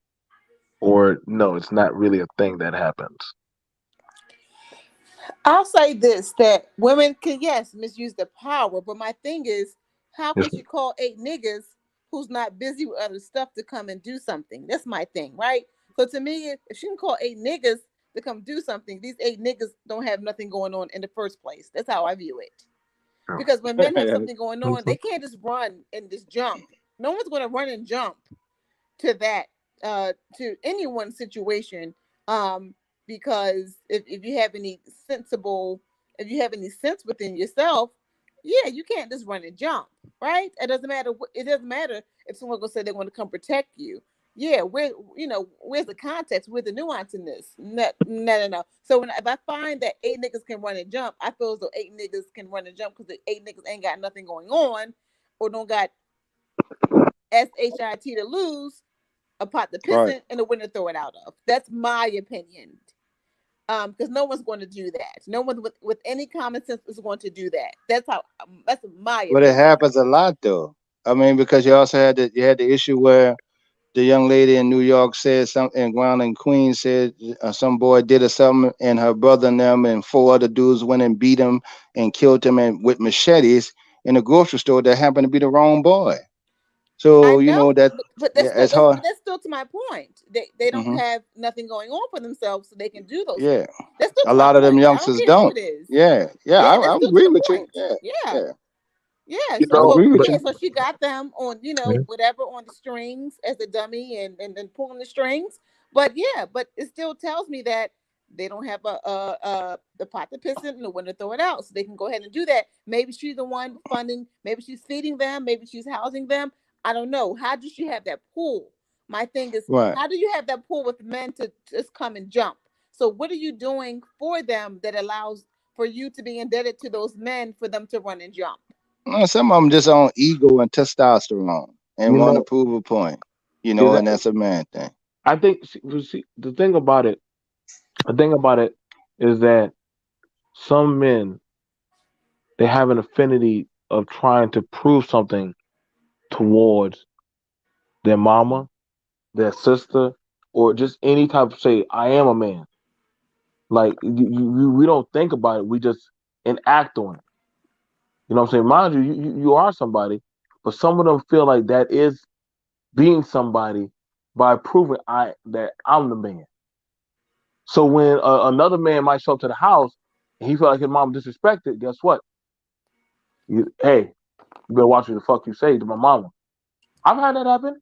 Or no, it's not really a thing that happens. I'll say this, that women can, yes, misuse the power, but my thing is, how Yes, can she call 8 niggas who's not busy with other stuff to come and do something? That's my thing, right? So to me, if she can call 8 niggas to come do something, these 8 niggas don't have nothing going on in the first place. That's how I view it. Because when men have something going on, they can't just run and just jump. No one's going to run and jump to that, to anyone's situation, um because if you have any sensible, if you have any sense within yourself, yeah, you can't just run and jump, right? It doesn't matter it doesn't matter if someone gonna say they want to come protect you. Yeah, where, where's the context, where's the nuance in this? No, no, no, no. So if I find that 8 niggas can run and jump, I feel as though 8 niggas can run and jump because the 8 niggas ain't got nothing going on, or don't got shit to lose, a pot to piss Right. in and a window to throw it out of. That's my opinion. Because no one's going to do that. No one with any common sense is going to do that. That's my But it opinion. happens a lot though. I mean, because you also had the issue where the young lady in New York said something, and Ground and Queen said some boy did or something, and her brother and them and four other dudes went and beat him and killed him and with machetes in a grocery store that happened to be the wrong boy. I So you know, know that, but yeah, it's hard. that's still to my point. They don't Hmm. have nothing going on for themselves, so they can do those Yeah, things. That's still a to my lot of them point. I don't youngsters care who don't. it is. Yeah, yeah, Yeah, I that's still to agree the with you. point. Yeah, Yeah. yeah, Yeah, you so I know, agree with but you. yeah, so she got them on, whatever on the strings as a dummy, and pulling the strings. But yeah, but it still tells me that they don't have the pot to piss in and the one to throw it out, so they can go ahead and do that. Maybe she's the one funding. Maybe she's feeding them. Maybe she's housing them. I don't know. How does she have that pool? My thing is, Right. how do you have that pool with men to just come and jump? So what are you doing for them that allows for you to be indebted to those men for them to run and jump? Some of them just on ego and testosterone and you want to know, prove a point. is that And that's a man thing. I think the thing about it is that some men, they have an affinity of trying to prove something towards their mama, their sister, or just any type of say, I am a man. Like we don't think about it, we just enact on it. You know what I'm saying? Mind you, you are somebody, but some of them feel like that is being somebody by proving that I'm the man. So when another man might show up to the house and he feel like his mom disrespected, guess what? Hey, you better watch what the fuck you say to my mama. I've had that happen.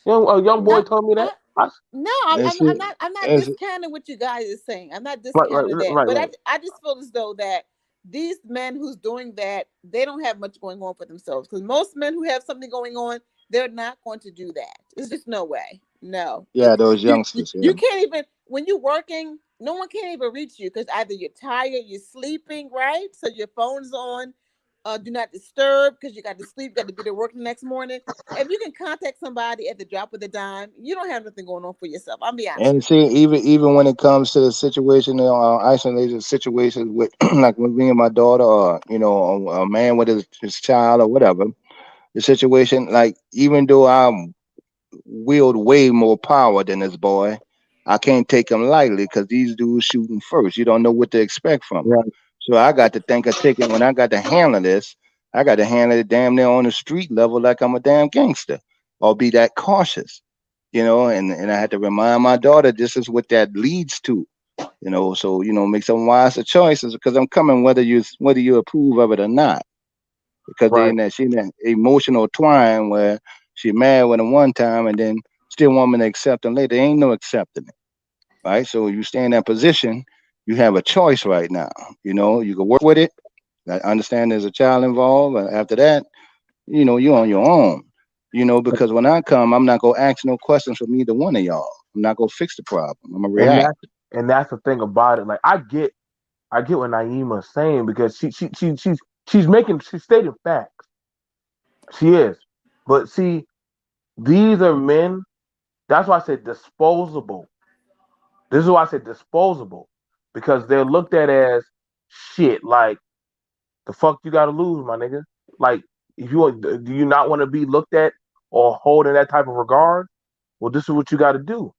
A young boy I, told me that. I, I, no, And see, I'm not and see, discounting what you guys are saying. I'm not right, right, discounting that, right, but right. I just feel as though that these men who's doing that, they don't have much going on for themselves. Because most men who have something going on, they're not going to do that. There's just no way. No. Yeah, those You, youngsters. Yeah. you can't even, when you're working, no one can even reach you because either you're tired, you're sleeping, right? So your phone's on, do not disturb because you got to sleep, got to be to work the next morning. If you can contact somebody at the drop of the dime, you don't have nothing going on for yourself. I'll be honest And with you. see, even when it comes to the situation, isolated situations with like with me and my daughter, or a man with his child or whatever, the situation, like even though I wield way more power than this boy, I can't take him lightly because these dudes shooting first. You don't know what to expect from him. Right. So I got to think of taking when I got to handle this, I got to handle it damn near on the street level like I'm a damn gangster, or be that cautious, and I had to remind my daughter this is what that leads to. So make some wiser choices because I'm coming whether you approve of it or not, because they Right. she in that emotional twine where she mad with him one time and then still want me to accept him later. There ain't no accepting it, right? So you stay in that position, you have a choice right now. You can work with it. I understand there's a child involved, but after that, you're on your own. Because when I come, I'm not gonna ask no questions from either one of y'all. I'm not gonna fix the problem. I'm gonna And react. that's the thing about it. Like I get what Naima's saying because she's stating facts. She is. But see, these are men. That's why I said disposable. This is why I said disposable. Because they're looked at as shit. Like the fuck you gotta lose, my nigga. Like if do you not want to be looked at or hold in that type of regard? Well, this is what you gotta do.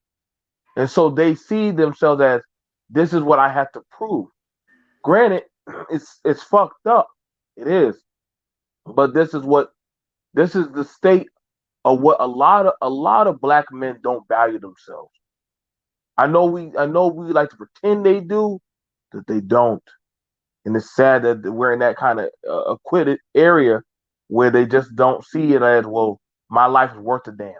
And so they see themselves as this is what I have to prove. Granted, it's fucked up. It is. But this is the state of what a lot of black men don't value themselves. I know we like to pretend they do, that they don't. And it's sad that we're in that kind of acquitted area where they just don't see it as, well, my life is worth a damn.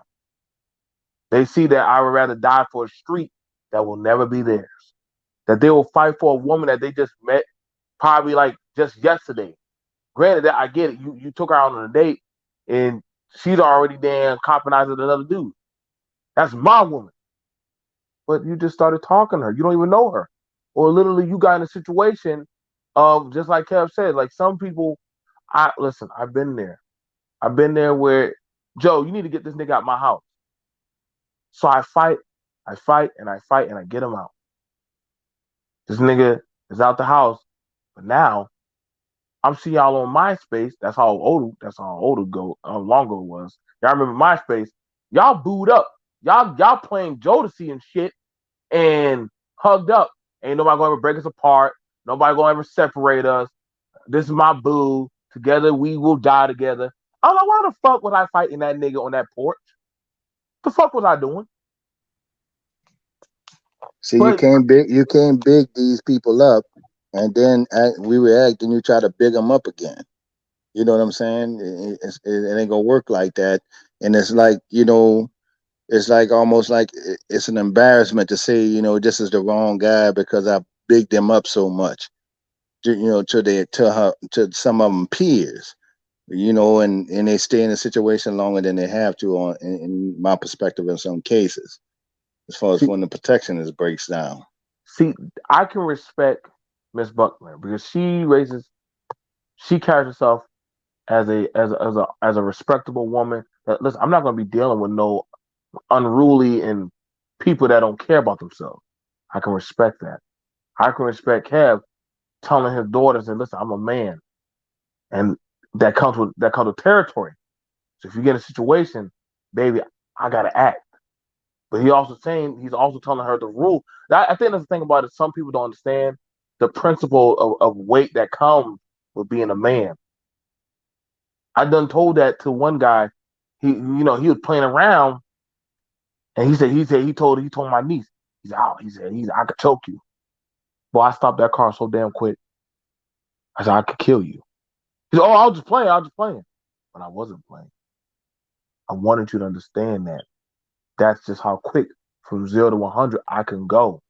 They see that I would rather die for a street that will never be theirs. That they will fight for a woman that they just met probably like just yesterday. Granted, that I get it. You took her out on a date and she's already damn compromised with another dude. That's my woman. But you just started talking to her. You don't even know her. Or literally you got in a situation of, just like Kev said, like some people, listen, I've been there. I've been there where, Joe, you need to get this nigga out my house. So I fight, and I fight, and I get him out. This nigga is out the house, but now I'm seeing y'all on MySpace. That's how old ago, long ago it was. Y'all remember MySpace? Y'all booed up. Y'all playing Jodeci and shit and hugged up. Ain't nobody gonna ever break us apart. Nobody gonna ever separate us. This is my boo. Together we will die together. I'm like, why the fuck was I fighting that nigga on that porch? The fuck was I doing? See, you But can't big these people up, and then we react, and you try to big them up again. You know what I'm saying? It ain't gonna work like that. And it's like, it's like almost like it's an embarrassment to say, this is the wrong guy because I bigged them up so much. To some of them peers. And they stay in a situation longer than they have to, in my perspective, in some cases, as far as see, when the protection is breaks down. see, I can respect Miss Buckner because she carries herself as a respectable woman. That, listen, I'm not gonna be dealing with no unruly and people that don't care about themselves. I can respect that. I can respect Kev telling his daughters, and listen, I'm a man, and that comes with territory. So if you get in a situation, baby, I gotta act. But he's also telling her the rule. I think that's the thing about it. Some people don't understand the principle of weight that comes with being a man. I done told that to one guy. He was playing around, and he told my niece. He said, I could choke you. Boy, I stopped that car so damn quick. I said, I could kill you. He said, oh, I was just playing. But I wasn't playing. I wanted you to understand that. That's just how quick from 0 to 100 I can go.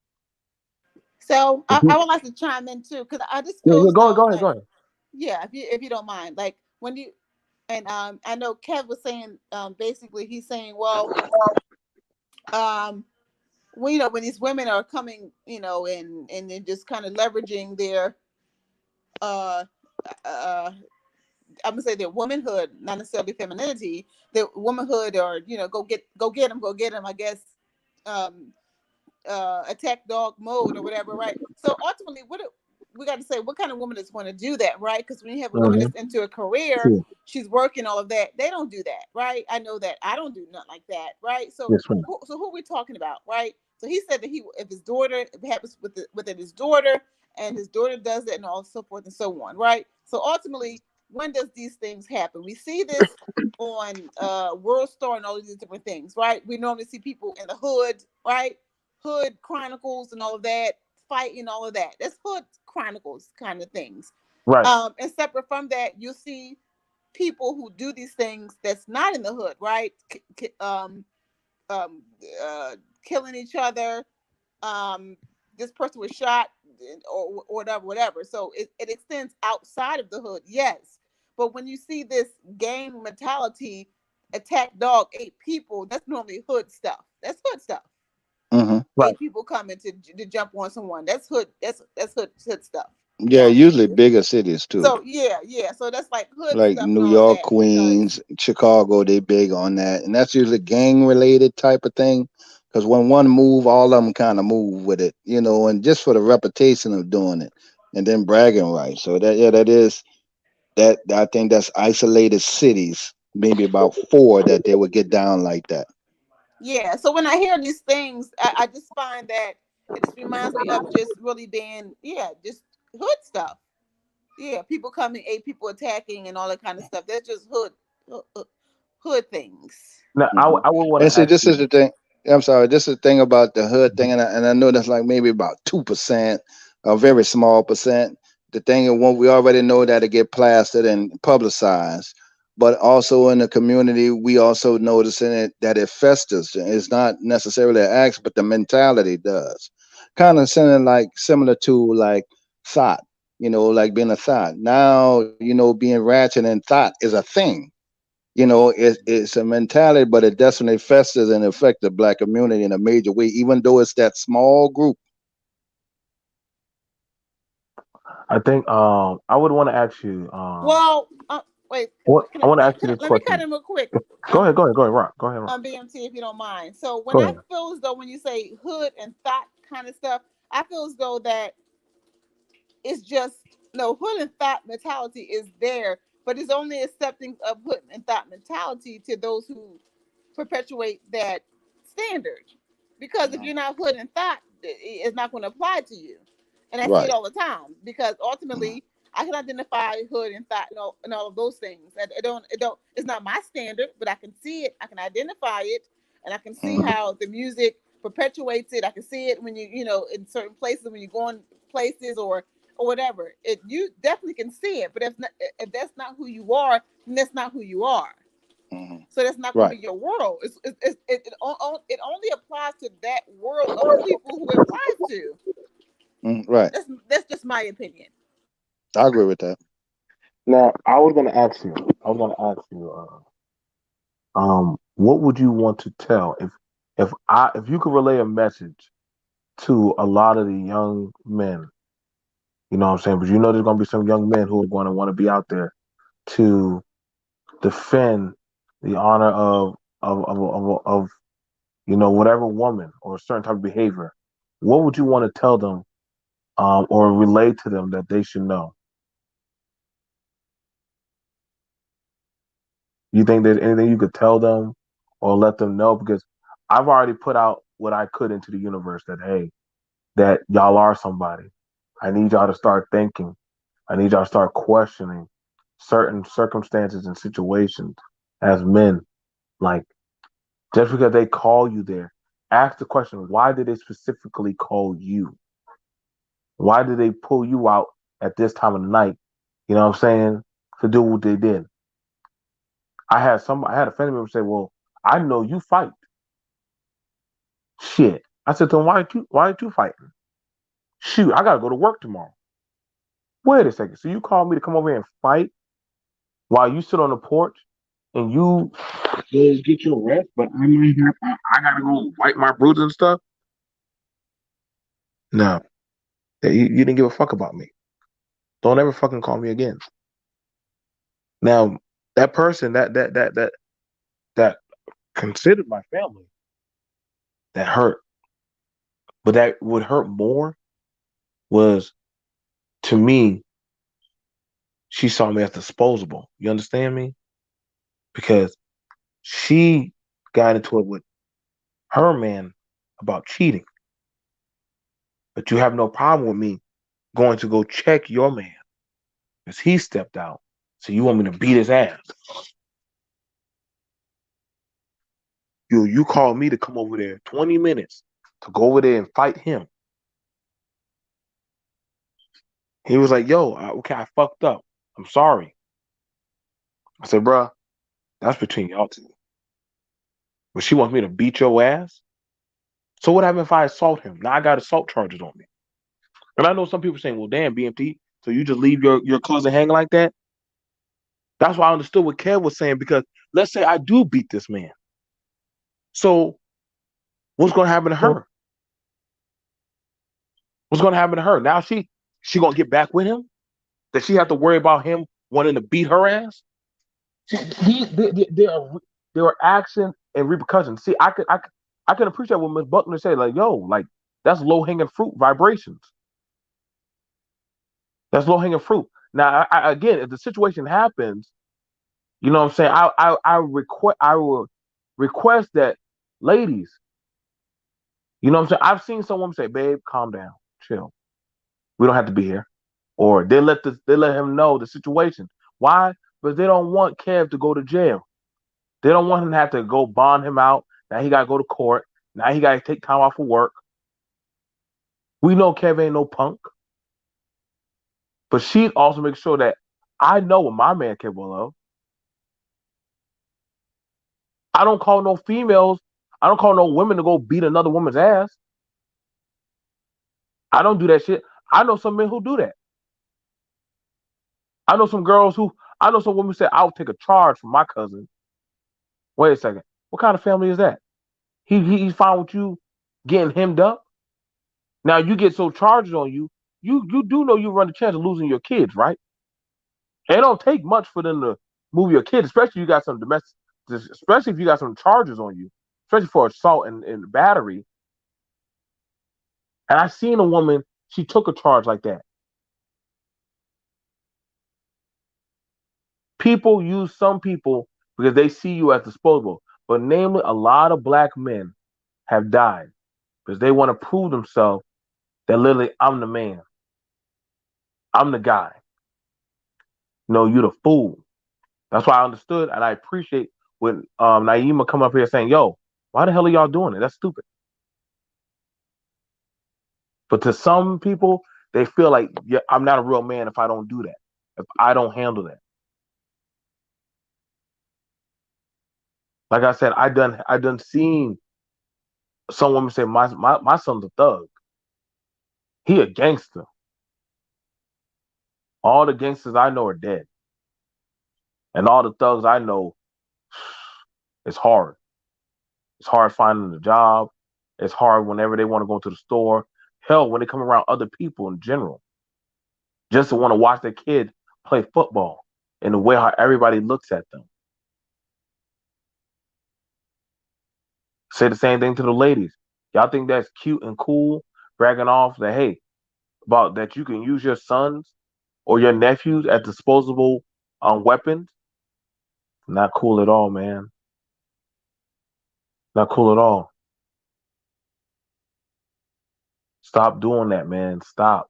So The I people, would like to chime in too, because I just yeah, feel yeah, as though go ahead, like, go ahead. yeah, if you don't mind, like when you and I know Kev was saying basically he's saying, well, um when when these women are coming, and then just kind of leveraging their uh uh I'm gonna say their womanhood, not necessarily femininity, their womanhood, or go get them, I guess, um attack dog mode or whatever, right? So ultimately, we got to say, what kind of woman is going to do that, right? Because when you have a woman Mm-hmm. that's into a career, True. she's working all of that. They don't do that, right? I know that. I don't do nothing like that, right? So Yes, ma'am. who are we talking about, right? So he said that if his daughter, if it happens with his daughter, and his daughter does it, and all so forth and so on, right? So ultimately, when does these things happen? We see this on World Star and all of these different things, right? We normally see people in the hood, right? Hood Chronicles and all of that, fighting, all of that. That's Hood Chronicles kind of things. Right. And separate from that, you'll see people who do these things that's not in the hood, right? Um, Killing each other. This person was shot, or whatever, whatever. So it extends outside of the hood, yes. But when you see this gang mentality, attack dog, 8 people, that's normally hood stuff. That's hood stuff. Hmm. Right. 8 people coming to jump on someone. That's hood. That's hood stuff. To be Yeah, honest with usually you. bigger cities too, So yeah. So that's like hood like stuff and New all of York, that. Because Queens, Chicago. They big on that, and that's usually gang related type of thing. Because when one move, all of them kind of move with it, and just for the reputation of doing it, and then bragging rights. So that yeah, that is that. I think that's isolated cities, maybe about four that they would get down like that. yeah. So when I hear these things, I just find that it just reminds me of just really being, just hood stuff. Yeah, people coming, 8 people attacking, and all that kind of stuff. That's just hood things. Now, Hmm. I would want And to see, ask this is you. the thing. I'm sorry. This is the thing about the hood thing, and I know that's like maybe about 2%, a very small percent. The thing is, when we already know that it get plastered and publicized, but also in the community, we also noticing it that it festers. It's not necessarily an act, but the mentality does. Kind of sounding like similar to like thought, like being a thought. Now, being ratchet and thought is a thing. It's a mentality, but it definitely festers and affects the black community in a major way, even though it's that small group. I think I would want to ask you. Well, wait. What Can I I, want to let, ask you this let me cut question. in real quick. Go Um, ahead, go ahead, go ahead, Rock. Go ahead, Rock. BMT, if you don't mind. So when Go I ahead. feel as though when you say hood and thought kind of stuff, I feel as though that it's just no hood and thought mentality is there, but it's only accepting of hood and thought mentality to those who perpetuate that standard. Because if Mhm. you're not hood and thought, it's not going to apply to you. And I see it Right. all the time because Mhm. ultimately I can identify hood and thought and all of those things. It don't. It's not my standard, but I can see it. I can identify it, and I can see Mhm. how the music perpetuates it. I can see it when in certain places when you go in places or whatever. You definitely can see it, but if that's not who you are, then that's not who you are. Mhm. So that's not going to Right. be your world. It only applies to that world of people who it applies to. Right. That's just my opinion. I agree with that. Now, I was going to ask you. I was going to ask you. What would you want to tell if you could relay a message to a lot of the young men? You know what I'm saying? But there's going to be some young men who are going to want to be out there to defend the honor of whatever woman or a certain type of behavior. What would you want to tell them or relate to them that they should know? You think there's anything you could tell them or let them know? Because I've already put out what I could into the universe that, hey, that y'all are somebody. I need y'all to start thinking. I need y'all to start questioning certain circumstances and situations as men. Like, just because they call you there, ask the question, why did they specifically call you? Why did they pull you out at this time of the night? You know what I'm saying? To do what they did. I had a family member say, well, I know you fight. Shit. I said to him, why aren't you fighting? Shoot, I gotta go to work tomorrow. Wait a second. So you call me to come over here and fight while you sit on the porch and you go get your rest, but I gotta go wipe my bruises and stuff? No. You didn't give a fuck about me. Don't ever fucking call me again. Now, that person that considered my family, that hurt. But that would hurt more was, to me, she saw me as disposable. You understand me? Because she got into it with her man about cheating. But you have no problem with me going to go check your man because he stepped out. So you want me to beat his ass. You called me to come over there 20 minutes to go over there and fight him. He was like, yo, okay, I fucked up. I'm sorry. I said, bruh, that's between y'all two. But she wants me to beat your ass? So what happens if I assault him? Now I got assault charges on me. And I know some people saying, well, damn, BMT, so you just leave your cousin hanging like that? That's why I understood what Kev was saying, because let's say I do beat this man. So what's going to happen to her? What's going to happen to her? Now she going to get back with him? Does she have to worry about him wanting to beat her ass? There are action and repercussions. See, I can appreciate what Ms. Buckner said. Like, yo, like that's low hanging fruit vibrations. That's low hanging fruit. Now, again, if the situation happens, you know what I'm saying. I will request that, ladies. You know what I'm saying. I've seen some women say, "Babe, calm down, chill. We don't have to be here," or they let him know the situation. Why? Because they don't want Kev to go to jail. They don't want him to have to go bond him out. Now he got to go to court. Now he got to take time off of work. We know Kev ain't no punk. But she also makes sure that I know what my man capable of. I don't call no females. I don't call no women to go beat another woman's ass. I don't do that shit. I know some men who do that. I know some women who say, I'll take a charge from my cousin. Wait a second. What kind of family is that? He's fine with you getting hemmed up? Now you get so charges on you, you do know you run the chance of losing your kids, right? It don't take much for them to move your kids, especially if you got some domestic, especially if you got some charges on you, especially for assault and battery. And I seen a woman, she took a charge like that. People use some people because they see you as disposable. But namely, a lot of black men have died because they want to prove themselves that literally, I'm the man. I'm the guy. No, you the fool. That's why I understood and I appreciate when Naima come up here saying, yo, why the hell are y'all doing it? That's stupid. But to some people, they feel like, yeah, I'm not a real man if I don't do that, if I don't handle that. Like I said, I done seen some women say, my son's a thug. He a gangster. All the gangsters I know are dead. And all the thugs I know, it's hard. It's hard finding a job. It's hard whenever they want to go to the store. Hell, when they come around other people in general, just to want to watch their kid play football and the way how everybody looks at them. Say the same thing to the ladies. Y'all think that's cute and cool, bragging off that, hey, about that you can use your sons or your nephews as disposable weapons? Not cool at all, man. Not cool at all. Stop doing that, man. Stop.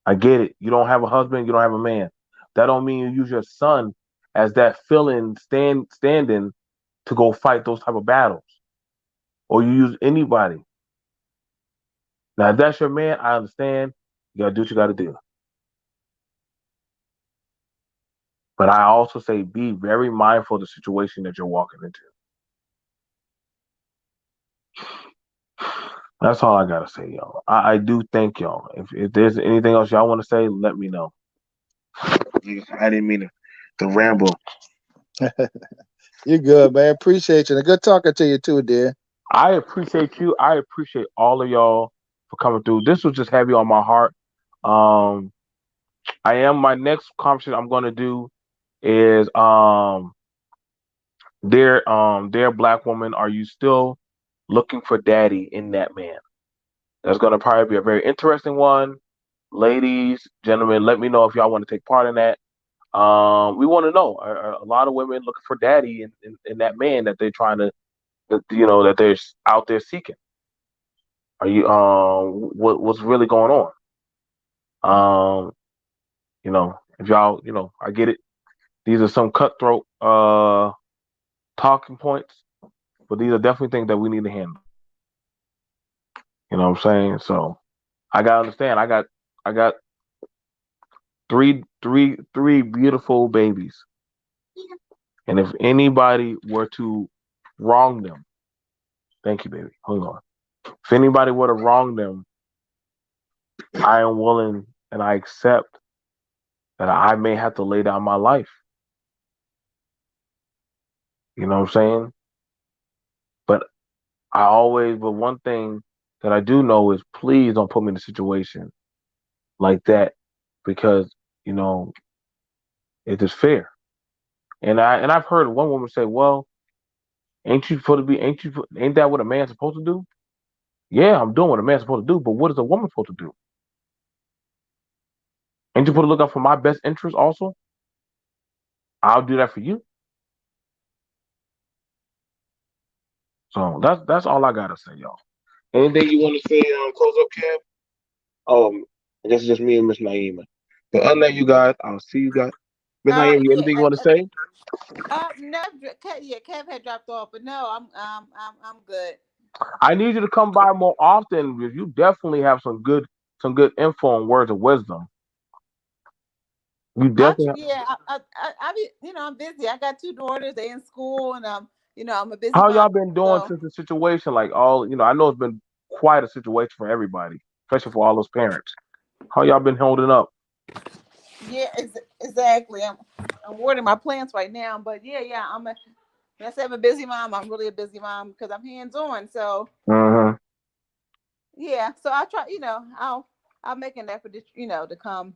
I get it. You don't have a husband, you don't have a man. That don't mean you use your son as that fill-in stand-in to go fight those type of battles. Or you use anybody. Now, if that's your man, I understand. You gotta do what you gotta do. But I also say be very mindful of the situation that you're walking into. That's all I gotta say, y'all. I do thank y'all. If there's anything else y'all want to say, let me know. I didn't mean to ramble. You're good, man. Appreciate you. And good talking to you too, dear. I appreciate you. I appreciate all of y'all for coming through. This was just heavy on my heart. Um, my next conversation I'm gonna do is dear black woman, are you still looking for daddy in that man? That's gonna probably be a very interesting one. Ladies, gentlemen, let me know if y'all want to take part in that. We want to know. Are a lot of women looking for daddy in that man that they're trying to, that they're out there seeking? Are you what's really going on? If y'all, I get it. These are some cutthroat talking points, but these are definitely things that we need to handle. You know what I'm saying? So I gotta understand. I got three beautiful babies, and if anybody were to wrong them, thank you, baby. Hold on. If anybody were to wrong them, I am willing and I accept that I may have to lay down my life. You know what I'm saying? But but one thing that I do know is please don't put me in a situation like that because, you know, it is fair. I've heard one woman say, well, ain't that what a man's supposed to do? Yeah, I'm doing what a man's supposed to do, but what is a woman supposed to do? Ain't you supposed to look out for my best interest also? I'll do that for you. So that's all I gotta say, y'all. Anything you want to say, close up, Kev? I guess it's just me and Miss Naima. But other than that, you guys, I'll see you guys. Miss Naima, Yeah, anything you want to say? no, yeah, Kev had dropped off, but no, I'm good. I need you to come by more often because you definitely have some good info and words of wisdom. You definitely. Yeah, I be, I'm busy. I got two daughters. They in school, and I'm a busy How mom. y'all been doing So since the situation? Like I know it's been quite a situation for everybody, especially for all those parents. How y'all been holding up? yeah, exactly. I'm watering my plants right now, but yeah, when I say I'm a busy mom, I'm really a busy mom because I'm hands on. So Mm-hmm. yeah, so I'll try. I'll make an effort to come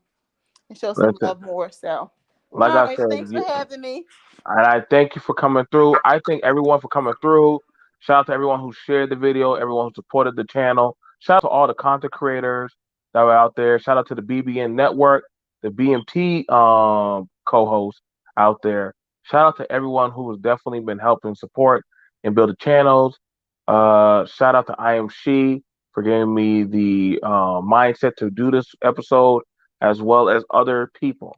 and show some That's it. love more. So Like all I right, said, thanks for having me. and I thank you for coming through. I thank everyone for coming through. Shout out to everyone who shared the video, everyone who supported the channel. Shout out to all the content creators that were out there. Shout out to the BBN Network, the BMT co-hosts out there. Shout out to everyone who has definitely been helping support and build the channels. Shout out to I Am She for giving me the mindset to do this episode, as well as other people.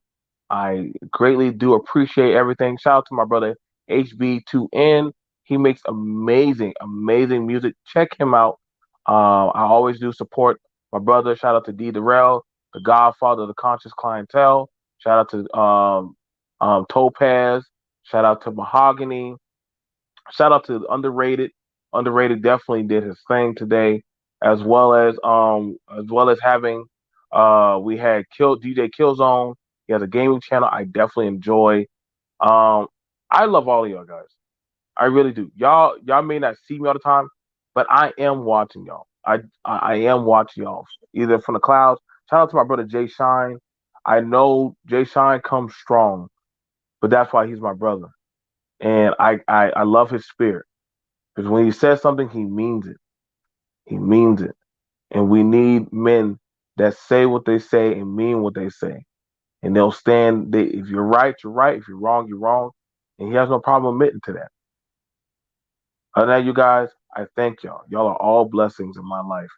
I greatly do appreciate everything. Shout out to my brother HB2N. He makes amazing, amazing music. Check him out. I always do support my brother. Shout out to D Darrell, the godfather of the conscious clientele. Shout out to Topaz. Shout out to Mahogany. Shout out to Underrated. Underrated definitely did his thing today, as well as having we had DJ Killzone. He has a gaming channel I definitely enjoy. Um, I love all of y'all guys. I really do. Y'all may not see me all the time, but I am watching y'all. I am watching y'all either from the clouds. Shout out to my brother Jay Shine. I know Jay Shine comes strong, but that's why he's my brother, and I love his spirit because when he says something, he means it. He means it, and we need men that say what they say and mean what they say, and they'll stand. If you're right, you're right. If you're wrong, you're wrong, and he has no problem admitting to that. Other than that, you guys, I thank y'all. Y'all are all blessings in my life,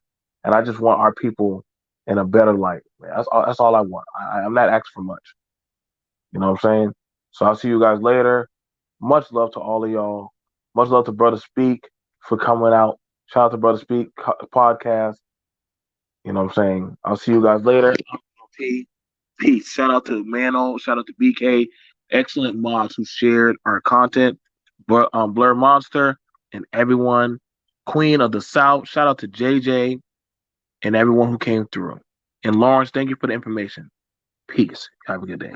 and I just want our people in a better light. Man, that's all I want. I'm not asking for much. You know what I'm saying? So I'll see you guys later. Much love to all of y'all. Much love to Brother Speak for coming out. Shout out to Brother Speak podcast. You know what I'm saying? I'll see you guys later. Peace. Shout out to Mano. Shout out to BK. Excellent mods who shared our content. Blur Monster and everyone Queen of the South. Shout out to JJ and everyone who came through. And Lawrence, thank you for the information. Peace. Have a good day.